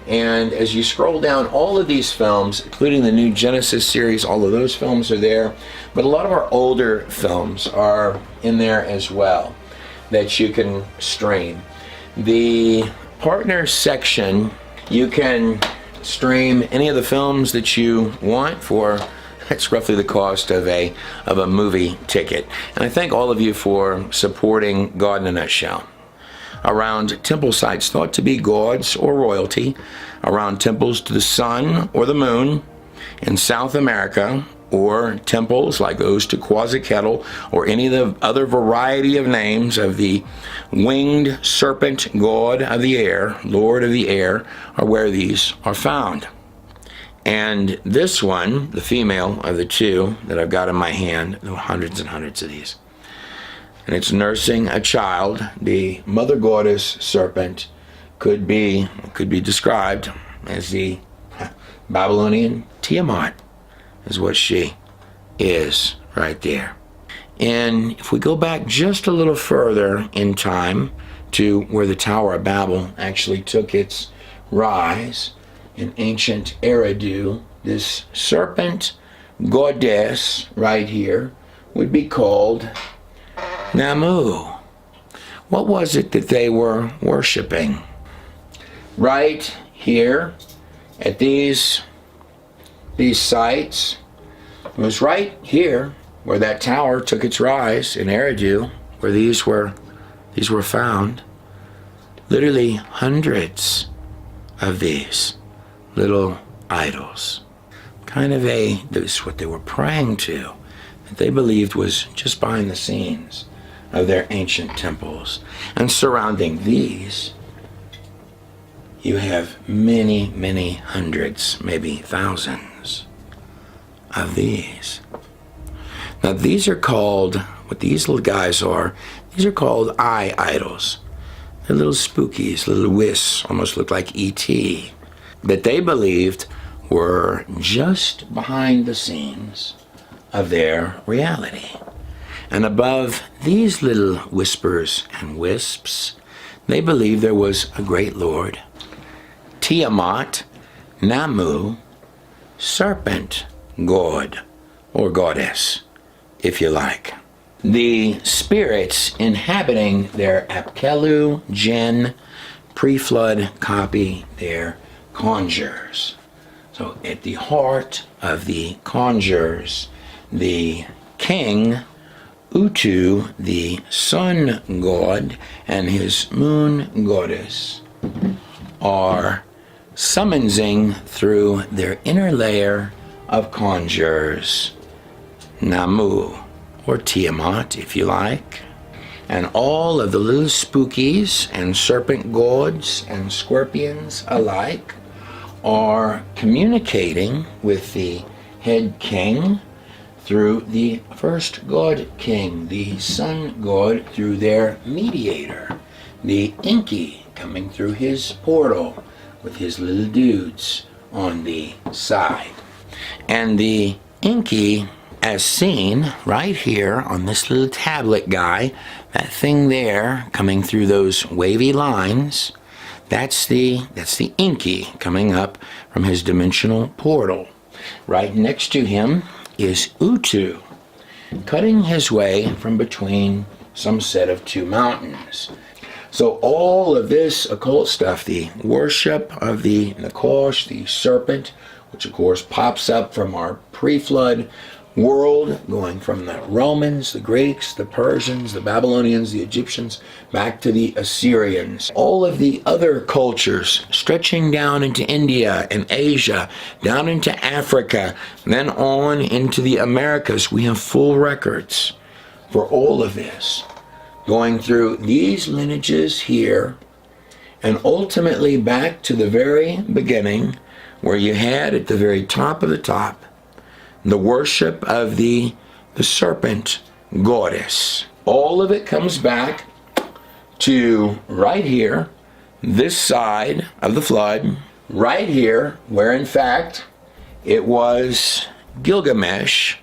And as you scroll down, all of these films, including the new Genesis series, all of those films are there. But a lot of our older films are in there as well that you can stream. The partner section, you can stream any of the films that you want for, that's roughly the cost of a movie ticket. And I thank all of you for supporting God in a Nutshell. Around temple sites thought to be gods or royalty, around temples to the sun or the moon in South America, or temples like those to Quetzalcoatl or any of the other variety of names of the winged serpent god of the air, Lord of the air, are where these are found. And this one, the female of the 2 that I've got in my hand, there are hundreds and hundreds of these, and it's nursing a child. The mother goddess serpent could be described as the Babylonian Tiamat, is what she is right there. And if we go back just a little further in time to where the Tower of Babel actually took its rise in ancient Eridu, this serpent goddess right here would be called Namu. What was it that they were worshiping? Right here at these sites, it was right here where that tower took its rise in Eridu, where these were found. Literally hundreds of these little idols. Kind of this is what they were praying to, that they believed was just behind the scenes of their ancient temples. And surrounding these, you have many, many hundreds, maybe thousands of these. Now these are called, what these little guys are, these are called eye idols. They're little spookies, little wisps, almost look like E.T., that they believed were just behind the scenes of their reality. And above these little whispers and wisps, they believed there was a great Lord, Tiamat, Namu, serpent god, or goddess, if you like. The spirits inhabiting their Apkelu, Jinn, pre-flood copy, their conjures. So at the heart of the conjures, the king, Utu, the sun god, and his moon goddess are summoning through their inner layer of conjures Namu, or Tiamat, if you like. And all of the little spookies and serpent gods and scorpions alike are communicating with the head king through the first god king, the sun god, through their mediator, the Inky, coming through his portal with his little dudes on the side. And the Inky, as seen right here on this little tablet guy, that thing there coming through those wavy lines, that's the Inky coming up from his dimensional portal. Right next to him is Utu, cutting his way from between some set of two mountains. So all of this occult stuff, the worship of the Nakosh, the serpent, which of course pops up from our pre-flood world, going from the Romans, the Greeks, the Persians, the Babylonians, the Egyptians, back to the Assyrians. All of the other cultures stretching down into India and Asia, down into Africa, then on into the Americas. We have full records for all of this, going through these lineages here, and ultimately back to the very beginning, where you had at the very top of the top the worship of the serpent goddess. All of it comes back to right here, this side of the flood, right here, where in fact it was Gilgamesh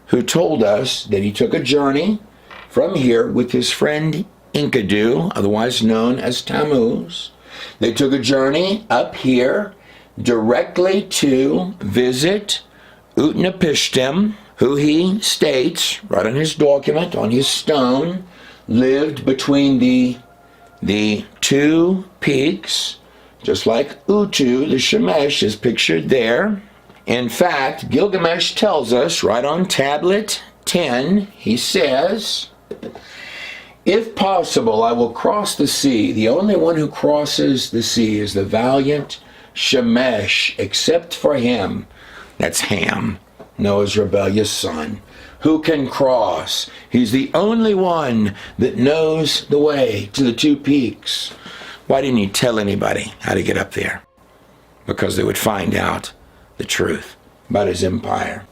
who told us that he took a journey from here with his friend Enkidu, otherwise known as Tammuz. They took a journey up here directly to visit Utnapishtim, who he states right on his document, on his stone, lived between the two peaks, just like Utu, the Shemesh, is pictured there. In fact, Gilgamesh tells us right on tablet 10, he says, "If possible, I will cross the sea. The only one who crosses the sea is the valiant Shemesh, except for him," that's Ham, Noah's rebellious son, "who can cross. He's the only one that knows the way to the two peaks." Why didn't he tell anybody how to get up there? Because they would find out the truth about his empire.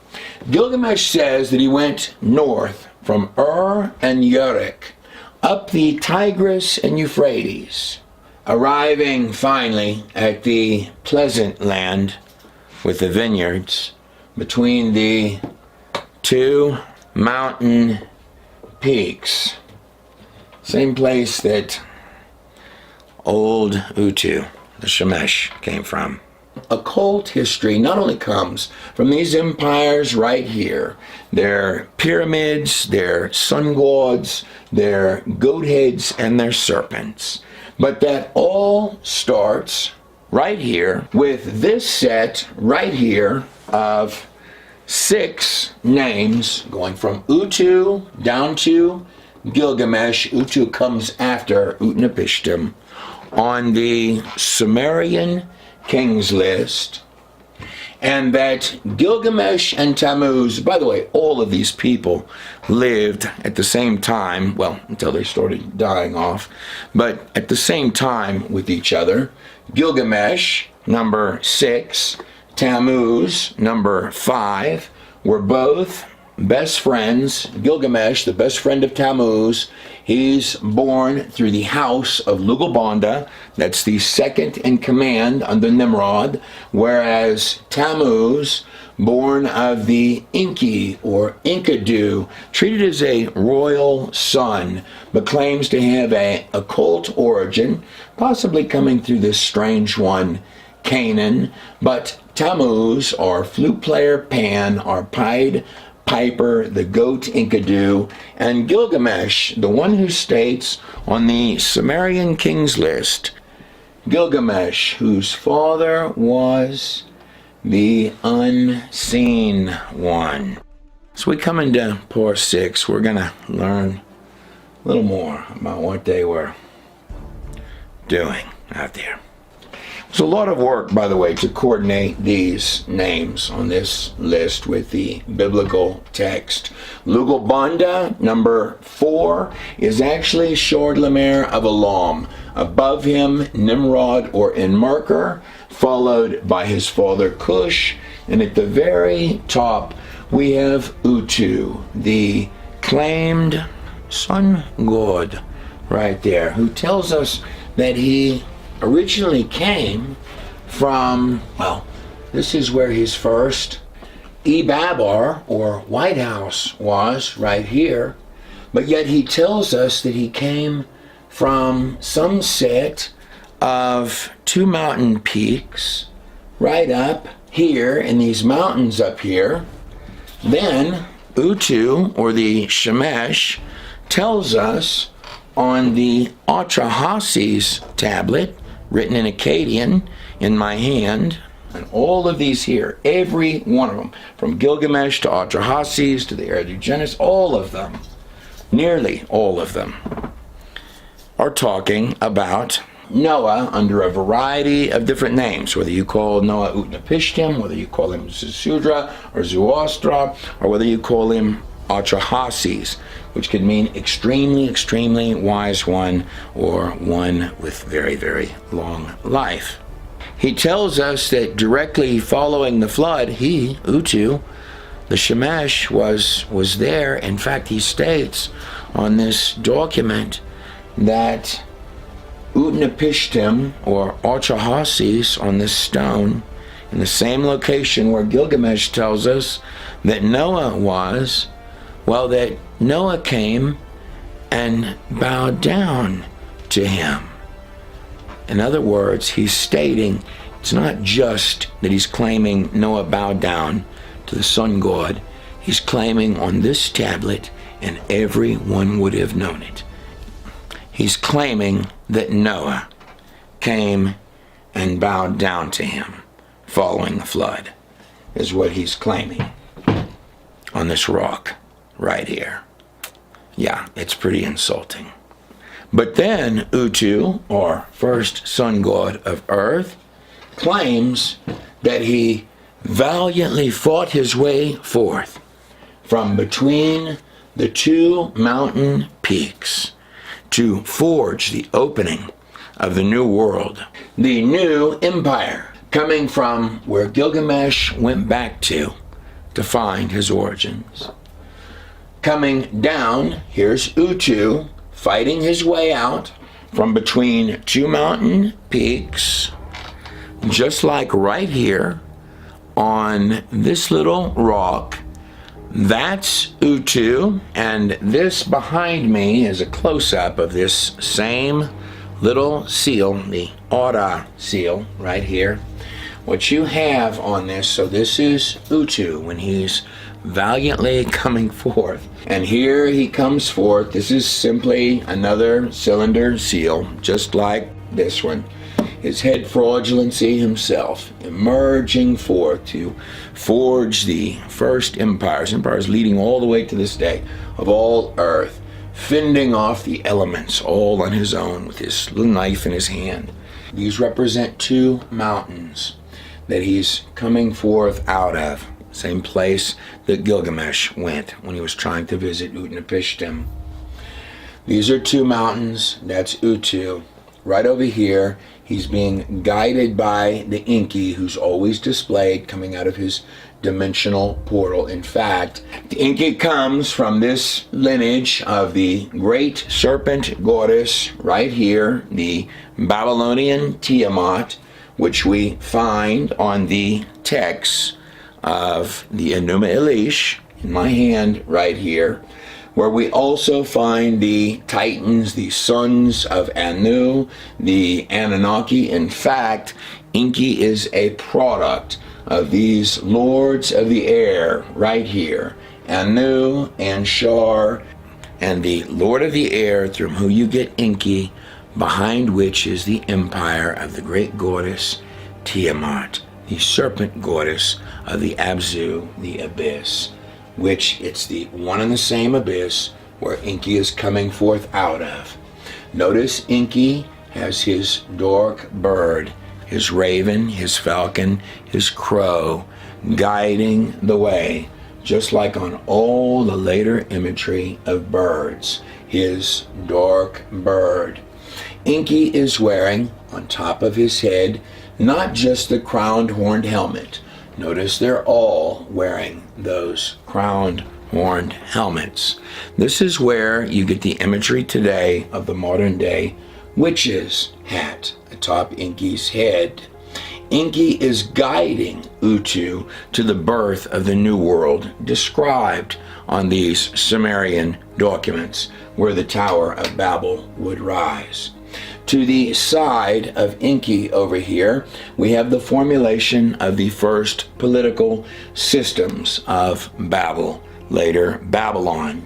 Gilgamesh says that he went north from Ur and Uruk, up the Tigris and Euphrates, arriving finally at the pleasant land with the vineyards between the two mountain peaks. Same place that old Utu, the Shemesh, came from. Occult history not only comes from these empires right here, their pyramids, their sun gods, their goat heads, and their serpents, but that all starts right here with this set right here of 6 names going from Utu down to Gilgamesh. Utu comes after Utnapishtim on the Sumerian king's list, and that Gilgamesh and Tammuz, by the way, all of these people lived at the same time, well, until they started dying off, but at the same time with each other. Gilgamesh, number 6, Tammuz, number 5, were both best friends. Gilgamesh, the best friend of Tammuz, he's born through the house of Lugalbanda. That's the second in command under Nimrod, whereas Tammuz, born of the Enki or Enkidu, treated as a royal son, but claims to have an occult origin, possibly coming through this strange one, Canaan. But Tammuz, or flute player Pan, or Pied Piper, the goat Enkidu, and Gilgamesh, the one who states on the Sumerian king's list, Gilgamesh, whose father was the unseen one. So we come into Part 6, we're going to learn a little more about what they were doing out there. It's a lot of work, by the way, to coordinate these names on this list with the biblical text. Lugalbanda, number 4, is actually Chordlamer of Elam. Above him, Nimrod or Enmerker, followed by his father Cush. And at the very top, we have Utu, the claimed sun god right there, who tells us that he originally came from, well, this is where his first Ebabar, or White House, was, right here. But yet he tells us that he came from some set of 2 mountain peaks right up here in these mountains up here. Then Utu, or the Shemesh, tells us on the Atrahasis tablet, written in Akkadian in my hand, and all of these here, every one of them, from Gilgamesh to Atrahasis to the Eridugenis, all of them, nearly all of them, are talking about Noah under a variety of different names, whether you call Noah Utnapishtim, whether you call him Zisudra or Zuostra, or whether you call him Atrahasis, which could mean extremely, extremely wise one, or one with very, very long life. He tells us that directly following the flood, he, Utu, the Shemesh, was there. In fact, he states on this document that Utnapishtim, or Atrahasis, on this stone, in the same location where Gilgamesh tells us that Noah was, well, that Noah came and bowed down to him. In other words, he's stating it's not just that he's claiming Noah bowed down to the sun god. He's claiming on this tablet, and everyone would have known it, he's claiming that Noah came and bowed down to him following the flood, is what he's claiming on this rock right here. Yeah, it's pretty insulting. But then Utu, or first sun god of earth, claims that he valiantly fought his way forth from between the 2 mountain peaks to forge the opening of the new world, the new empire, coming from where Gilgamesh went back to find his origins. Coming down, here's Utu fighting his way out from between 2 mountain peaks, just like right here on this little rock. That's Utu, and this behind me is a close-up of this same little seal, the Aura seal right here. What you have on this, so this is Utu when he's valiantly coming forth. And here he comes forth. This is simply another cylinder seal, just like this one. His head fraudulency himself, emerging forth to forge the first empires leading all the way to this day of all earth, fending off the elements all on his own with his little knife in his hand. These represent 2 mountains that he's coming forth out of. Same place that Gilgamesh went when he was trying to visit Utnapishtim. These are 2 mountains. That's Utu. Right over here, he's being guided by the Enki, who's always displayed coming out of his dimensional portal. In fact, the Enki comes from this lineage of the great serpent goddess right here, the Babylonian Tiamat, which we find on the texts of the Enuma Elish in my hand right here, where we also find the Titans, the sons of Anu, the Anunnaki. In fact, Enki is a product of these lords of the air right here, Anu and Shar, and the Lord of the air, through whom you get Enki, behind which is the empire of the great goddess Tiamat, the serpent goddess of the Abzu, the abyss, which it's the one and the same abyss where Enki is coming forth out of. Notice Enki has his dark bird his raven, his falcon, his crow, guiding the way, just like on all the later imagery of birds, his dark bird. Enki is wearing, on top of his head, not just the crowned horned helmet. Notice they're all wearing those crowned horned helmets. This is where you get the imagery today of the modern day witch's hat atop Enki's head. Enki is guiding Utu to the birth of the new world described on these Sumerian documents where the Tower of Babel would rise. To the side of Enki over here, we have the formulation of the first political systems of Babel, later Babylon.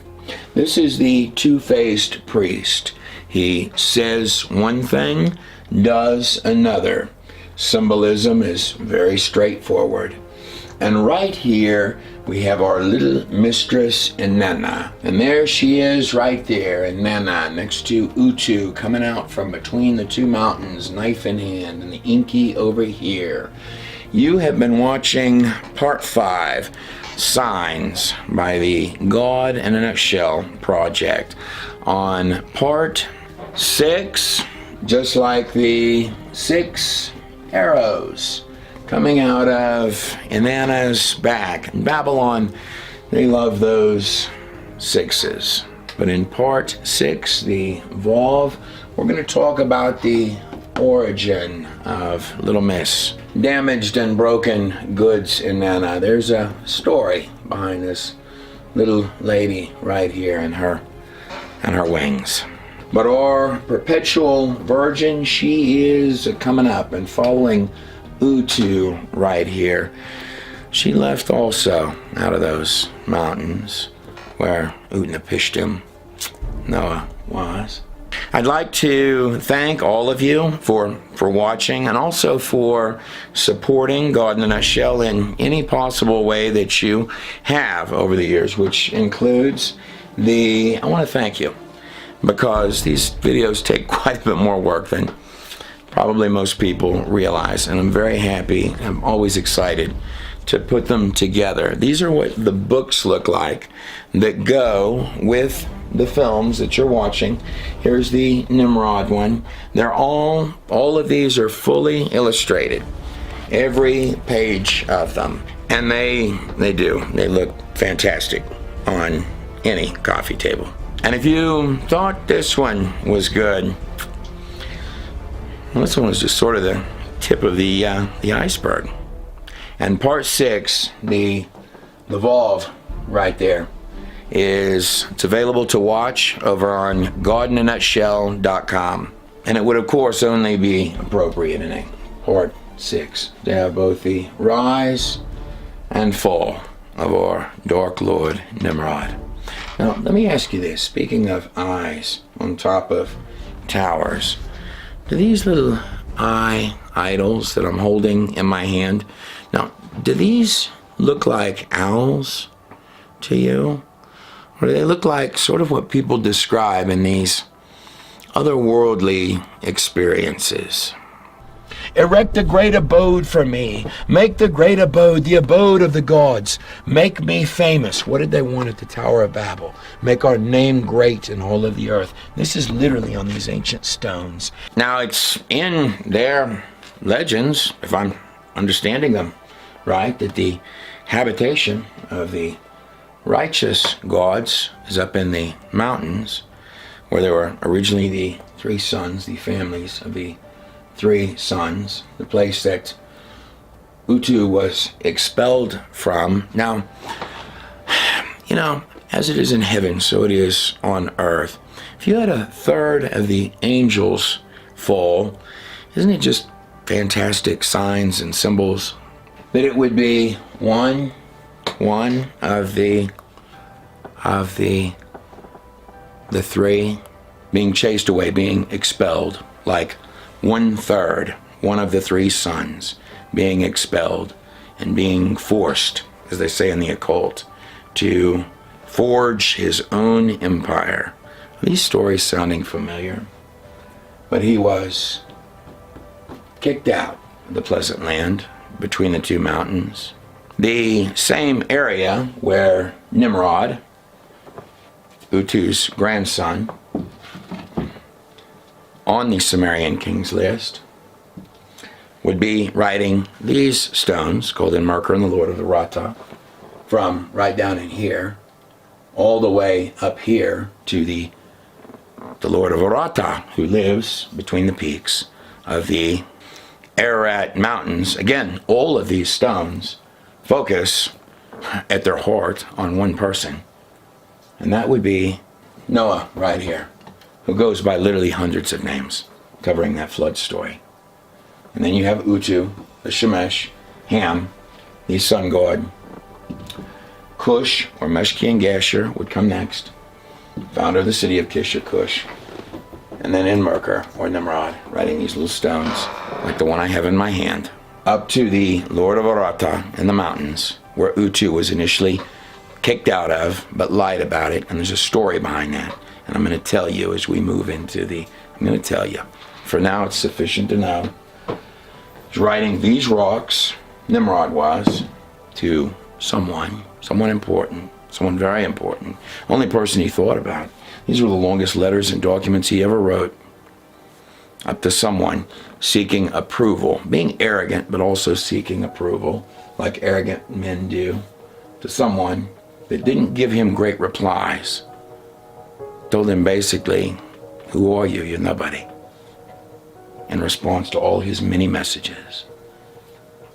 This is the two-faced priest. He says one thing, does another. Symbolism is very straightforward. And right here, we have our little mistress Inanna. And there she is right there, Inanna, next to Utu, coming out from between the two mountains, knife in hand, and the Enki over here. You have been watching Part 5, Signs, by the God in a Nutshell project. On Part 6, just like the 6 arrows coming out of Inanna's back. In Babylon, they love those 6s. But in Part 6, the Vav, we're going to talk about the origin of Little Miss. Damaged and broken goods Inanna. There's a story behind this little lady right here and her wings. But our perpetual virgin, she is coming up and following Utu right here. She left also out of those mountains where Utnapishtim, Noah, was. I'd like to thank all of you for watching and also for supporting God in a Nutshell in any possible way that you have over the years, which includes I want to thank you because these videos take quite a bit more work than probably most people realize, and I'm very happy. I'm always excited to put them together. These are what the books look like that go with the films that you're watching. Here's the Nimrod one. They're all of these are fully illustrated, every page of them, and they look fantastic on any coffee table. And if you thought this one was good, well, this one was just sort of the tip of the iceberg. And Part 6, the Vav right there, it's available to watch over on godinanutshell.com. And it would, of course, only be appropriate in a Part 6 to have both the rise and fall of our Dark Lord Nimrod. Now, let me ask you this. Speaking of eyes on top of towers, do these little eye idols that I'm holding in my hand, now, do these look like owls to you? Or do they look like sort of what people describe in these otherworldly experiences? Erect a great abode for me. Make the great abode, the abode of the gods. Make me famous. What did they want at the Tower of Babel? Make our name great in all of the earth. This is literally on these ancient stones. Now, it's in their legends, if I'm understanding them right, that the habitation of the righteous gods is up in the mountains, where there were originally the 3 sons, the families of the 3 sons, the place that Utu was expelled from. Now, you know, as it is in heaven, so it is on earth. If you had a third of the angels fall, isn't it just fantastic signs and symbols that it would be one of the 3 being chased away, being expelled, like 1/3, one of the 3 sons being expelled and being forced, as they say in the occult, to forge his own empire. Are these stories sounding familiar? But he was kicked out the pleasant land between the two mountains. The same area where Nimrod, Utu's grandson, on the Sumerian king's list, would be writing these stones, called in Merkur and the Lord of the Rata, from right down in here, all the way up here to the Lord of Arata, who lives between the peaks of the Ararat Mountains. Again, all of these stones focus at their heart on one person, and that would be Noah right here, who goes by literally hundreds of names covering that flood story. And then you have Utu, the Shemesh, Ham, the sun god. Cush, or Meshki and Gasher, would come next, founder of the city of Kish, or Cush. And then in Merkur, or Nimrod, writing these little stones, like the one I have in my hand, up to the Lord of Arata in the mountains, where Utu was initially kicked out of, but lied about it, and there's a story behind that. And I'm going to tell you as we move into I'm going to tell you. For now, it's sufficient to know. He's writing these rocks, Nimrod was, to someone important, someone very important, only person he thought about. These were the longest letters and documents he ever wrote, up to someone seeking approval, being arrogant, but also seeking approval, like arrogant men do, to someone that didn't give him great replies. Told him basically, who are you? You're nobody. In response to all his many messages.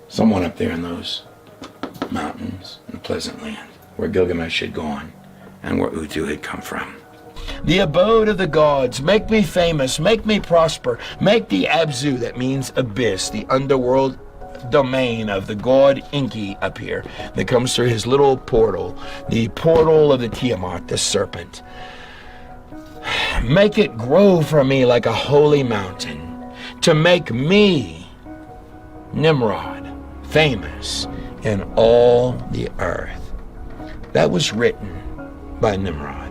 Someone up there in those mountains in the pleasant land, where Gilgamesh had gone and where Utu had come from. The abode of the gods, make me famous, make me prosper, make the Abzu, that means abyss, the underworld domain of the god Enki up here, that comes through his little portal, the portal of the Tiamat, the serpent. Make it grow for me like a holy mountain, to make me, Nimrod, famous in all the earth. That was written by Nimrod.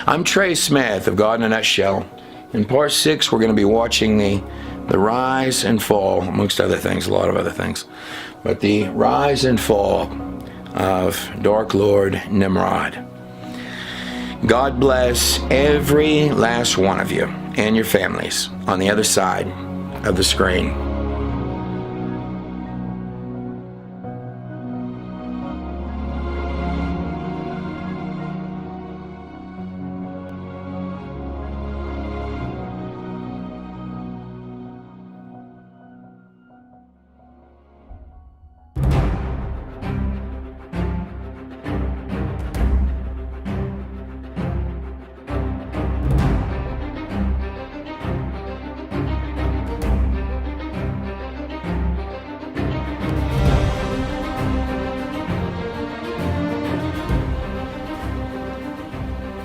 I'm Trey Smith of God in a Nutshell. In part 6, we're going to be watching the rise and fall, amongst other things, a lot of other things, but the rise and fall of Dark Lord Nimrod. God bless every last one of you and your families on the other side of the screen.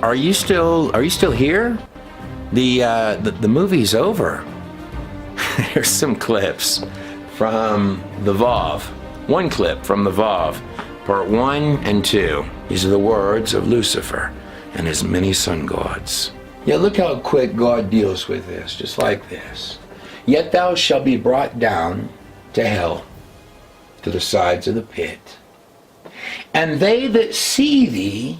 Are you still here? The movie's over. Here's some clips from the Vav. One clip from the Vav, part 1 and 2. These are the words of Lucifer and his many sun gods. Yeah, look how quick God deals with this, just like this. Yet thou shalt be brought down to hell, to the sides of the pit. And they that see thee